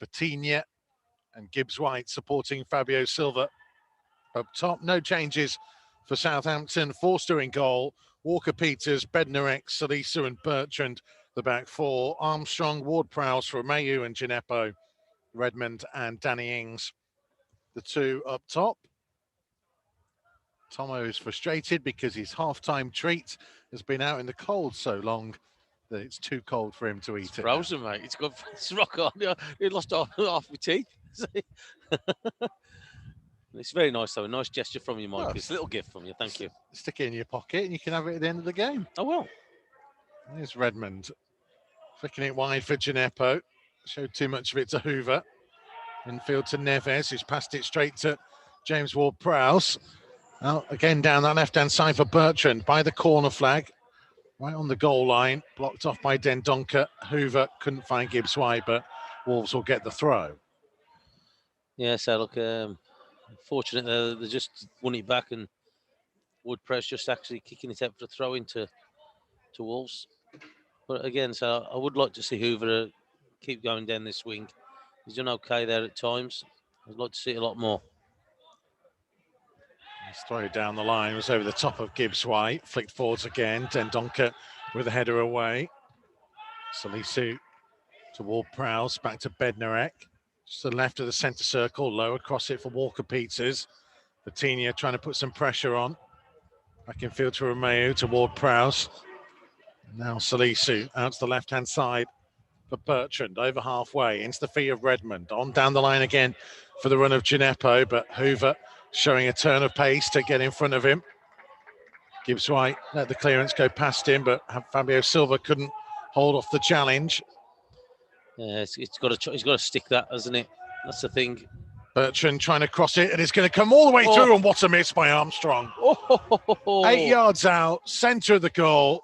Vitinha and Gibbs-White supporting Fabio Silva up top. No changes for Southampton. Forster in goal, Walker-Peters, Bednarek, Salisu and Bertrand, the back four, Armstrong, Ward-Prowse, Romeu and Gineppo, Redmond and Danny Ings, the two up top. Tomo is frustrated because his half-time treat has been out in the cold so long that it's too cold for him to eat it. Frozen, mate. It's rock on. He lost half my teeth. It's very nice, though. A nice gesture from you, Mike. It's a little gift from you. Thank you. Stick it in your pocket and you can have it at the end of the game. I will. There's Redmond. Flicking it wide for Gineppo. Showed too much of it to Hoover. Infield to Neves, who's passed it straight to James Ward-Prowse. Now, again, down that left-hand side for Bertrand by the corner flag. Right on the goal line, blocked off by Dendoncker. Hoover couldn't find Gibbs-White, but Wolves will get the throw. Yeah, so look, fortunate they just won it back, and Ward-Prowse just actually kicking it out for a throw into Wolves. But again, so I would like to see Hoover keep going down this wing. He's done okay there at times. I'd like to see a lot more. He's thrown it down the line, was over the top of Gibbs-White, flicked forwards again. Dendoncker with a header away. Salisu to Ward-Prowse, back to Bednarek. Just to the left of the centre circle, low across it for Walker-Peters. Vitinha trying to put some pressure on. Back in field to Romeu, to Ward-Prowse. Now Salisu out to the left-hand side for Bertrand, over halfway, into the feet of Redmond. On down the line again for the run of Gineppo, but Hoover showing a turn of pace to get in front of him. Gibbs-White let the clearance go past him, but Fabio Silva couldn't hold off the challenge. Yeah, he's got to stick that, hasn't it? That's the thing. Bertrand trying to cross it, and it's going to come all the way through, and what a miss by Armstrong. 8 yards out, centre of the goal.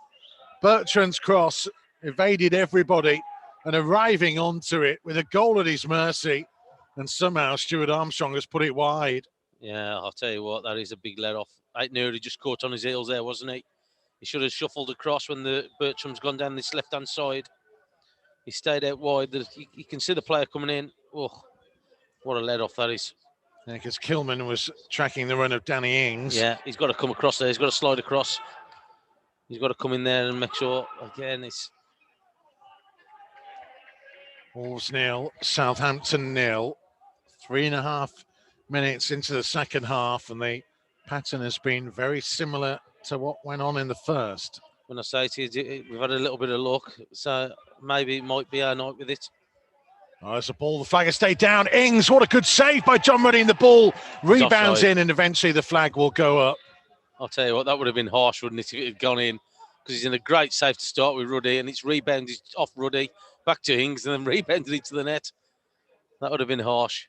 Bertrand's cross evaded everybody and arriving onto it with a goal at his mercy, and somehow Stuart Armstrong has put it wide. Yeah, I'll tell you what, that is a big let off. Aït-Nouri just caught on his heels there, wasn't he? He should have shuffled across when the Bertram's gone down this left-hand side. He stayed out wide. You can see the player coming in. Oh, what a let off that is. Yeah, because Kilman was tracking the run of Danny Ings. Yeah, he's got to come across there. He's got to slide across. He's got to come in there and make sure, again, it's... Wolves 0, Southampton 0. 3.5 minutes into the second half, and the pattern has been very similar to what went on in the first. When I say to you, we've had a little bit of luck, so maybe it might be our night with it. Oh, there's a ball, the flag has stayed down. Ings, what a good save by John Ruddy, and the ball rebounds in, and eventually the flag will go up. I'll tell you what, that would have been harsh, wouldn't it, if it had gone in? Because he's in a great save to start with Ruddy, and it's rebounded off Ruddy, back to Ings, and then rebounded into the net. That would have been harsh.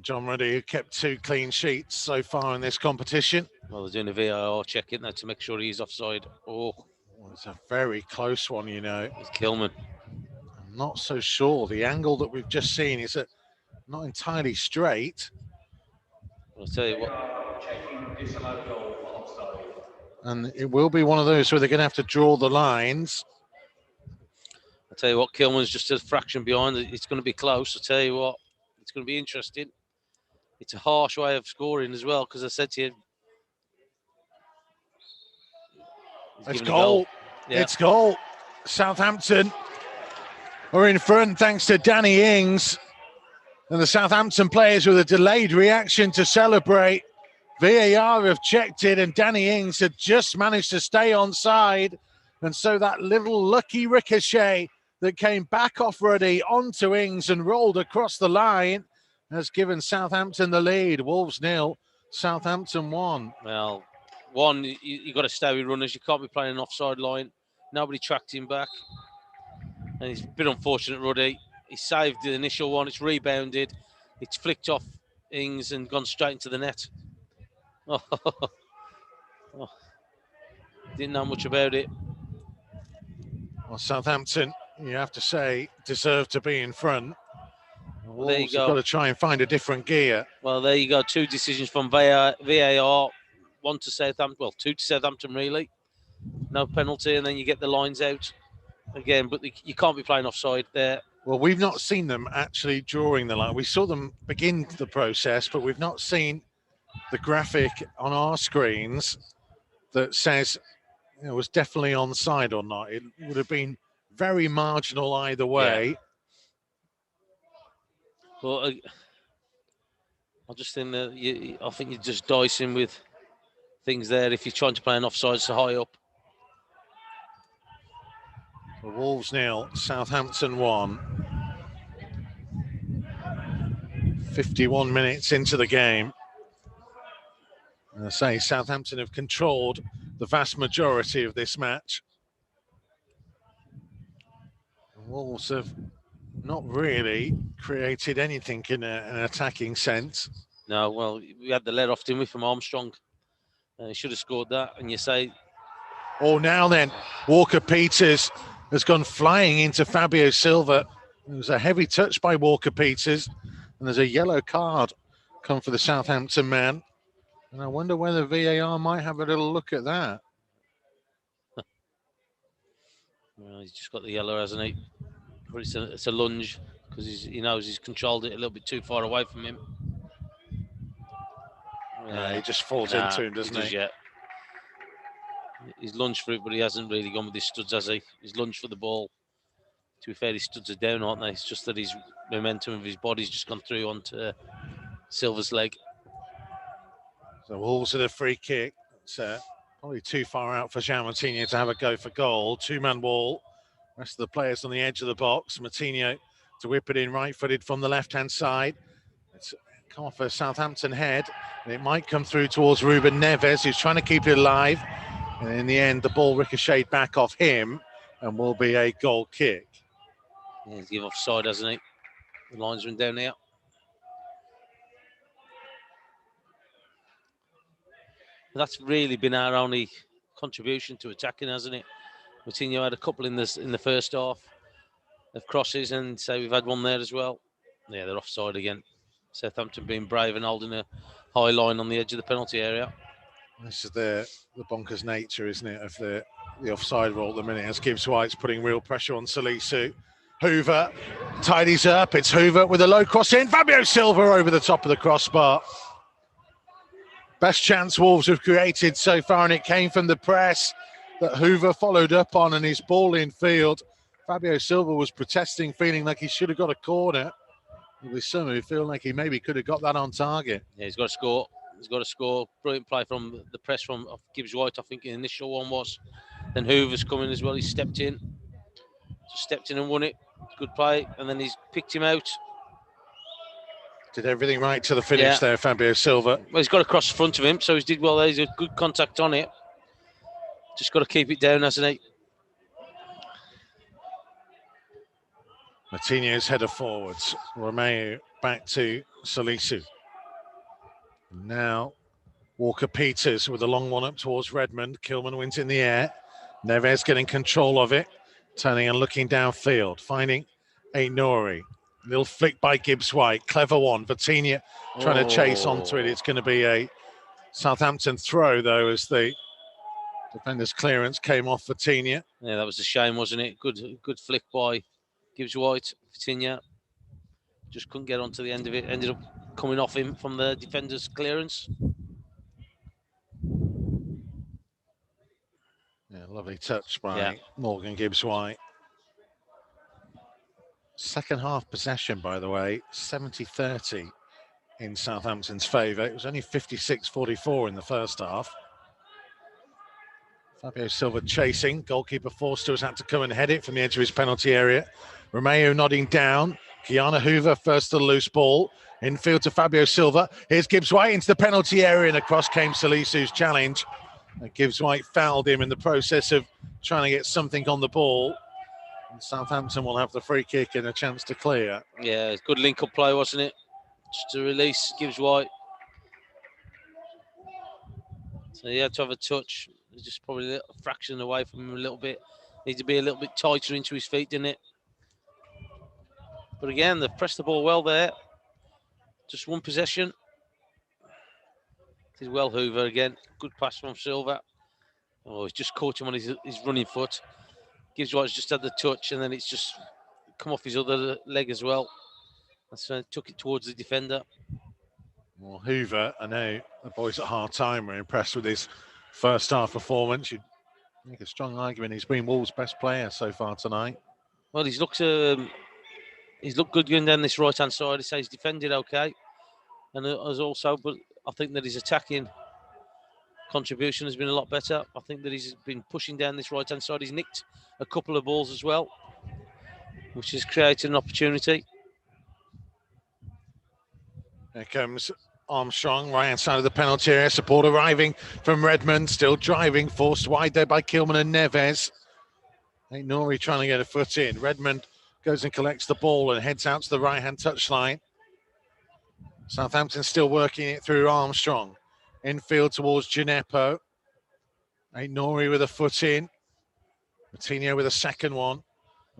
John Ruddy, who kept 2 clean sheets so far in this competition. Well, they're doing a VAR check in there to make sure he's offside. Oh, well, it's a very close one, you know. It's Kilman. I'm not so sure. The angle that we've just seen is not entirely straight. I'll tell you what. And it will be one of those where they're going to have to draw the lines. I'll tell you what, Kilman's just a fraction behind. It's going to be close. I'll tell you what, it's going to be interesting. It's a harsh way of scoring as well, because I said to you, it's goal. Yeah. It's goal. Southampton are in front thanks to Danny Ings. And the Southampton players with a delayed reaction to celebrate. VAR have checked it, and Danny Ings had just managed to stay onside. And so that little lucky ricochet that came back off Ruddy onto Ings and rolled across the line has given Southampton the lead. Wolves 0, Southampton 1. Well, one, you got to stay with runners. You can't be playing an offside line. Nobody tracked him back. And it's been unfortunate, Ruddy. He saved the initial one. It's rebounded. It's flicked off Ings and gone straight into the net. Oh. Didn't know much about it. Well, Southampton, you have to say, deserve to be in front. Well, there you go. Got to try and find a different gear. Well, there you go. 2 decisions from VAR. 1 to Southampton. Well, 2 to Southampton, really. No penalty, and then you get the lines out again. But you can't be playing offside there. Well, we've not seen them actually drawing the line. We saw them begin the process, but we've not seen the graphic on our screens that says it was definitely onside or not. It would have been very marginal either way. Yeah. Well, I just think that I think you're just dicing with things there if you're trying to play an offside so high up. The Wolves 0, Southampton 1. 51 minutes into the game. And I say Southampton have controlled the vast majority of this match. The Wolves have not really created anything in an attacking sense. No, well, we had the let off, didn't we, from Armstrong? He should have scored that. And you say... Oh, now then, Walker-Peters has gone flying into Fabio Silva. It was a heavy touch by Walker-Peters. And there's a yellow card come for the Southampton man. And I wonder whether VAR might have a little look at that. Well, he's just got the yellow, hasn't he? But it's a lunge because he knows he's controlled it a little bit too far away from him. Yeah, he just falls into him, doesn't he? Yeah. He's lunged for it, but he hasn't really gone with his studs, has he? He's lunged for the ball. To be fair, his studs are down, aren't they? It's just that his momentum of his body's just gone through onto Silva's leg. So Wolves with a free kick. It's probably too far out for Jean Moutinho to have a go for goal. 2-man wall. Rest of the players on the edge of the box. Moutinho to whip it in right-footed from the left-hand side. It's come off a Southampton head. And it might come through towards Ruben Neves, who's trying to keep it alive. And in the end, the ball ricocheted back off him and will be a goal kick. Yeah, he's given offside, hasn't he? The linesman down there. That's really been our only contribution to attacking, hasn't it? Moutinho had a couple in the first half of crosses, and so we've had one there as well. Yeah, they're offside again. Southampton being brave and holding a high line on the edge of the penalty area. This is the bonkers nature, isn't it, of the offside rule at the minute, as Gibbs White's putting real pressure on Salisu. Hoover tidies up. It's Hoover with a low cross in. Fabio Silva over the top of the crossbar. Best chance Wolves have created so far, and it came from the press that Hoover followed up on, and his ball in field. Fabio Silva was protesting, feeling like he should have got a corner. With some who feel like he maybe could have got that on target. Yeah, he's got to score. He's got to score. Brilliant play from the press from Gibbs White, I think the initial one was. Then Hoover's coming as well. He stepped in. Just stepped in and won it. Good play. And then he's picked him out. Did everything right to the finish there, Fabio Silva. Well, he's got across the front of him, so he's did well there. He's a good contact on it. Just got to keep it down, hasn't he? Moutinho's header forwards. Romeo back to Salisu. Now Walker-Peters with a long one up towards Redmond. Kilman wins in the air. Neves getting control of it. Turning and looking downfield. Finding Aïnouri. Little flick by Gibbs White. Clever one. Vitinha trying to chase onto it. It's going to be a Southampton throw, though, as the defender's clearance came off Vitinha. Yeah, that was a shame, wasn't it? Good flick by Gibbs White. Vitinha just couldn't get onto the end of it. Ended up coming off him from the defender's clearance. Yeah, lovely touch by Morgan Gibbs White. Second half possession, by the way, 70-30 in Southampton's favour. It was only 56-44 in the first half. Fabio Silva chasing. Goalkeeper Forster has had to come and head it from the edge of his penalty area. Romeo nodding down. Kiana Hoover first to the loose ball. Infield to Fabio Silva. Here's Gibbs White into the penalty area, and across came Salisu's challenge. And Gibbs White fouled him in the process of trying to get something on the ball. And Southampton will have the free kick and a chance to clear. Yeah, good link-up play, wasn't it? Just to release Gibbs White. So he had to have a touch. Just probably a fraction away from him a little bit. Need to be a little bit tighter into his feet, didn't it? But again, they've pressed the ball well there. Just one possession. It is well Hoover again. Good pass from Silva. Oh, he's just caught him on his running foot. Gibbs White's just had the touch, and then it's just come off his other leg as well. That's took it towards the defender. Well, Hoover, I know the boys at half-time were impressed with his first half performance. You'd make a strong argument he's been Wolves' best player so far tonight. Well, he's looked good going down this right-hand side. He says he's defended okay. And as also, but I think that his attacking contribution has been a lot better. I think that he's been pushing down this right-hand side. He's nicked a couple of balls as well, which has created an opportunity. Here comes Armstrong, right-hand side of the penalty area. Support arriving from Redmond, still driving, forced wide there by Kilman and Neves. Nori trying to get a foot in. Redmond goes and collects the ball and heads out to the right-hand touchline. Southampton still working it through Armstrong. Infield towards Gineppo. Nori with a foot in. Vitinho with a second one.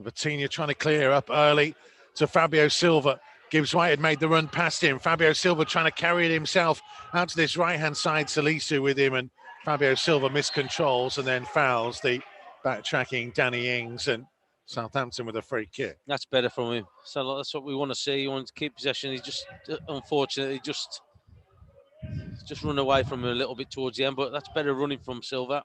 Vitinho trying to clear up early to Fabio Silva. Gibbs White had made the run past him. Fabio Silva trying to carry it himself out to this right-hand side. Salisu with him, and Fabio Silva miscontrols and then fouls the backtracking Danny Ings, and Southampton with a free kick. That's better from him. So that's what we want to see. He wants to keep possession. He just, unfortunately, just run away from him a little bit towards the end, but that's better running from Silva.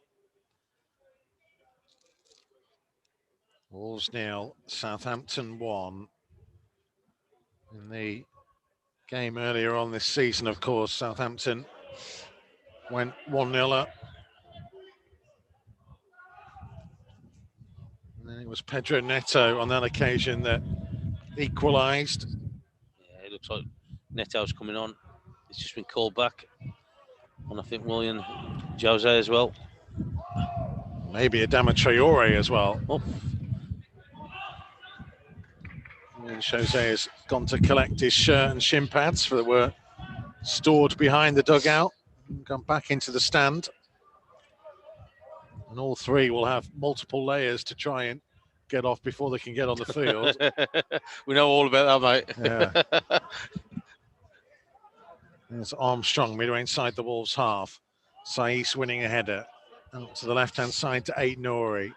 Wolves nil, Southampton 1. In the game earlier on this season, of course, Southampton went 1-0 up. And then it was Pedro Neto on that occasion that equalised. Yeah, it looks like Neto's coming on. It's just been called back. And I think William Jose as well. Maybe Adama Traore as well. Oh. And Jose has gone to collect his shirt and shin pads that were stored behind the dugout and gone back into the stand. And all three will have multiple layers to try and get off before they can get on the field. We know all about that, mate. Yeah. There's Armstrong midway inside the Wolves' half. Saiss winning a header. Out to the left-hand side to Aït-Nouri.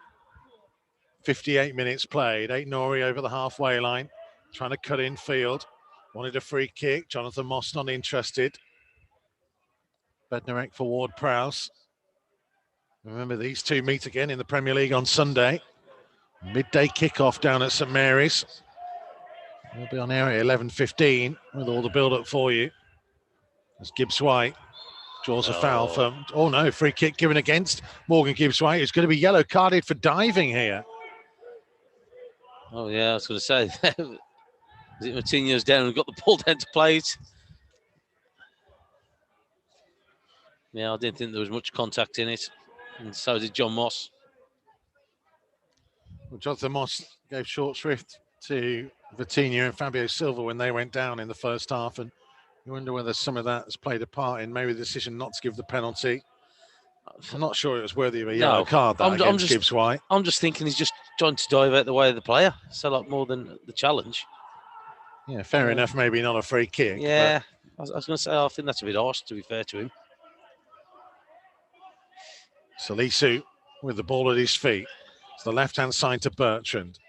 58 minutes played. Aït-Nouri over the halfway line. Trying to cut in field. Wanted a free kick. Jonathan Moss not interested. Bednarek for Ward-Prowse. Remember, these two meet again in the Premier League on Sunday. Midday kickoff down at St Mary's. We'll be on air at 11:15 with all the build-up for you. As Gibbs White draws a foul from... Oh, no, free kick given against Morgan Gibbs White, who's going to be yellow carded for diving here. Oh, yeah, I was going to say. Is it Martinez down and got the ball down to play it? Yeah, I didn't think there was much contact in it. And so did John Moss. Well, Jonathan Moss gave short shrift to Vitinho and Fabio Silva when they went down in the first half. And you wonder whether some of that has played a part in maybe the decision not to give the penalty. I'm not sure it was worthy of a yellow card against Gibbs White. I'm just thinking he's just trying to dive out the way of the player. So, like, more than the challenge. Yeah, fair enough. Maybe not a free kick. Yeah, I was going to say, I think that's a bit harsh, to be fair to him. Salisu with the ball at his feet. It's the left-hand side to Bertrand.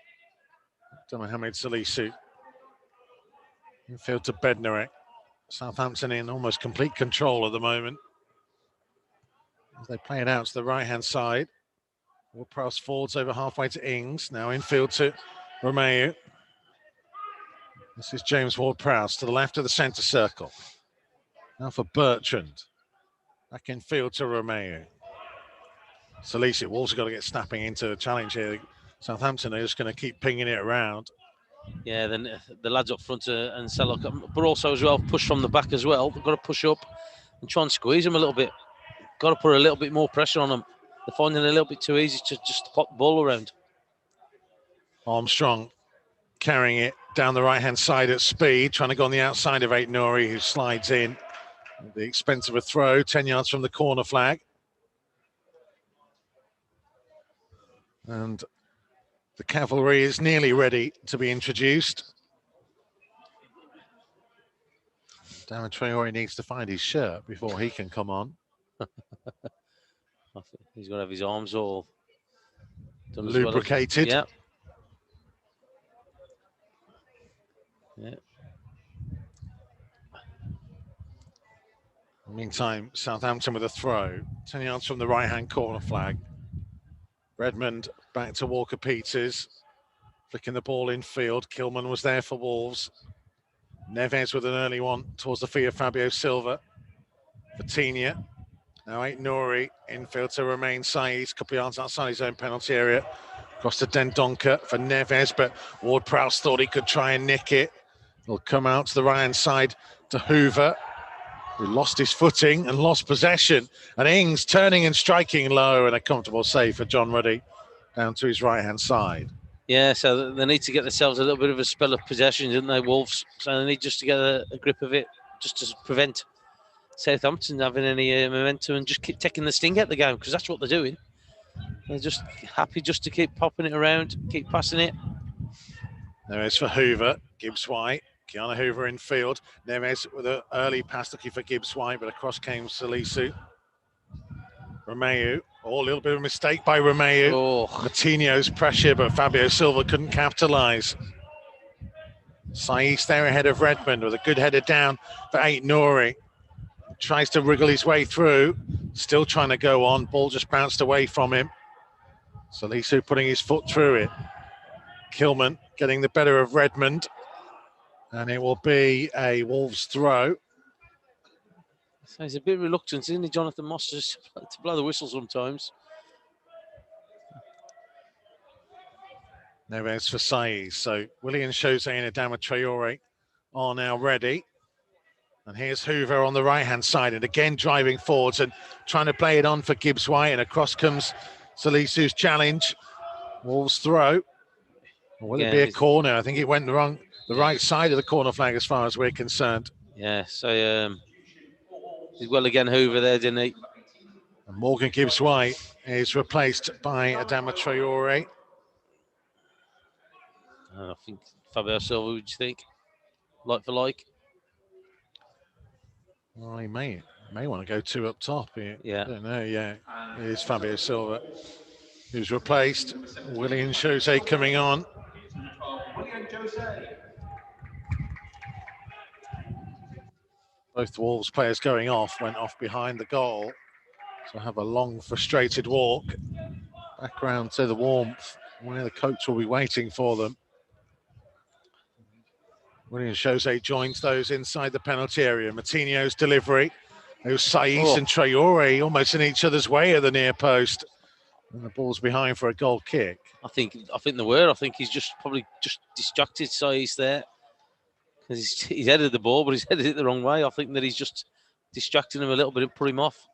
Mohamed Salisu. Infield to Bednarek. Southampton in almost complete control at the moment. As they play it out to the right-hand side. Ward-Prowse forwards over halfway to Ings. Now infield to Romeu. This is James Ward-Prowse to the left of the centre circle. Now for Bertrand. Back in field to Romeu. Salisu, Wolves have got to get snapping into a challenge here. Southampton are just going to keep pinging it around. Yeah, then the lads up front and Sellock, but also as well push from the back as well. They've got to push up and try and squeeze them a little bit. Got to put a little bit more pressure on them. They're finding it a little bit too easy to just pop the ball around. Armstrong carrying it down the right-hand side at speed, trying to go on the outside of Aït-Nouri, who slides in at the expense of a throw, 10 yards from the corner flag. And the cavalry is nearly ready to be introduced. Damon Traore needs to find his shirt before he can come on. He's got to have his arms all done lubricated. Well as, yeah. Meantime, Southampton with a throw. 10 yards from the right-hand corner flag. Redmond back to Walker-Peters. Flicking the ball in field. Kilman was there for Wolves. Neves with an early one towards the feet of Fabio Silva. Vitinha. Now Aït-Nouri infield to Romain Saïd. Couple yards outside his own penalty area. Across to Dendoncker for Neves, but Ward-Prowse thought he could try and nick it. He'll come out to the right-hand side to Hoover, who lost his footing and lost possession. And Ings turning and striking low, and a comfortable save for John Ruddy down to his right-hand side. Yeah, so they need to get themselves a little bit of a spell of possession, didn't they, Wolves? So they need just to get a grip of it, just to prevent Southampton having any momentum and just keep taking the sting out of the game, because that's what they're doing. They're just happy just to keep popping it around, keep passing it. Neves for Hoover, Gibbs-White. Keanu Hoover in field. Neves with an early pass looking for Gibbs-White, but across came Salisu. Romeu. Oh, a little bit of a mistake by Romeu. Oh. Coutinho's pressure, but Fabio Silva couldn't capitalise. Saïs there ahead of Redmond with a good header down for Aït-Nouri. Tries to wriggle his way through. Still trying to go on. Ball just bounced away from him. Salisu putting his foot through it. Kilman getting the better of Redmond. And it will be a Wolves throw. So he's a bit reluctant, isn't he, Jonathan Moss, to blow the whistle sometimes. Neves for Saïd. So Willian Jose and Adama Traore are now ready. And here's Hoover on the right-hand side, and again driving forwards and trying to play it on for Gibbs-White, and across comes Salisu's challenge. Wolves throw. Or will it be a corner? I think it went the right side of the corner flag as far as we're concerned. Yeah, so he's well again Hoover there, didn't he? And Morgan Gibbs-White is replaced by Adama Traore. I think Fabio Silva, would you think? Like for like? Well, he may want to go two up top. Yeah. I don't know, yeah. It is Fabio Silva who's replaced. Willian Jose coming on. Both Wolves players going off, went off behind the goal. So have a long, frustrated walk back round to the warmth where the coach will be waiting for them. Willian Jose joins those inside the penalty area. Matinho's delivery. There's Saïs and Traore almost in each other's way at the near post. And the ball's behind for a goal kick. I think they were. I think he's probably distracted Saïs there. Because he's headed the ball, but he's headed it the wrong way. I think that he's just distracting him a little bit and put him off.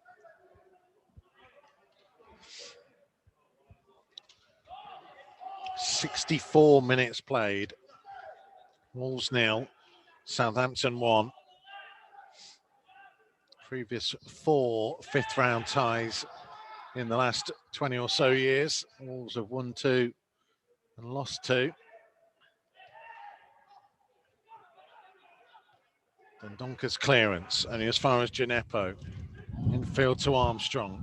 "64 minutes played. Wolves 0, Southampton 1. Previous 4 fifth-round ties in the last 20 or so years. Wolves have won 2 and lost 2. Donker's clearance, only as far as Gineppo. Infield to Armstrong.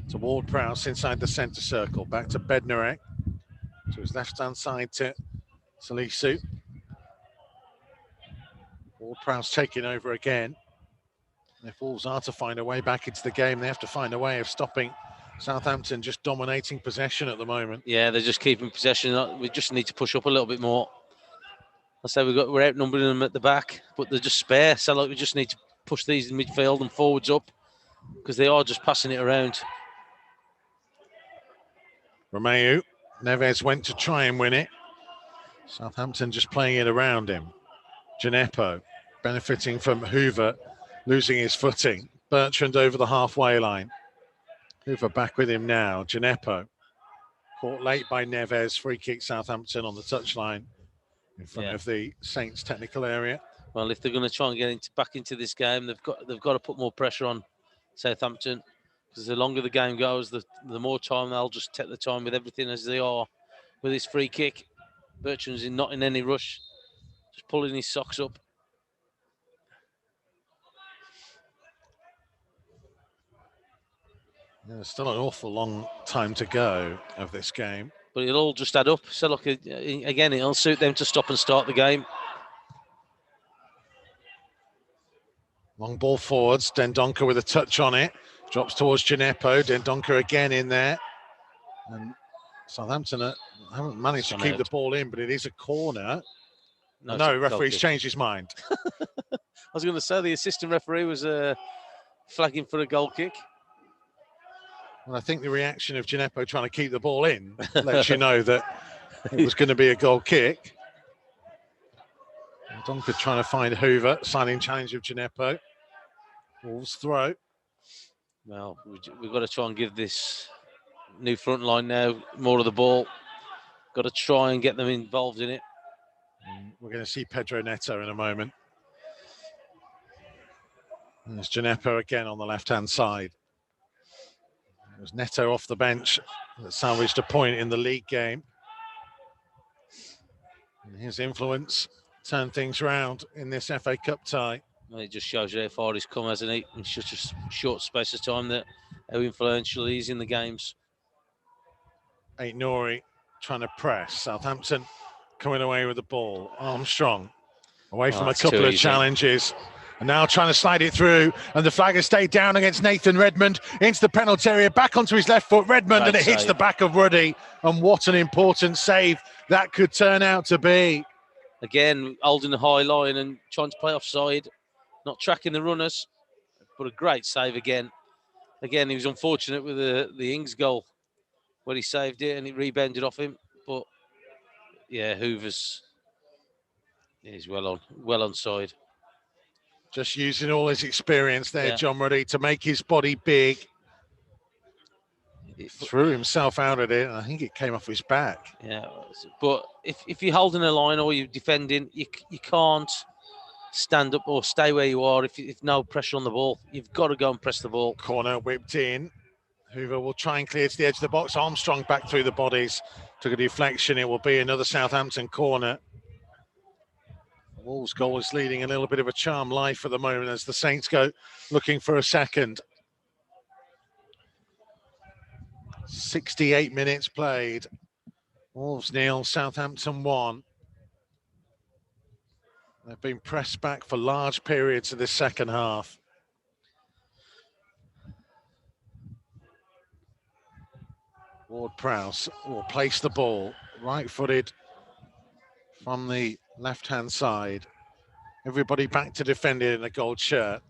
To Ward-Prowse inside the centre circle. Back to Bednarek. To his left-hand side to Salisu. Ward-Prowse taking over again. If Wolves are to find a way back into the game, they have to find a way of stopping Southampton just dominating possession at the moment. Yeah, they're just keeping possession. We just need to push up a little bit more. I say we're outnumbering them at the back, but they're just spare. So like we just need to push these in midfield and forwards up because they are just passing it around. Romeu. Neves went to try and win it. Southampton just playing it around him. Gineppo benefiting from Hoover losing his footing. Bertrand over the halfway line. Hoover back with him now. Gineppo caught late by Neves. Free kick Southampton on the touchline in front of the Saints technical area. Well, if they're going to try and get back into this game, they've got to put more pressure on Southampton, because the longer the game goes, the more time they'll just take the time with everything as they are with his free kick. Bertrand's not in any rush, just pulling his socks up. There's still an awful long time to go of this game. But it'll all just add up. So look, again, it'll suit them to stop and start the game. Long ball forwards. Dendoncker with a touch on it. Drops towards Gineppo. Dendoncker again in there. And Southampton haven't managed to keep the ball in, but it is a corner. No, referee's changed his mind. I was going to say the assistant referee was flagging for a goal kick. Well, I think the reaction of Gineppo trying to keep the ball in lets you know that it was going to be a goal kick. Donker trying to find Hoover, signing challenge of Gineppo. Wolves throw. Well, we've got to try and give this new front line now more of the ball. Got to try and get them involved in it. We're going to see Pedro Neto in a moment. And there's Gineppo again on the left-hand side. It was Neto off the bench that salvaged a point in the league game. And his influence turned things round in this FA Cup tie. Well, it just shows you how far he's come, hasn't he? In such a short space of time, that how influential he is in the games. Aït-Nouri trying to press. Southampton coming away with the ball. Armstrong away from a couple of challenges. And now trying to slide it through, and the flag has stayed down against Nathan Redmond into the penalty area, back onto his left foot, Redmond, and it hits the back of Ruddy. And what an important save that could turn out to be. Again, holding the high line and trying to play offside, not tracking the runners, but a great save again. Again, he was unfortunate with the Ings goal when he saved it and it rebounded off him. But yeah, Hoover's he's well on side. Just using all his experience there, John Ruddy, to make his body big. He threw himself out at it, and I think it came off his back. Yeah, but if you're holding a line or you're defending, you can't stand up or stay where you are if no pressure on the ball. You've got to go and press the ball. Corner whipped in. Hoover will try and clear to the edge of the box. Armstrong back through the bodies. Took a deflection. It will be another Southampton corner. Wolves' goal is leading a little bit of a charm life at the moment as the Saints go looking for a second. 68 minutes played. Wolves 0, Southampton 1. They've been pressed back for large periods of this second half. Ward-Prowse will place the ball right-footed from the left-hand side. Everybody back to defend it in a gold shirt.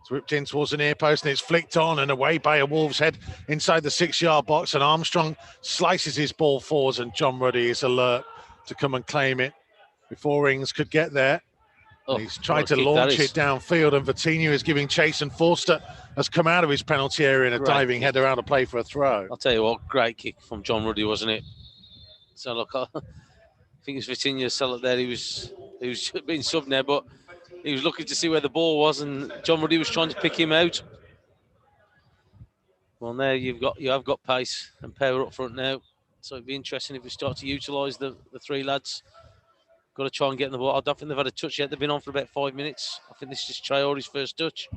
It's whipped in towards the near post and it's flicked on and away by a Wolves head inside the 6-yard box, and Armstrong slices his ball forwards and John Ruddy is alert to come and claim it before Ings could get there. He's tried to launch it downfield, and Vitinha is giving chase, and Forster has come out of his penalty area in a diving header out of play for a throw. I'll tell you what, great kick from John Ruddy, wasn't it? So look, I think it's Vitinha still there. He was being subbed there, but he was looking to see where the ball was, and John Ruddy was trying to pick him out. Well, now you have got pace and power up front now, so it'd be interesting if we start to utilise the three lads. Got to try and get in the ball. I don't think they've had a touch yet. They've been on for about 5 minutes. I think this is Traore's first touch.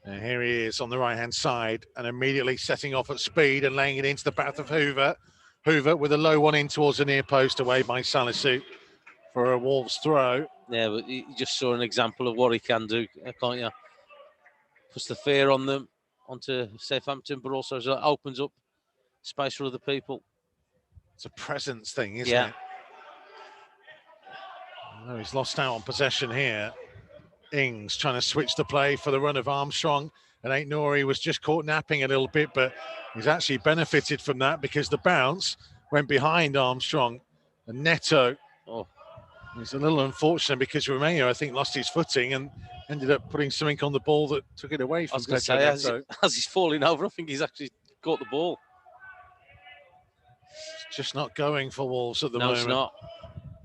And here he is on the right-hand side and immediately setting off at speed and laying it into the path of Hoover. Hoover with a low one in towards the near post, away by Salisu for a Wolves throw. Yeah, but you just saw an example of what he can do, can't you? Puts the fear on them, onto Southampton, but also opens up space for other people. It's a presence thing, isn't it? No, he's lost out on possession here. Ings trying to switch the play for the run of Armstrong, and Aït-Nouri was just caught napping a little bit, but he's actually benefited from that because the bounce went behind Armstrong, and Neto Oh. It's a little unfortunate because Romeo, I think, lost his footing and ended up putting something on the ball that took it away from I was going to say, as he's falling over, I think he's actually caught the ball. It's just not going for Wolves at the moment. No, it's not.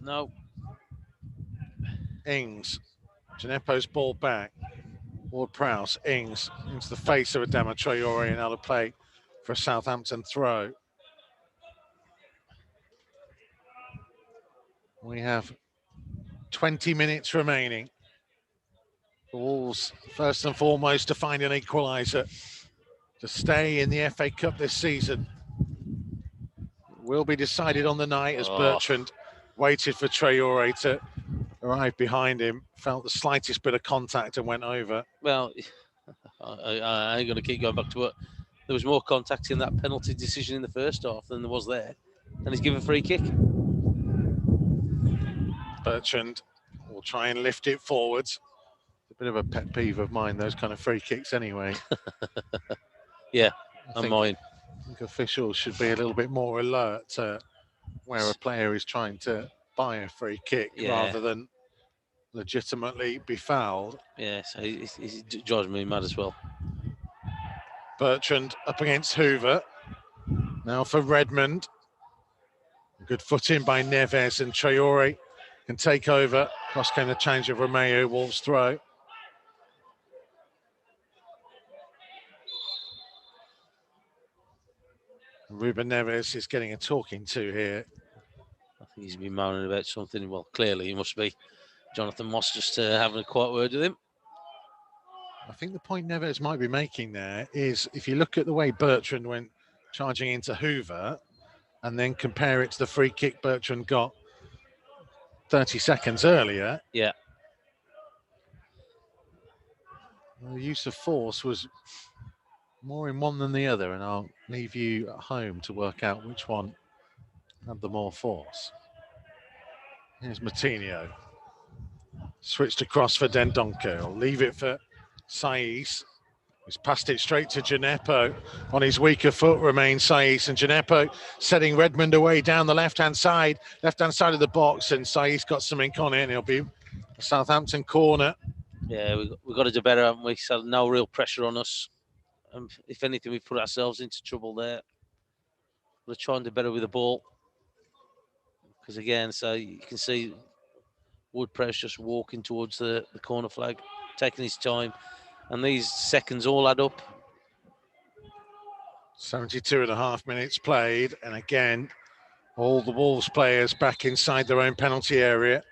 No. Ings. Gineppo's ball back. Ward-Prowse. Ings into the face of Adama Traore and out of play for a Southampton throw. We have 20 minutes remaining. The Wolves, first and foremost, to find an equaliser to stay in the FA Cup this season. Will be decided on the night as Bertrand waited for Traore to arrive behind him, felt the slightest bit of contact and went over. Well, I ain't going to keep going back to it. There was more contact in that penalty decision in the first half than there was there. And he's given a free kick. Bertrand will try and lift it forwards. It's a bit of a pet peeve of mine, those kind of free kicks anyway. Yeah, and mine. I think officials should be a little bit more alert to where a player is trying to buy a free kick rather than legitimately be fouled. Yeah, so he drives me mad as well. Bertrand up against Hoover. Now for Redmond. Good foot in by Neves, and Traore can take over. Cross came the change of Romeo, Wolves throw. Ruben Neves is getting a talking to here. I think he's been moaning about something. Well, clearly he must be. Jonathan Moss just having a quiet word with him. I think the point Neves might be making there is if you look at the way Bertrand went charging into Hoover and then compare it to the free kick Bertrand got 30 seconds earlier. Yeah. The use of force was more in one than the other, and I'll leave you at home to work out which one had the more force. Here's Moutinho. Switched across for Dendoncker. I'll leave it for Saiss. He's passed it straight to Gineppo. On his weaker foot remains Saiss, and Gineppo setting Redmond away down the left-hand side of the box, and Saiss got something on it, and it'll be a Southampton corner. Yeah, we've got to do better, haven't we? So no real pressure on us. If anything, we've put ourselves into trouble there. We're trying to do better with the ball. Because again, so you can see Ward-Prowse just walking towards the corner flag, taking his time. And these seconds all add up. 72.5 minutes played. And again, all the Wolves players back inside their own penalty area.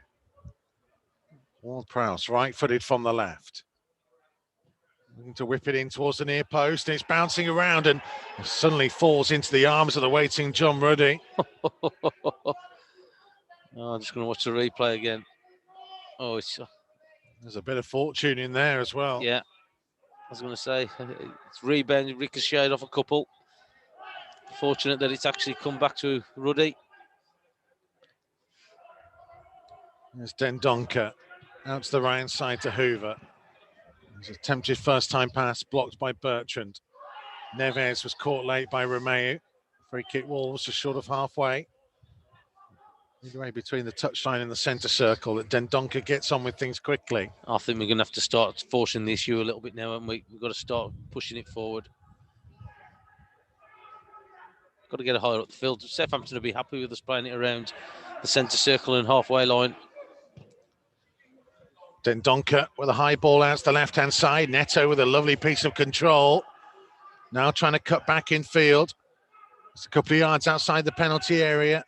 Ward-Prowse, right-footed from the left. Looking to whip it in towards the near post, and it's bouncing around and suddenly falls into the arms of the waiting John Ruddy. I'm just going to watch the replay again. Oh, there's a bit of fortune in there as well. Yeah, I was going to say, it's rebounded, ricocheted off a couple. Fortunate that it's actually come back to Ruddy. There's Dendoncker out to the right side to Hoover. His attempted first-time pass blocked by Bertrand. Neves was caught late by Romeo. Free kick Wolves just short of halfway. Midway between the touchline and the centre circle, that Dendoncker gets on with things quickly. I think we're going to have to start forcing the issue a little bit now, and we've got to start pushing it forward. Got to get it higher up the field. Southampton will be happy with us playing it around the centre circle and halfway line. Dendoncker with a high ball out to the left-hand side. Neto with a lovely piece of control. Now trying to cut back in field. It's a couple of yards outside the penalty area.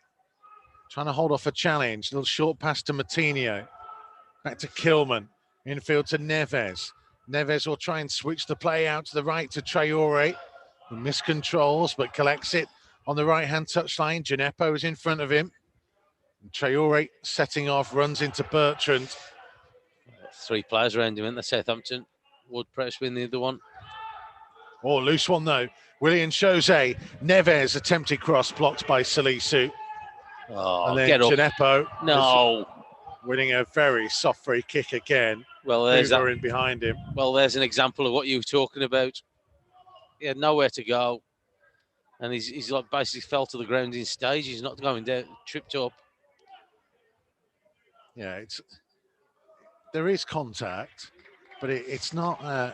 Trying to hold off a challenge. Little short pass to Moutinho. Back to Kilman. Infield to Neves. Neves will try and switch the play out to the right to Traore. He miscontrols but collects it on the right-hand touchline. Gineppo is in front of him. And Traore setting off, runs into Bertrand. 3 players around him in the Southampton. Ward-Prowse win the other one. Oh, loose one though. Willian Jose. Neves attempted cross blocked by Salisu. Oh, and then get up. Gineppo. No. Winning a very soft free kick again. Well, there's that in behind him. Well, there's an example of what you were talking about. He had nowhere to go. And he's like basically fell to the ground in stage. He's not going down, tripped up. Yeah, there is contact, but it's not.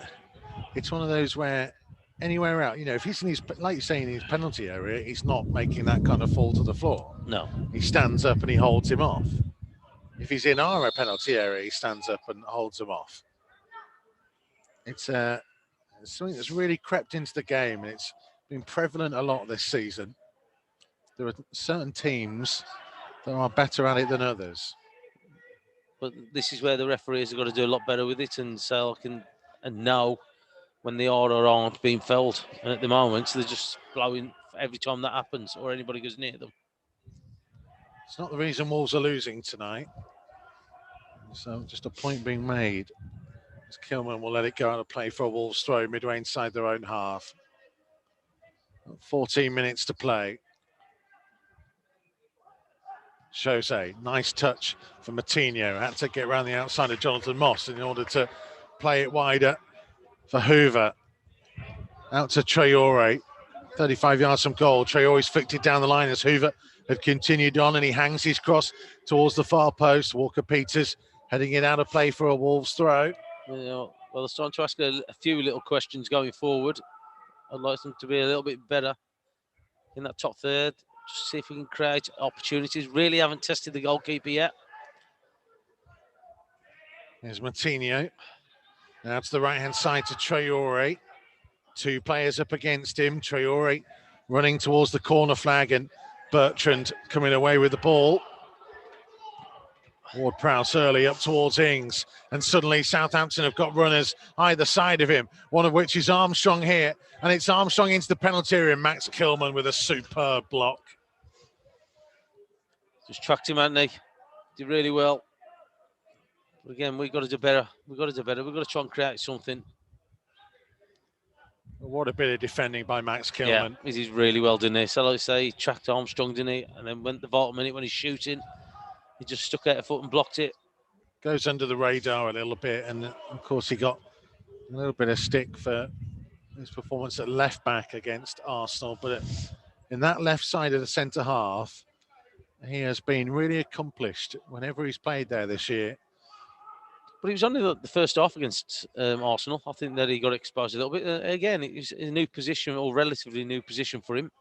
It's one of those where anywhere out, if he's in his, like you say, in his penalty area, he's not making that kind of fall to the floor. No. He stands up and he holds him off. If he's in our penalty area, he stands up and holds him off. It's something that's really crept into the game, and it's been prevalent a lot this season. There are certain teams that are better at it than others. But this is where the referees have got to do a lot better with it and know when they are or aren't being fouled. And at the moment, they're just blowing every time that happens or anybody goes near them. It's not the reason Wolves are losing tonight. So just a point being made. As Kilman will let it go out of play for a Wolves throw midway inside their own half. 14 minutes to play. Jose, nice touch for Moutinho. Had to get around the outside of Jonathan Moss in order to play it wider for Hoover. Out to Traore. 35 yards from goal. Traore's flicked it down the line as Hoover had continued on, and he hangs his cross towards the far post. Walker-Peters heading it out of play for a Wolves throw. Well, they're starting to ask a few little questions going forward. I'd like them to be a little bit better in that top third. Just see if we can create opportunities. Really haven't tested the goalkeeper yet. There's Moutinho. Now to the right-hand side to Traore. Two players up against him. Traore running towards the corner flag, and Bertrand coming away with the ball. Ward-Prowse early up towards Ings, and suddenly Southampton have got runners either side of him, one of which is Armstrong here, and it's Armstrong into the penalty area. Max Kilman with a superb block. Just tracked him, hadn't he? Did really well. But again, we've got to do better. We've got to try and create something. What a bit of defending by Max Kilman. Yeah, he did really well, didn't he? So like I say, he tracked Armstrong, didn't he? And then went the vault minute when he's shooting. He just stuck out a foot and blocked it. Goes under the radar a little bit, and of course he got a little bit of stick for his performance at left back against Arsenal. But in that left side of the centre half, he has been really accomplished whenever he's played there this year. But he was only the first half against Arsenal. I think that he got exposed a little bit. Again, it was a new position, or relatively new position for him.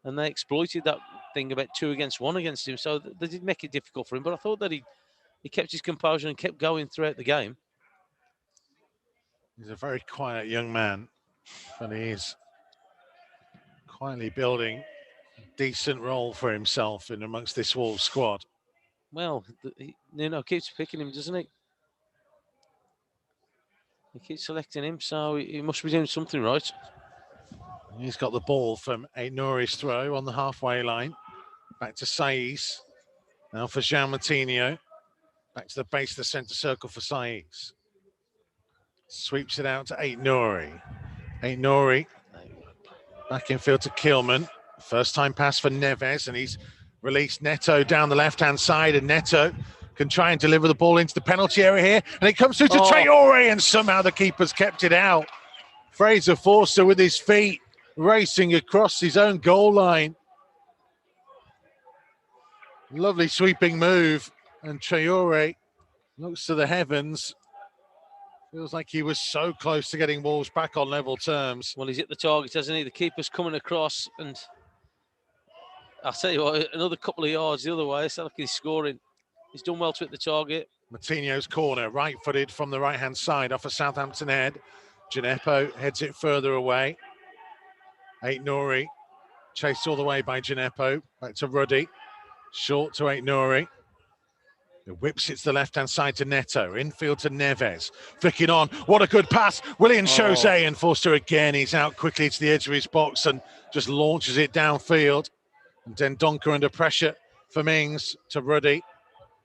And they exploited that thing about 2 against 1 against him. So they did make it difficult for him. But I thought that he kept his composure and kept going throughout the game. He's a very quiet young man, but he is quietly building a decent role for himself in amongst this Wolves squad. Well, keeps picking him, doesn't he? He keeps selecting him, so he must be doing something right. He's got the ball from Aït-Nouri's throw on the halfway line. Back to Saiz. Now for Jean Moutinho. Back to the base of the centre circle for Saiz. Sweeps it out to Aït-Nouri. Aït-Nouri back in field to Kilman. First time pass for Neves, and he's released Neto down the left-hand side, and Neto can try and deliver the ball into the penalty area here, and it comes through to Traore, and somehow the keeper's kept it out. Fraser Forster with his feet racing across his own goal line. Lovely sweeping move, and Traore looks to the heavens. Feels like he was so close to getting Wolves back on level terms. Well, he's hit the target, hasn't he? The keeper's coming across, and I'll tell you what, another couple of yards the other way. It's like he's scoring. He's done well to hit the target. Moutinho's corner, right-footed from the right-hand side off a Southampton head. Gineppo heads it further away. Aït-Nouri chased all the way by Gineppo. Back to Ruddy. Short to Aït-Nouri. The whips it to the left-hand side to Neto. Infield to Neves. Flicking on. What a good pass. Willian Jose, and Forster again. He's out quickly to the edge of his box and just launches it downfield. And Dendoncker under pressure for Mings to Ruddy.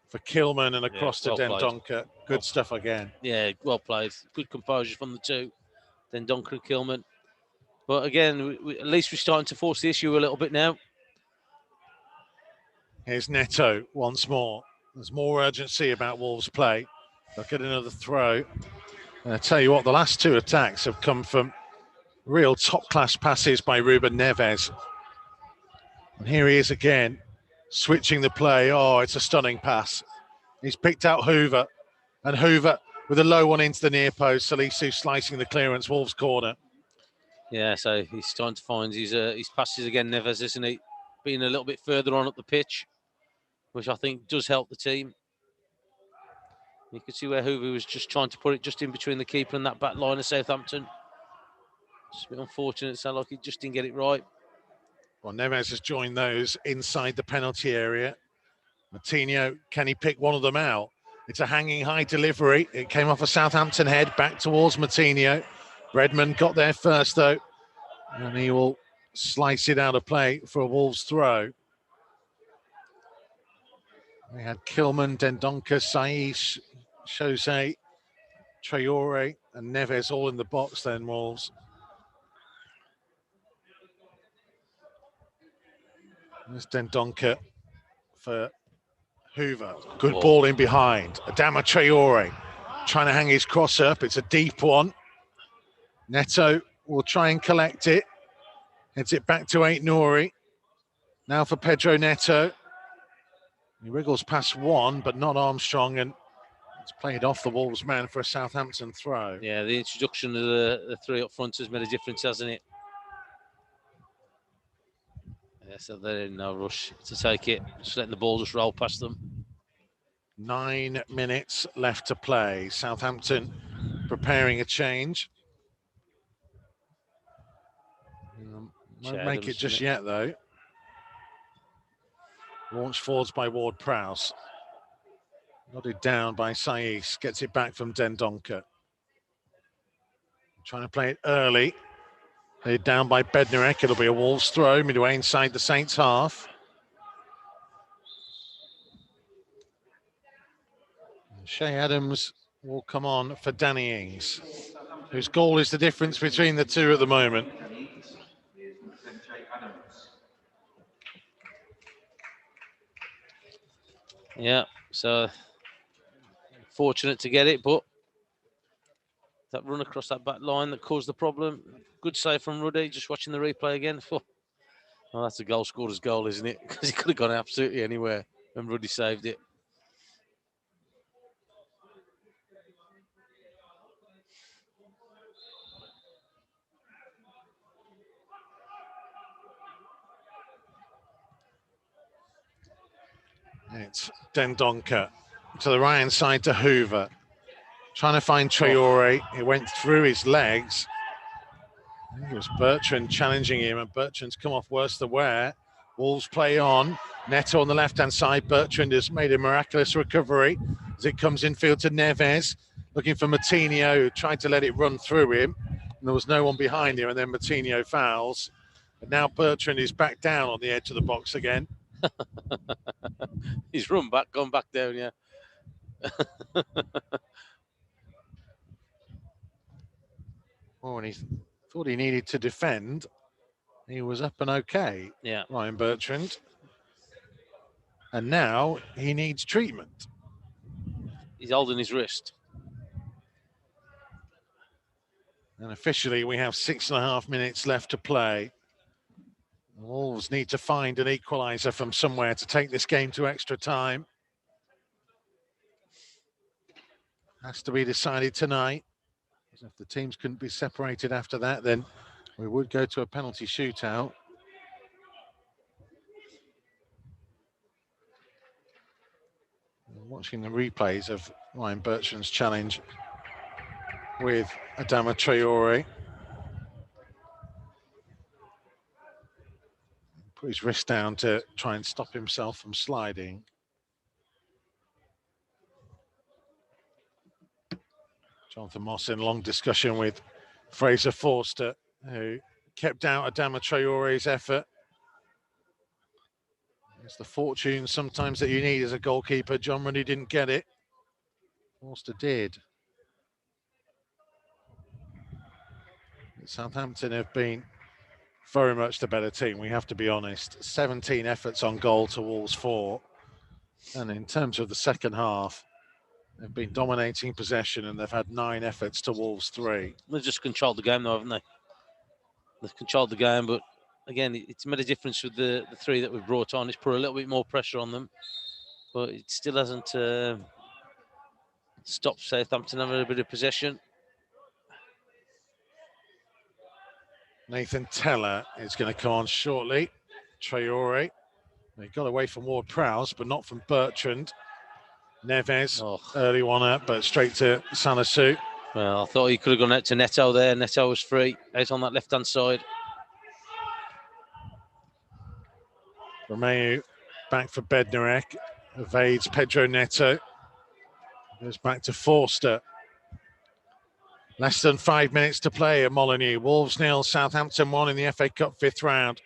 For Kilman and across to Dendoncker. Good stuff again. Yeah, well played. Good composure from the two. Dendoncker and Kilman. But again, at least we're starting to force the issue a little bit now. Here's Neto once more. There's more urgency about Wolves' play. Look at another throw. And I tell you what, the last 2 attacks have come from real top-class passes by Ruben Neves. And here he is again, switching the play. Oh, it's a stunning pass. He's picked out Hoover, and Hoover with a low one into the near post. Salisu slicing the clearance, Wolves corner. Yeah, so he's starting to find his passes again, Neves, isn't he? Being a little bit further on up the pitch, which I think does help the team. You could see where Hoover was just trying to put it just in between the keeper and that back line of Southampton. Just a bit unfortunate, it sounded like he just didn't get it right. Well, Neves has joined those inside the penalty area. Martinho, can he pick one of them out? It's a hanging high delivery. It came off a Southampton head back towards Martinho. Redmond got there first, though, and he will slice it out of play for a Wolves throw. We had Kilman, Dendoncker, Saiss, Jose, Traore, and Neves all in the box then, Wolves. There's Dendoncker for Hoover. Good ball in behind. Adama Traore trying to hang his cross up. It's a deep one. Neto will try and collect it. Heads it back to Aït-Nouri. Now for Pedro Neto. He wriggles past one, but not Armstrong, and it's played off the Wolves man for a Southampton throw. Yeah, the introduction of the three up front has made a difference, hasn't it? Yeah, so they're in no rush to take it. Just letting the ball just roll past them. 9 minutes left to play. Southampton preparing a change. Won't make it just yet, though. Launched forwards by Ward-Prowse. Nodded down by Saiss. Gets it back from Dendoncker. Trying to play it early. Laid down by Bednarek. It'll be a Wolves throw midway inside the Saints half. Shea Adams will come on for Danny Ings, whose goal is the difference between the two at the moment. Yeah, so fortunate to get it, but that run across that back line that caused the problem. Good save from Ruddy, just watching the replay again. Oh, that's a goal scorer's goal, isn't it? Because he could have gone absolutely anywhere and Ruddy saved it. It's Dendoncker to the right-hand side to Hoover. Trying to find Traore. It went through his legs. I think it was Bertrand challenging him, and Bertrand's come off worse than where. Wolves play on. Neto on the left-hand side. Bertrand has made a miraculous recovery as it comes infield to Neves. Looking for Martinho, who tried to let it run through him. And there was no one behind him, and then Martinho fouls. But now Bertrand is back down on the edge of the box again. He's run back, gone back down, yeah. Oh, and he thought he needed to defend. He was up and okay, yeah, Ryan Bertrand. And now he needs treatment. He's holding his wrist. And officially, we have 6.5 minutes left to play. The Wolves need to find an equaliser from somewhere to take this game to extra time. Has to be decided tonight. If the teams couldn't be separated after that, then we would go to a penalty shootout. Watching the replays of Ryan Bertrand's challenge with Adama Traore. Put his wrist down to try and stop himself from sliding. Jonathan Moss in long discussion with Fraser Forster, who kept out Adama Traore's effort. It's the fortune sometimes that you need as a goalkeeper. John Ruddy didn't get it. Forster did. Southampton have been very much the better team, we have to be honest. 17 efforts on goal to Wolves 4. And in terms of the second half, they've been dominating possession and they've had 9 efforts to Wolves 3. They've just controlled the game though, haven't they? They've controlled the game, but again, it's made a difference with the 3 that we've brought on. It's put a little bit more pressure on them, but it still hasn't stop Southampton having a bit of possession. Nathan Teller is going to come on shortly. Traore. He got away from Ward-Prowse, but not from Bertrand. Neves, early one up, but straight to Salisu. Well, I thought he could have gone out to Neto there. Neto was free. Out on that left-hand side. Romeu back for Bednarek. Evades Pedro Neto. Goes back to Forster. Less than 5 minutes to play at Molineux. Wolves 0, Southampton 1 in the FA Cup 5th round.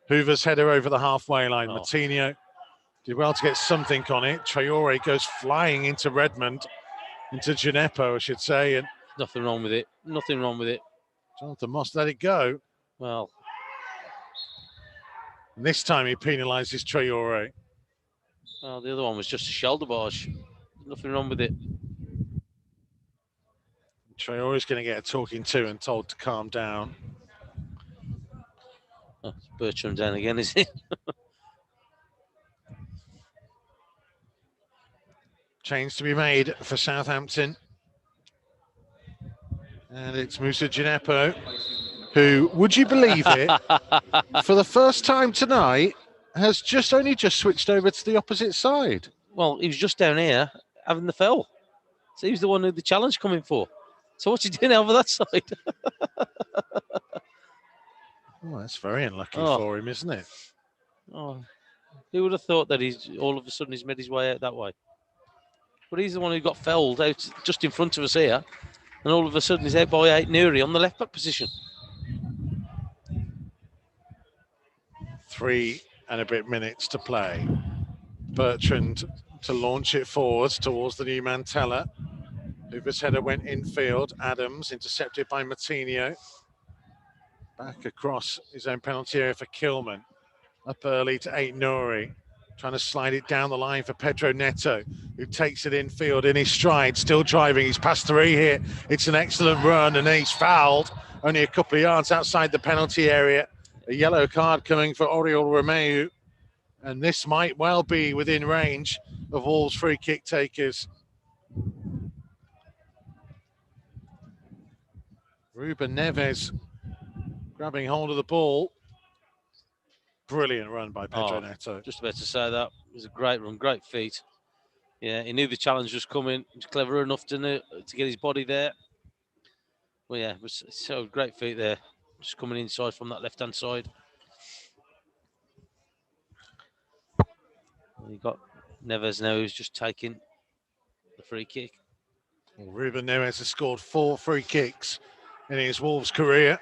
Hoover's header over the halfway line. Moutinho did well to get something on it. Traore goes flying into Redmond, into Gineppo, I should say. And nothing wrong with it. Nothing wrong with it. Jonathan Moss let it go. Well, and this time he penalises Traore. Well, the other one was just a shoulder barge. Nothing wrong with it. Traore's going to get a talking to and told to calm down. Oh, it's Bertram down again, is it? Change to be made for Southampton. And it's Moussa Gineppo, who, would you believe it, for the first time tonight, has only just switched over to the opposite side. Well, he was just down here having the foul. So he was the one who the challenge coming for. So what's he doing over that side? Oh, that's very unlucky for him, isn't it? Oh, who would have thought that all of a sudden he's made his way out that way? But he's the one who got fouled out just in front of us here. And all of a sudden he's out by Nuri on the left back position. 3 and a bit minutes to play. Bertrand to launch it forwards towards the new man Teller. Hoover's header went infield. Adams intercepted by Moutinho. Back across his own penalty area for Kilman. Up early to Aït-Nouri. Trying to slide it down the line for Pedro Neto, who takes it infield in his stride. Still driving. He's past 3 here. It's an excellent run, and then he's fouled. Only a couple of yards outside the penalty area. A yellow card coming for Oriol Romeu. And this might well be within range of Wolves' free kick takers. Ruben Neves grabbing hold of the ball. Brilliant run by Pedro Neto. Just about to say that. It was a great run, great feet. Yeah, he knew the challenge was coming. He was clever enough to get his body there. Well, yeah, it was so great feet there. Just coming inside from that left-hand side. You got Neves now who's just taking the free kick. Well, Ruben Neves has scored 4 free kicks in his Wolves career.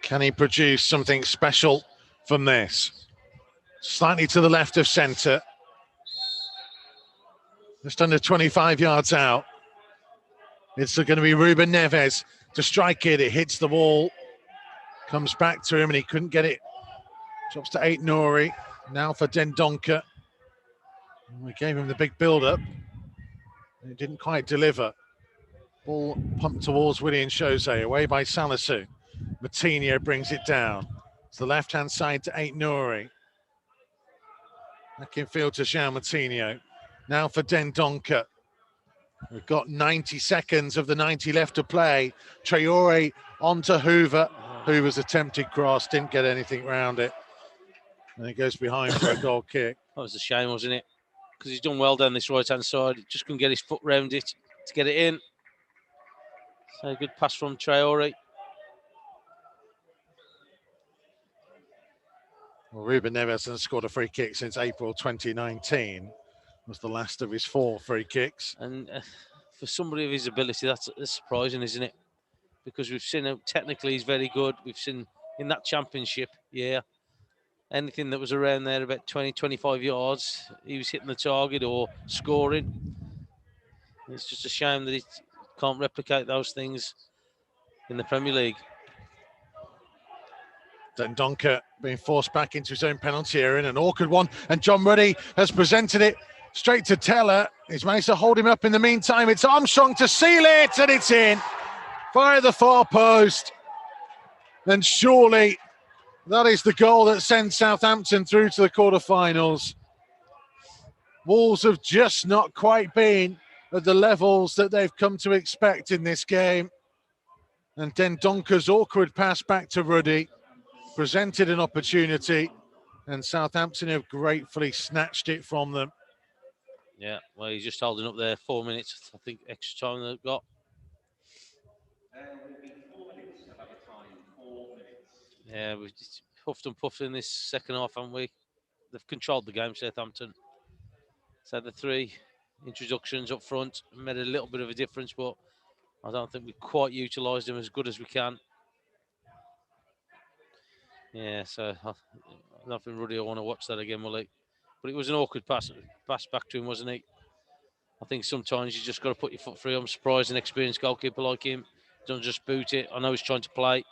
Can he produce something special from this? Slightly to the left of centre. Just under 25 yards out. It's going to be Ruben Neves to strike it. It hits the wall. Comes back to him and he couldn't get it. Drops to Aït-Nouri. Now for Dendoncker. We gave him the big build-up. It didn't quite deliver. Ball pumped towards Willian Jose. Away by Salisu. Moutinho brings it down. It's the left-hand side to Aït-Nouri. Back in field to Jean Moutinho. Now for Dendoncker. We've got 90 seconds of the 90 left to play. Traore onto Hoover. Hoover's attempted cross, didn't get anything round it. And it goes behind for a goal kick. That was a shame, wasn't it? Because he's done well down this right-hand side. He just couldn't get his foot round it to get it in. So a good pass from Traore. Well, Ruben Neves hasn't scored a free kick since April 2019. Was the last of his 4 free kicks. And for somebody of his ability, that's surprising, isn't it? Because we've seen him, technically he's very good. We've seen in that championship, anything that was around there about 20, 25 yards, he was hitting the target or scoring. It's just a shame that he can't replicate those things in the Premier League. Dendoncker being forced back into his own penalty area in an awkward one. And John Ruddy has presented it straight to Teller. He's managed to hold him up in the meantime. It's Armstrong to seal it, and it's in. Via the far post. And surely that is the goal that sends Southampton through to the quarterfinals. Wolves have just not quite been at the levels that they've come to expect in this game. And Dendonker's awkward pass back to Ruddy presented an opportunity, and Southampton have gratefully snatched it from them. Yeah, well, he's just holding up there 4 minutes, I think, extra time they've got. Yeah, we've just puffed and puffed in this second half, haven't we? They've controlled the game, Southampton. So the 3 introductions up front made a little bit of a difference, but I don't think we've quite utilised them as good as we can. Yeah, so I don't think Ruddy will want to watch that again, will he? But it was an awkward pass back to him, wasn't he? I think sometimes you just got to put your foot through. I'm surprised an experienced goalkeeper like him don't just boot it. I know he's trying to play.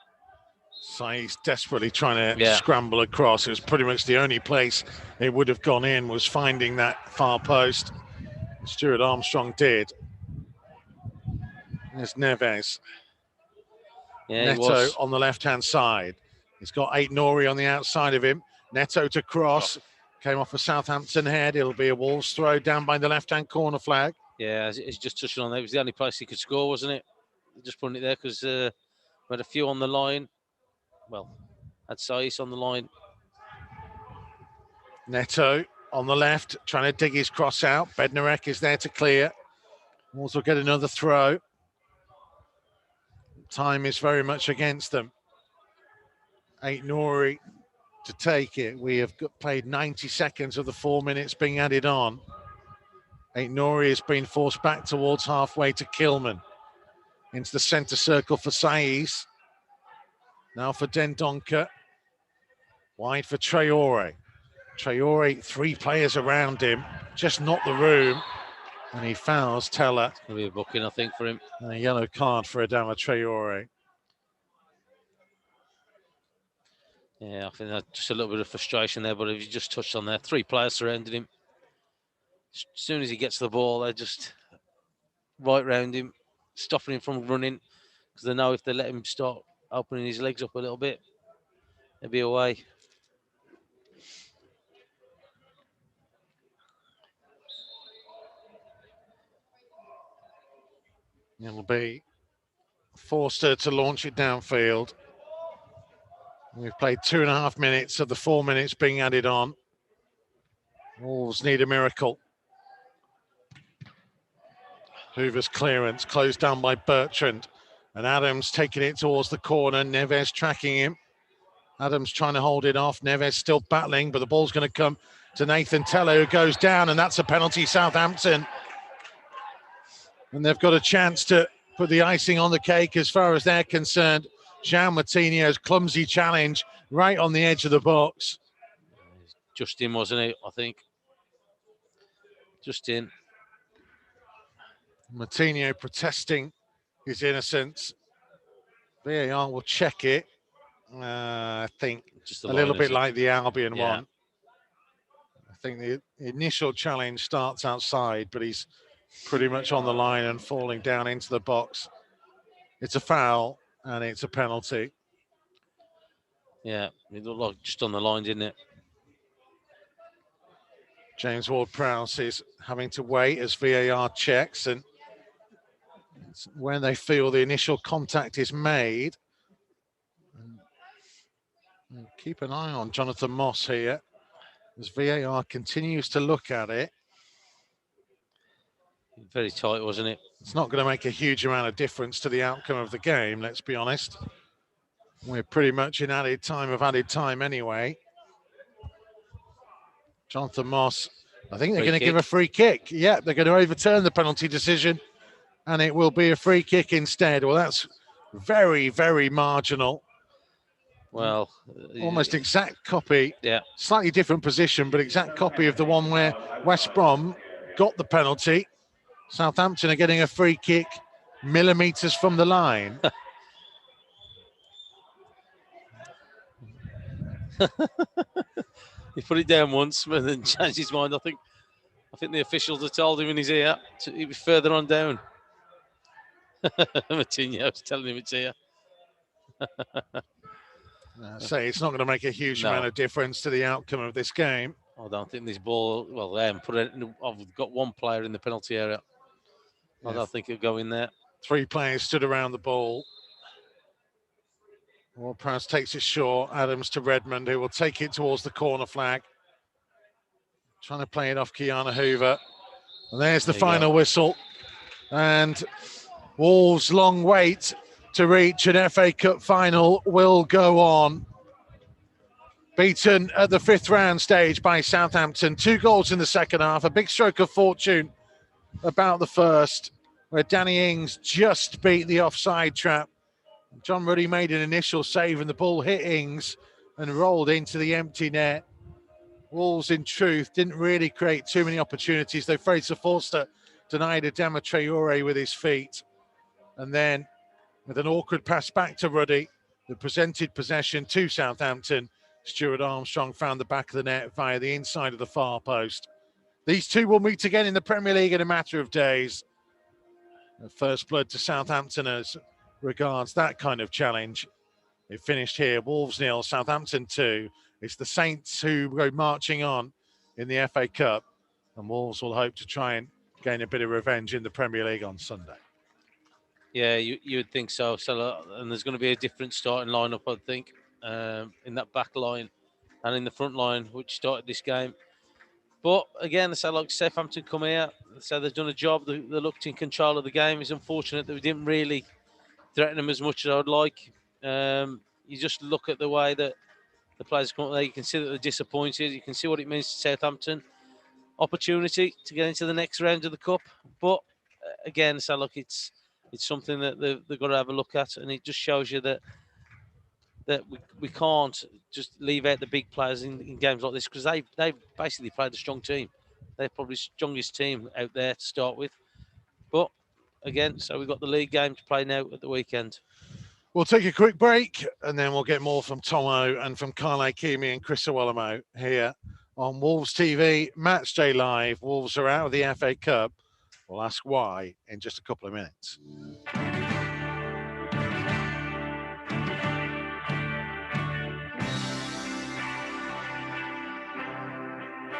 So he's desperately trying to scramble across. It was pretty much the only place it would have gone in, was finding that far post. Stuart Armstrong did. There's Neves. Yeah, Neto on the left-hand side. He's got Aït-Nouri on the outside of him. Neto to cross. Came off a Southampton head. It'll be a Wolves throw down by the left-hand corner flag. Yeah, he's just touching on that. It was the only place he could score, wasn't it? Just putting it there because we had a few on the line. Well, had Saiss on the line. Neto on the left, trying to dig his cross out. Bednarek is there to clear. Wolves will get another throw. Time is very much against them. Aït-Nouri to take it. We have played 90 seconds of the 4 minutes being added on. Aït-Nouri has been forced back towards halfway to Kilman. Into the centre circle for Saiss. Now for Dendonker. Wide for Traore. Traore, 3 players around him. Just not the room. And he fouls Teller. It's going to be a booking, I think, for him. And a yellow card for Adama Traore. Yeah, I think that's just a little bit of frustration there, but if you just touched on there, 3 players surrounding him. As soon as he gets the ball, they're just right round him, stopping him from running, because they know if they let him start opening his legs up a little bit, he'll be away. It'll be Forster to launch it downfield. We've played 2.5 minutes of the 4 minutes being added on. Wolves need a miracle. Hoover's clearance closed down by Bertrand. And Adams taking it towards the corner. Neves tracking him. Adams trying to hold it off. Neves still battling, but the ball's going to come to Nathan Teller, who goes down, and that's a penalty, Southampton. And they've got a chance to put the icing on the cake as far as they're concerned. Jean Martinez's clumsy challenge right on the edge of the box. Just in, wasn't it? I think. Just in. Martinez protesting his innocence. VAR will check it. I think just a little bit like the Albion one. I think the initial challenge starts outside, but he's pretty much on the line and falling down into the box. It's a foul and it's a penalty. Yeah, it looked like just on the line, didn't it? James Ward-Prowse is having to wait as VAR checks, and it's when they feel the initial contact is made. And keep an eye on Jonathan Moss here as VAR continues to look at it. Very tight, wasn't it? It's not going to make a huge amount of difference to the outcome of the game, let's be honest. We're pretty much in added time anyway. Jonathan Moss, I think they're going to give a free kick. Yeah, they're going to overturn the penalty decision, and it will be a free kick instead. Well, that's very, very marginal. Well, almost exact copy. Yeah. Slightly different position, but exact copy of the one where West Brom got the penalty. Southampton are getting a free kick millimetres from the line. He put it down once and then changed his mind. I think the officials have told him in his ear he'd be further on down. Martinez was telling him it's here. Say it's not going to make a huge amount of difference to the outcome of this game. I don't think this ball. Well, they haven't put it. I've got one player in the penalty area. I don't think it'll go in there. 3 players stood around the ball. Ward-Prowse takes it short. Adams to Redmond, who will take it towards the corner flag. Trying to play it off Kiana Hoover. And there's the final whistle. And Wolves' long wait to reach an FA Cup final will go on. Beaten at the 5th round stage by Southampton. 2 goals in the second half. A big stroke of fortune about the first, where Danny Ings just beat the offside trap. John Ruddy made an initial save and the ball hit Ings and rolled into the empty net. Wolves, in truth, didn't really create too many opportunities, though Fraser Forster denied Adama Traore with his feet. And then, with an awkward pass back to Ruddy, that presented possession to Southampton, Stuart Armstrong found the back of the net via the inside of the far post. These two will meet again in the Premier League in a matter of days. First blood to Southampton as regards that kind of challenge. It finished here, Wolves 0, Southampton 2. It's the Saints who go marching on in the FA Cup, and Wolves will hope to try and gain a bit of revenge in the Premier League on Sunday. Yeah, you would think so. And there's going to be a different starting lineup, I think, in that back line and in the front line, which started this game. But again, so like Southampton come here, so they've done a job. They looked in control of the game. It's unfortunate that we didn't really threaten them as much as I would like. You just look at the way that the players come up there. You can see that they're disappointed. You can see what it means to Southampton. Opportunity to get into the next round of the Cup. But again, so look, it's something that they've got to have a look at. And it just shows you that we can't just leave out the big players in games like this, because they've basically played a strong team. They're probably the strongest team out there to start with. But again, so we've got the league game to play now at the weekend. We'll take a quick break and then we'll get more from Tomo and from Carl Ikeme and Chris Iwelumo here on Wolves TV, Matchday Live. Wolves are out of the FA Cup. We'll ask why in just a couple of minutes.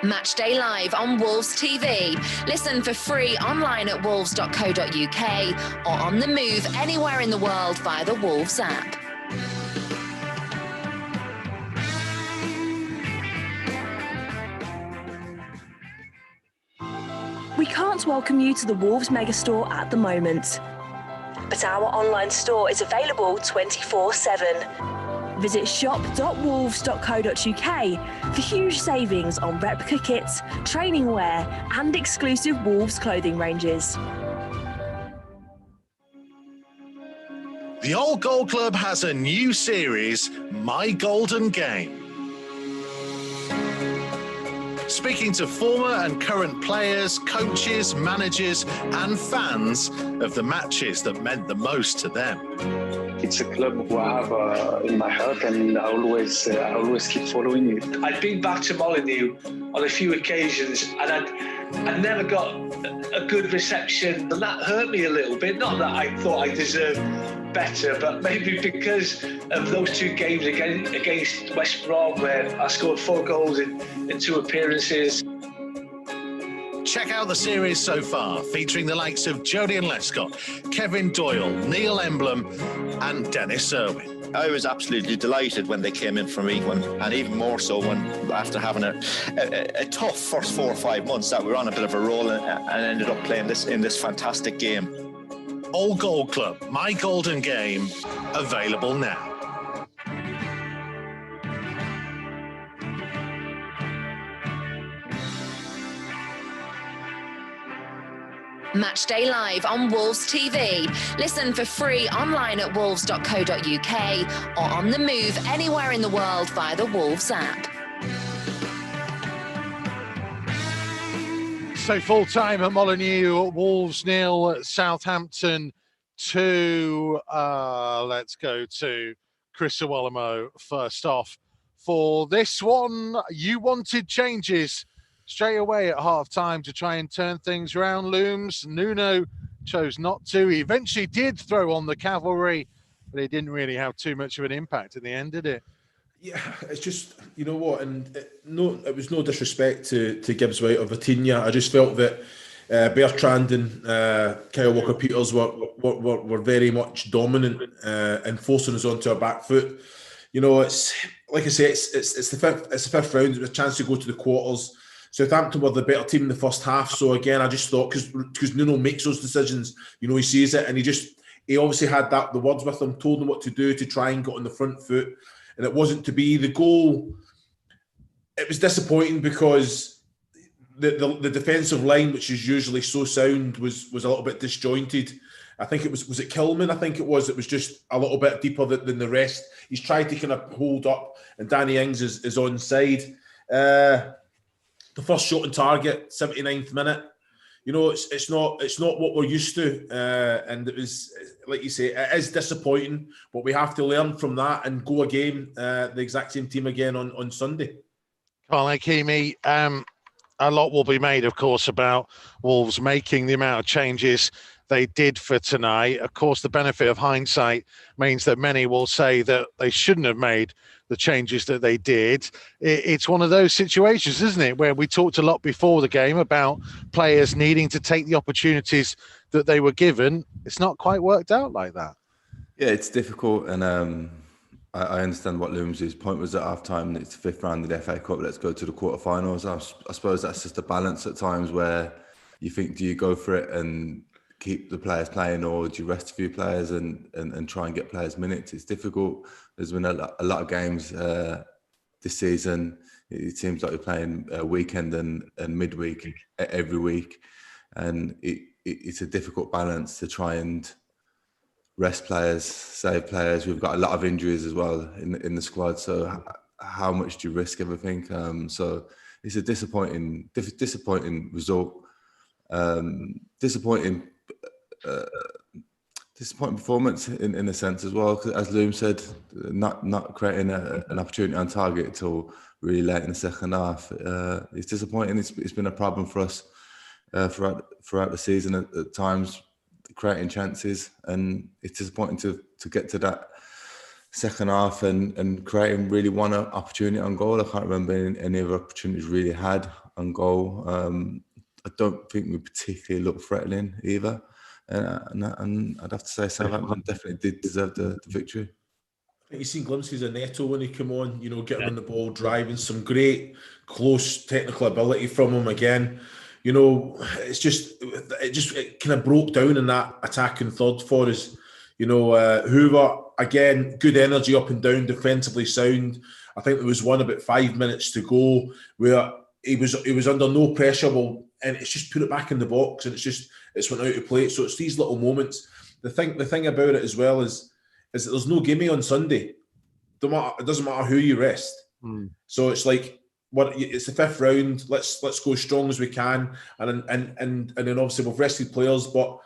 Matchday Live on Wolves TV. Listen for free online at wolves.co.uk or on the move anywhere in the world via the Wolves app. We can't welcome you to the Wolves megastore at the moment, but our online store is available 24/7. Visit shop.wolves.co.uk for huge savings on replica kits, training wear and exclusive Wolves clothing ranges. The Old Goal Club has a new series, My Golden Game. Speaking to former and current players, coaches, managers and fans of the matches that meant the most to them. It's a club who I have in my heart, and I always keep following it. I'd been back to Molineux on a few occasions, and I never got a good reception, and that hurt me a little bit. Not that I thought I deserved better, but maybe because of those 2 games against West Brom, where I scored 4 goals in 2 appearances. Check out the series so far, featuring the likes of Julian Lescott, Kevin Doyle, Neil Emblem and Dennis Irwin. I was absolutely delighted when they came in from League One, and even more so when, after having a tough first 4 or 5 months, that we were on a bit of a roll and ended up playing in this fantastic game. Old Goal Club, My Golden Game, available now. Matchday Live on Wolves TV. Listen for free online at wolves.co.uk or on the move anywhere in the world via the Wolves app. So full time at Molineux, Wolves 0, Southampton 2. Let's go to Chris Iwelumo first off. For this one, you wanted changes straight away at half-time to try and turn things around. Looms, Nuno chose not to. He eventually did throw on the cavalry, but it didn't really have too much of an impact in the end, did it? Yeah, it's just, you know what, and it was no disrespect to Gibbs White or Vitinha. I just felt that Bertrand and Kyle Walker-Peters were very much dominant and forcing us onto our back foot. You know, it's like I say, it's the fifth round. It was a chance to go to the quarters. Southampton were the better team in the first half. So again, I just thought, because Nuno makes those decisions, you know, he sees it, and he obviously had the words with them, told them what to do to try and get on the front foot. And it wasn't to be the goal. It was disappointing because the defensive line, which is usually so sound, was a little bit disjointed. I think it was it Kilman? I think it was just a little bit deeper than the rest. He's tried to kind of hold up, and Danny Ings is onside. The first shot on target, 79th minute. You know, it's not what we're used to, and it was, like you say, it is disappointing. But we have to learn from that and go again, the exact same team again on Sunday. Well, Ikeme, a lot will be made, of course, about Wolves making the amount of changes they did for tonight. Of course, the benefit of hindsight means that many will say that they shouldn't have made the changes that they did. It's one of those situations, isn't it, where we talked a lot before the game about players needing to take the opportunities that they were given. It's not quite worked out like that. Yeah, it's difficult, and I understand what Looms' point was at half-time. It's the fifth round of the FA Cup. Let's go to the quarterfinals. I suppose that's just a balance at times where you think, do you go for it and keep the players playing, or do you rest a few players and try and get players minutes? It's difficult. There's been a lot of games this season. It seems like we're playing weekend and midweek every week, and it's a difficult balance to try and rest players, save players. We've got a lot of injuries as well in the squad. So how much do you risk everything? So it's a disappointing result. Disappointing performance in a sense as well. Because as Loom said, not creating an opportunity on target until really late in the second half. It's disappointing. It's been a problem for us throughout the season at times, creating chances, and it's disappointing to get to that second half and creating really one opportunity on goal. I can't remember any other opportunities really had on goal. I don't think we particularly looked threatening either. And I'd have to say Southampton definitely did deserve the victory. I think you've seen glimpses of Neto when he came on, you know, getting on the ball, driving, some great close technical ability from him again. You know, it kind of broke down in that attacking third for us. You know, Hoover, again, good energy up and down, defensively sound. I think there was one about 5 minutes to go where he was under no pressure, and it's just put it back in the box, and it's went out of play. So it's these little moments. The thing about it as well is that there's no gimme on Sunday. It doesn't matter who you rest. So it's like, it's the fifth round. Let's go as strong as we can, and then obviously we've rested players, but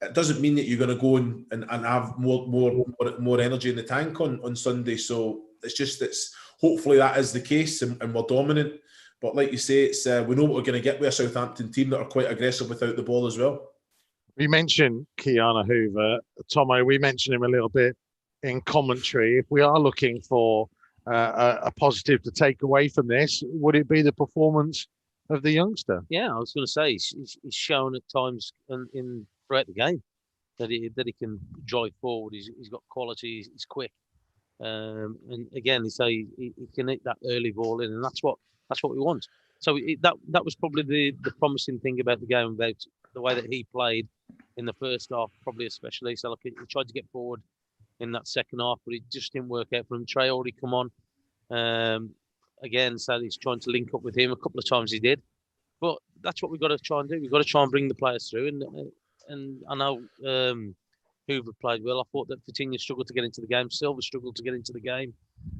it doesn't mean that you're going to go and have more energy in the tank on Sunday. So it's hopefully that is the case, and we're dominant. But like you say, it's we know what we're going to get with a Southampton team that are quite aggressive without the ball as well. We mentioned Kiana Hoover. Tomo, we mentioned him a little bit in commentary. If we are looking for a positive to take away from this, would it be the performance of the youngster? Yeah, I was going to say he's shown at times throughout the game that he can drive forward. He's got quality. He's quick, and again, he can hit that early ball in, and that's what we want. So that was probably the promising thing about the game, about the way that he played in the first half, probably especially. So he tried to get forward in that second half, but it just didn't work out for him. Trey already come on. Again, so he's trying to link up with him. A couple of times he did. But that's what we've got to try and do. We've got to try and bring the players through. And I know Hoover played well. I thought that Vitinha struggled to get into the game. Silva struggled to get into the game,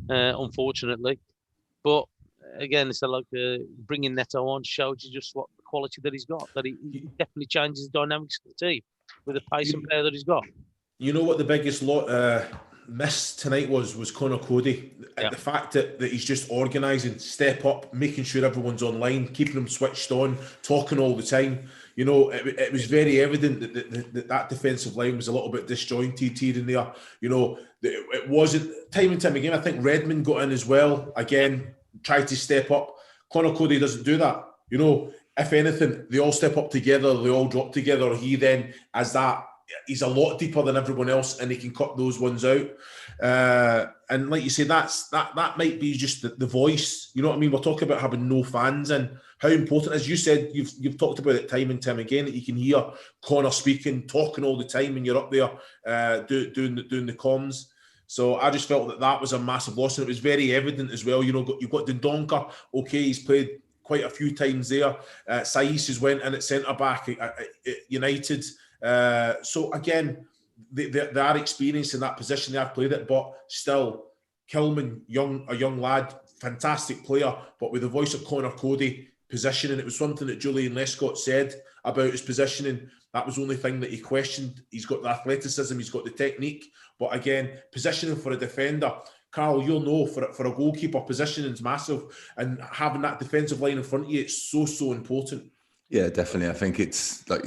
unfortunately. But again, it's like bringing Neto on showed you just what the quality that he's got. That he definitely changes the dynamics of the team with the pace and player that he's got. You know what the biggest missed tonight was Conor Cody. Yeah. The fact that he's just organising, step up, making sure everyone's online, keeping them switched on, talking all the time. You know, it was very evident that defensive line was a little bit disjointed here and there. You know, it wasn't time and time again. I think Redmond got in as well. Again, tried to step up. Conor Cody doesn't do that. You know, if anything, they all step up together, they all drop together. He then, as that, he's a lot deeper than everyone else, and he can cut those ones out. And like you say, that might be just the voice. You know what I mean? We're talking about having no fans and how important, as you said, you've talked about it time and time again, that you can hear Conor speaking, talking all the time, and you're up there doing the comms. So I just felt that was a massive loss, and it was very evident as well. You know, you've got Dendoncker. Okay, he's played quite a few times there. Saiss has went in at centre back at United. So again, they are experienced in that position. They have played it, but still, Kilman, a young lad, fantastic player, but with the voice of Conor Cody, positioning. It was something that Julian Lescott said about his positioning. That was the only thing that he questioned. He's got the athleticism, he's got the technique, but again, positioning for a defender. Carl, you'll know for a goalkeeper, positioning is massive, and having that defensive line in front of you, it's so important. Yeah, definitely. I think it's like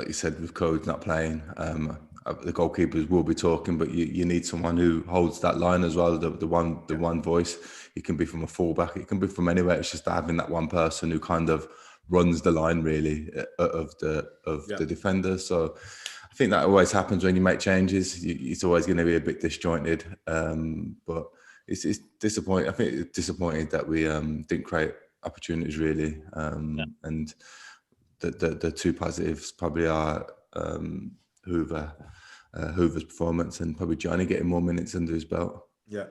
you said, with Code not playing, the goalkeepers will be talking, but you need someone who holds that line as well. The one voice. It can be from a fullback, it can be from anywhere. It's just having that one person who kind of runs the line really of the defender. So I think that always happens when you make changes. It's always going to be a bit disjointed, but it's disappointing. I think it's disappointing that we didn't create opportunities really, and the two positives probably are Hoover's performance and probably Johnny getting more minutes under his belt. Yeah.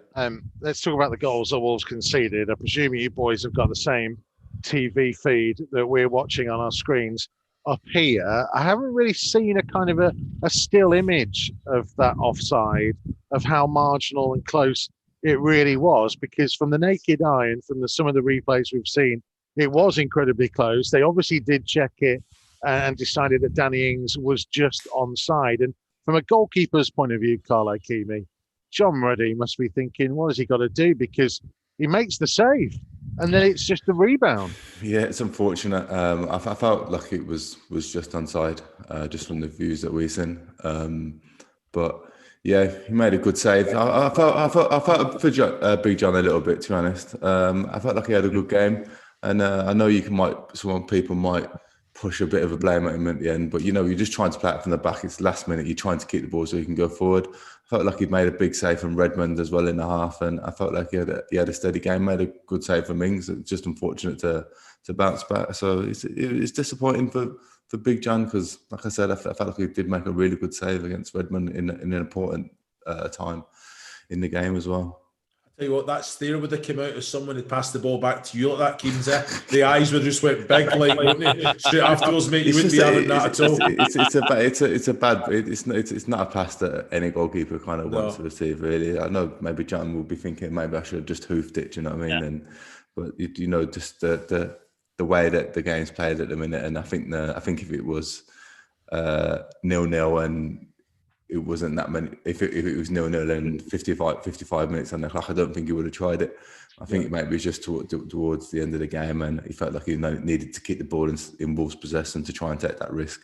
Let's talk about the goals the Wolves conceded. I presume you boys have got the same TV feed that we're watching on our screens up here. I haven't really seen a kind of a still image of that offside, of how marginal and close it really was, because from the naked eye and from some of the replays we've seen, it was incredibly close. They obviously did check it and decided that Danny Ings was just onside. And from a goalkeeper's point of view, Carl Ikeme, John Ruddy must be thinking, what has he got to do? Because he makes the save and then it's just a rebound. Yeah, it's unfortunate. I felt like it was just onside, just from the views that we've seen. But yeah, he made a good save. I felt for Big John a little bit, to be honest. I felt like he had a good game. And I know some people might push a bit of a blame at him at the end, but you know, you're just trying to play it from the back. It's the last minute. You're trying to keep the ball so you can go forward. I felt like he'd made a big save from Redmond as well in the half, and I felt like he had a steady game. Made a good save from Ings. It's just unfortunate to bounce back. So it's disappointing for Big John because, like I said, I felt like he did make a really good save against Redmond in an important time in the game as well. Tell you what, that stare would have come out as someone had passed the ball back to you like that, Keane's. The eyes would have just went big, like, wouldn't it? Straight afterwards, mate, you wouldn't be having that at all. It's not a pass that any goalkeeper kind of wants to receive, really. I know maybe John will be thinking maybe I should have just hoofed it, do you know what I mean? But you know, just the way that the game's played at the minute, and I think if it was 0-0 and it wasn't that many. If it was 0-0 and 55 minutes on the clock, I don't think he would have tried it. I think it maybe just towards the end of the game, and he felt like he needed to keep the ball in Wolves' possession to try and take that risk.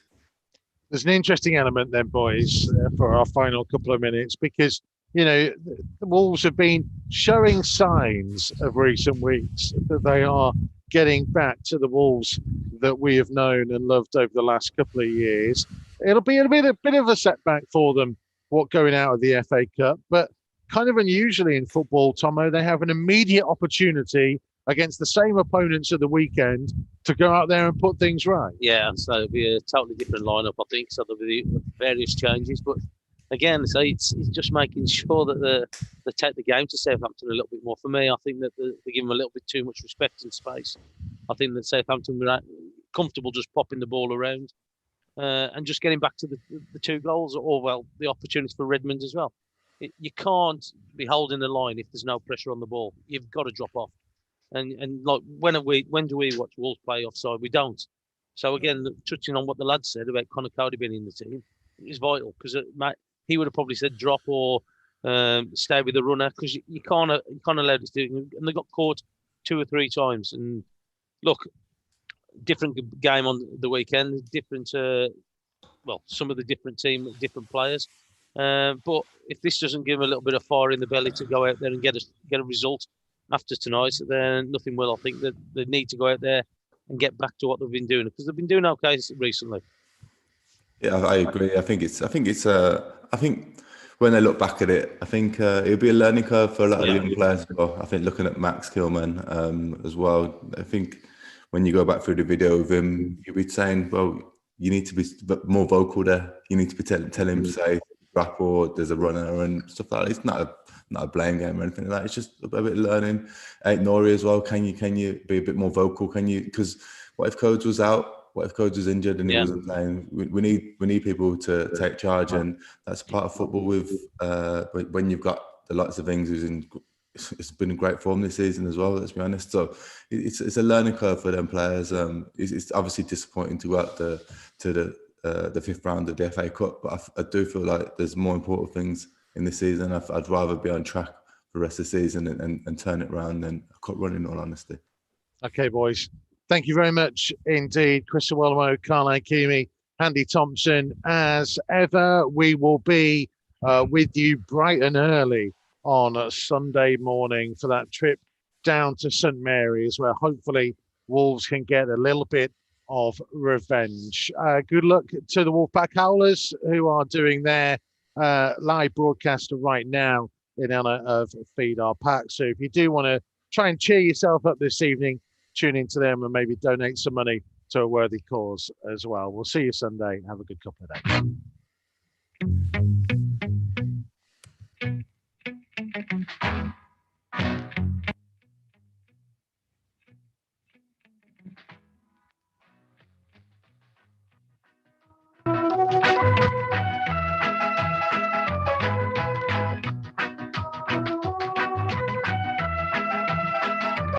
There's an interesting element then, boys, for our final couple of minutes, because you know the Wolves have been showing signs of recent weeks that they are getting back to the Wolves that we have known and loved over the last couple of years. It'll be a bit of a setback for them, going out of the FA Cup, but kind of unusually in football, Tomo, they have an immediate opportunity against the same opponents at the weekend to go out there and put things right. Yeah, so it'll be a totally different lineup, I think. So there'll be various changes, but again, so it's just making sure that they take the game to Southampton a little bit more. For me, I think that they give them a little bit too much respect and space. I think that Southampton were comfortable just popping the ball around. And just getting back to the two goals, or the opportunity for Redmond as well. You can't be holding the line if there's no pressure on the ball. You've got to drop off. And like when do we watch Wolves play offside? We don't. So again, touching on what the lad said about Conor Cody being in the team is vital, because he would have probably said drop or stay with the runner, because you can't allow this to do it. And they got caught 2 or 3 times. And look, different game on the weekend, different. Some of the different team, different players. But if this doesn't give them a little bit of fire in the belly to go out there and get a result after tonight, then nothing will. I think that they need to go out there and get back to what they've been doing, because they've been doing okay recently. Yeah, I agree. I think when they look back at it, I think it'll be a learning curve for a lot of the young players as well. I think looking at Max Kilman as well, I think when you go back through the video of him, you'll be saying, well, you need to be more vocal there. You need to be telling him, say, rap or there's a runner and stuff like that. It's not a blame game or anything like that. It's just a bit of learning. Nori as well. Can you be a bit more vocal? Can you? Because what if Codes was out? What if Codes was injured and he wasn't playing? We need people to take charge, and that's part of football. With when you've got the likes of Ings, it's been in great form this season as well. Let's be honest. So it's a learning curve for them players. It's obviously disappointing to go out to the 5th round of the FA Cup, but I do feel like there's more important things in this season. I'd rather be on track for the rest of the season and turn it around than a cup run, in all honesty. Okay, boys. Thank you very much indeed, Chris Iwelumo, Ikeme, Andy Thompson. As ever, we will be with you bright and early on a Sunday morning for that trip down to St Mary's, where hopefully Wolves can get a little bit of revenge. Good luck to the Wolfpack Howlers, who are doing their live broadcast right now in honor of Feed Our Pack. So if you do want to try and cheer yourself up this evening, tune into them and maybe donate some money to a worthy cause as well. We'll see you Sunday. Have a good couple of days.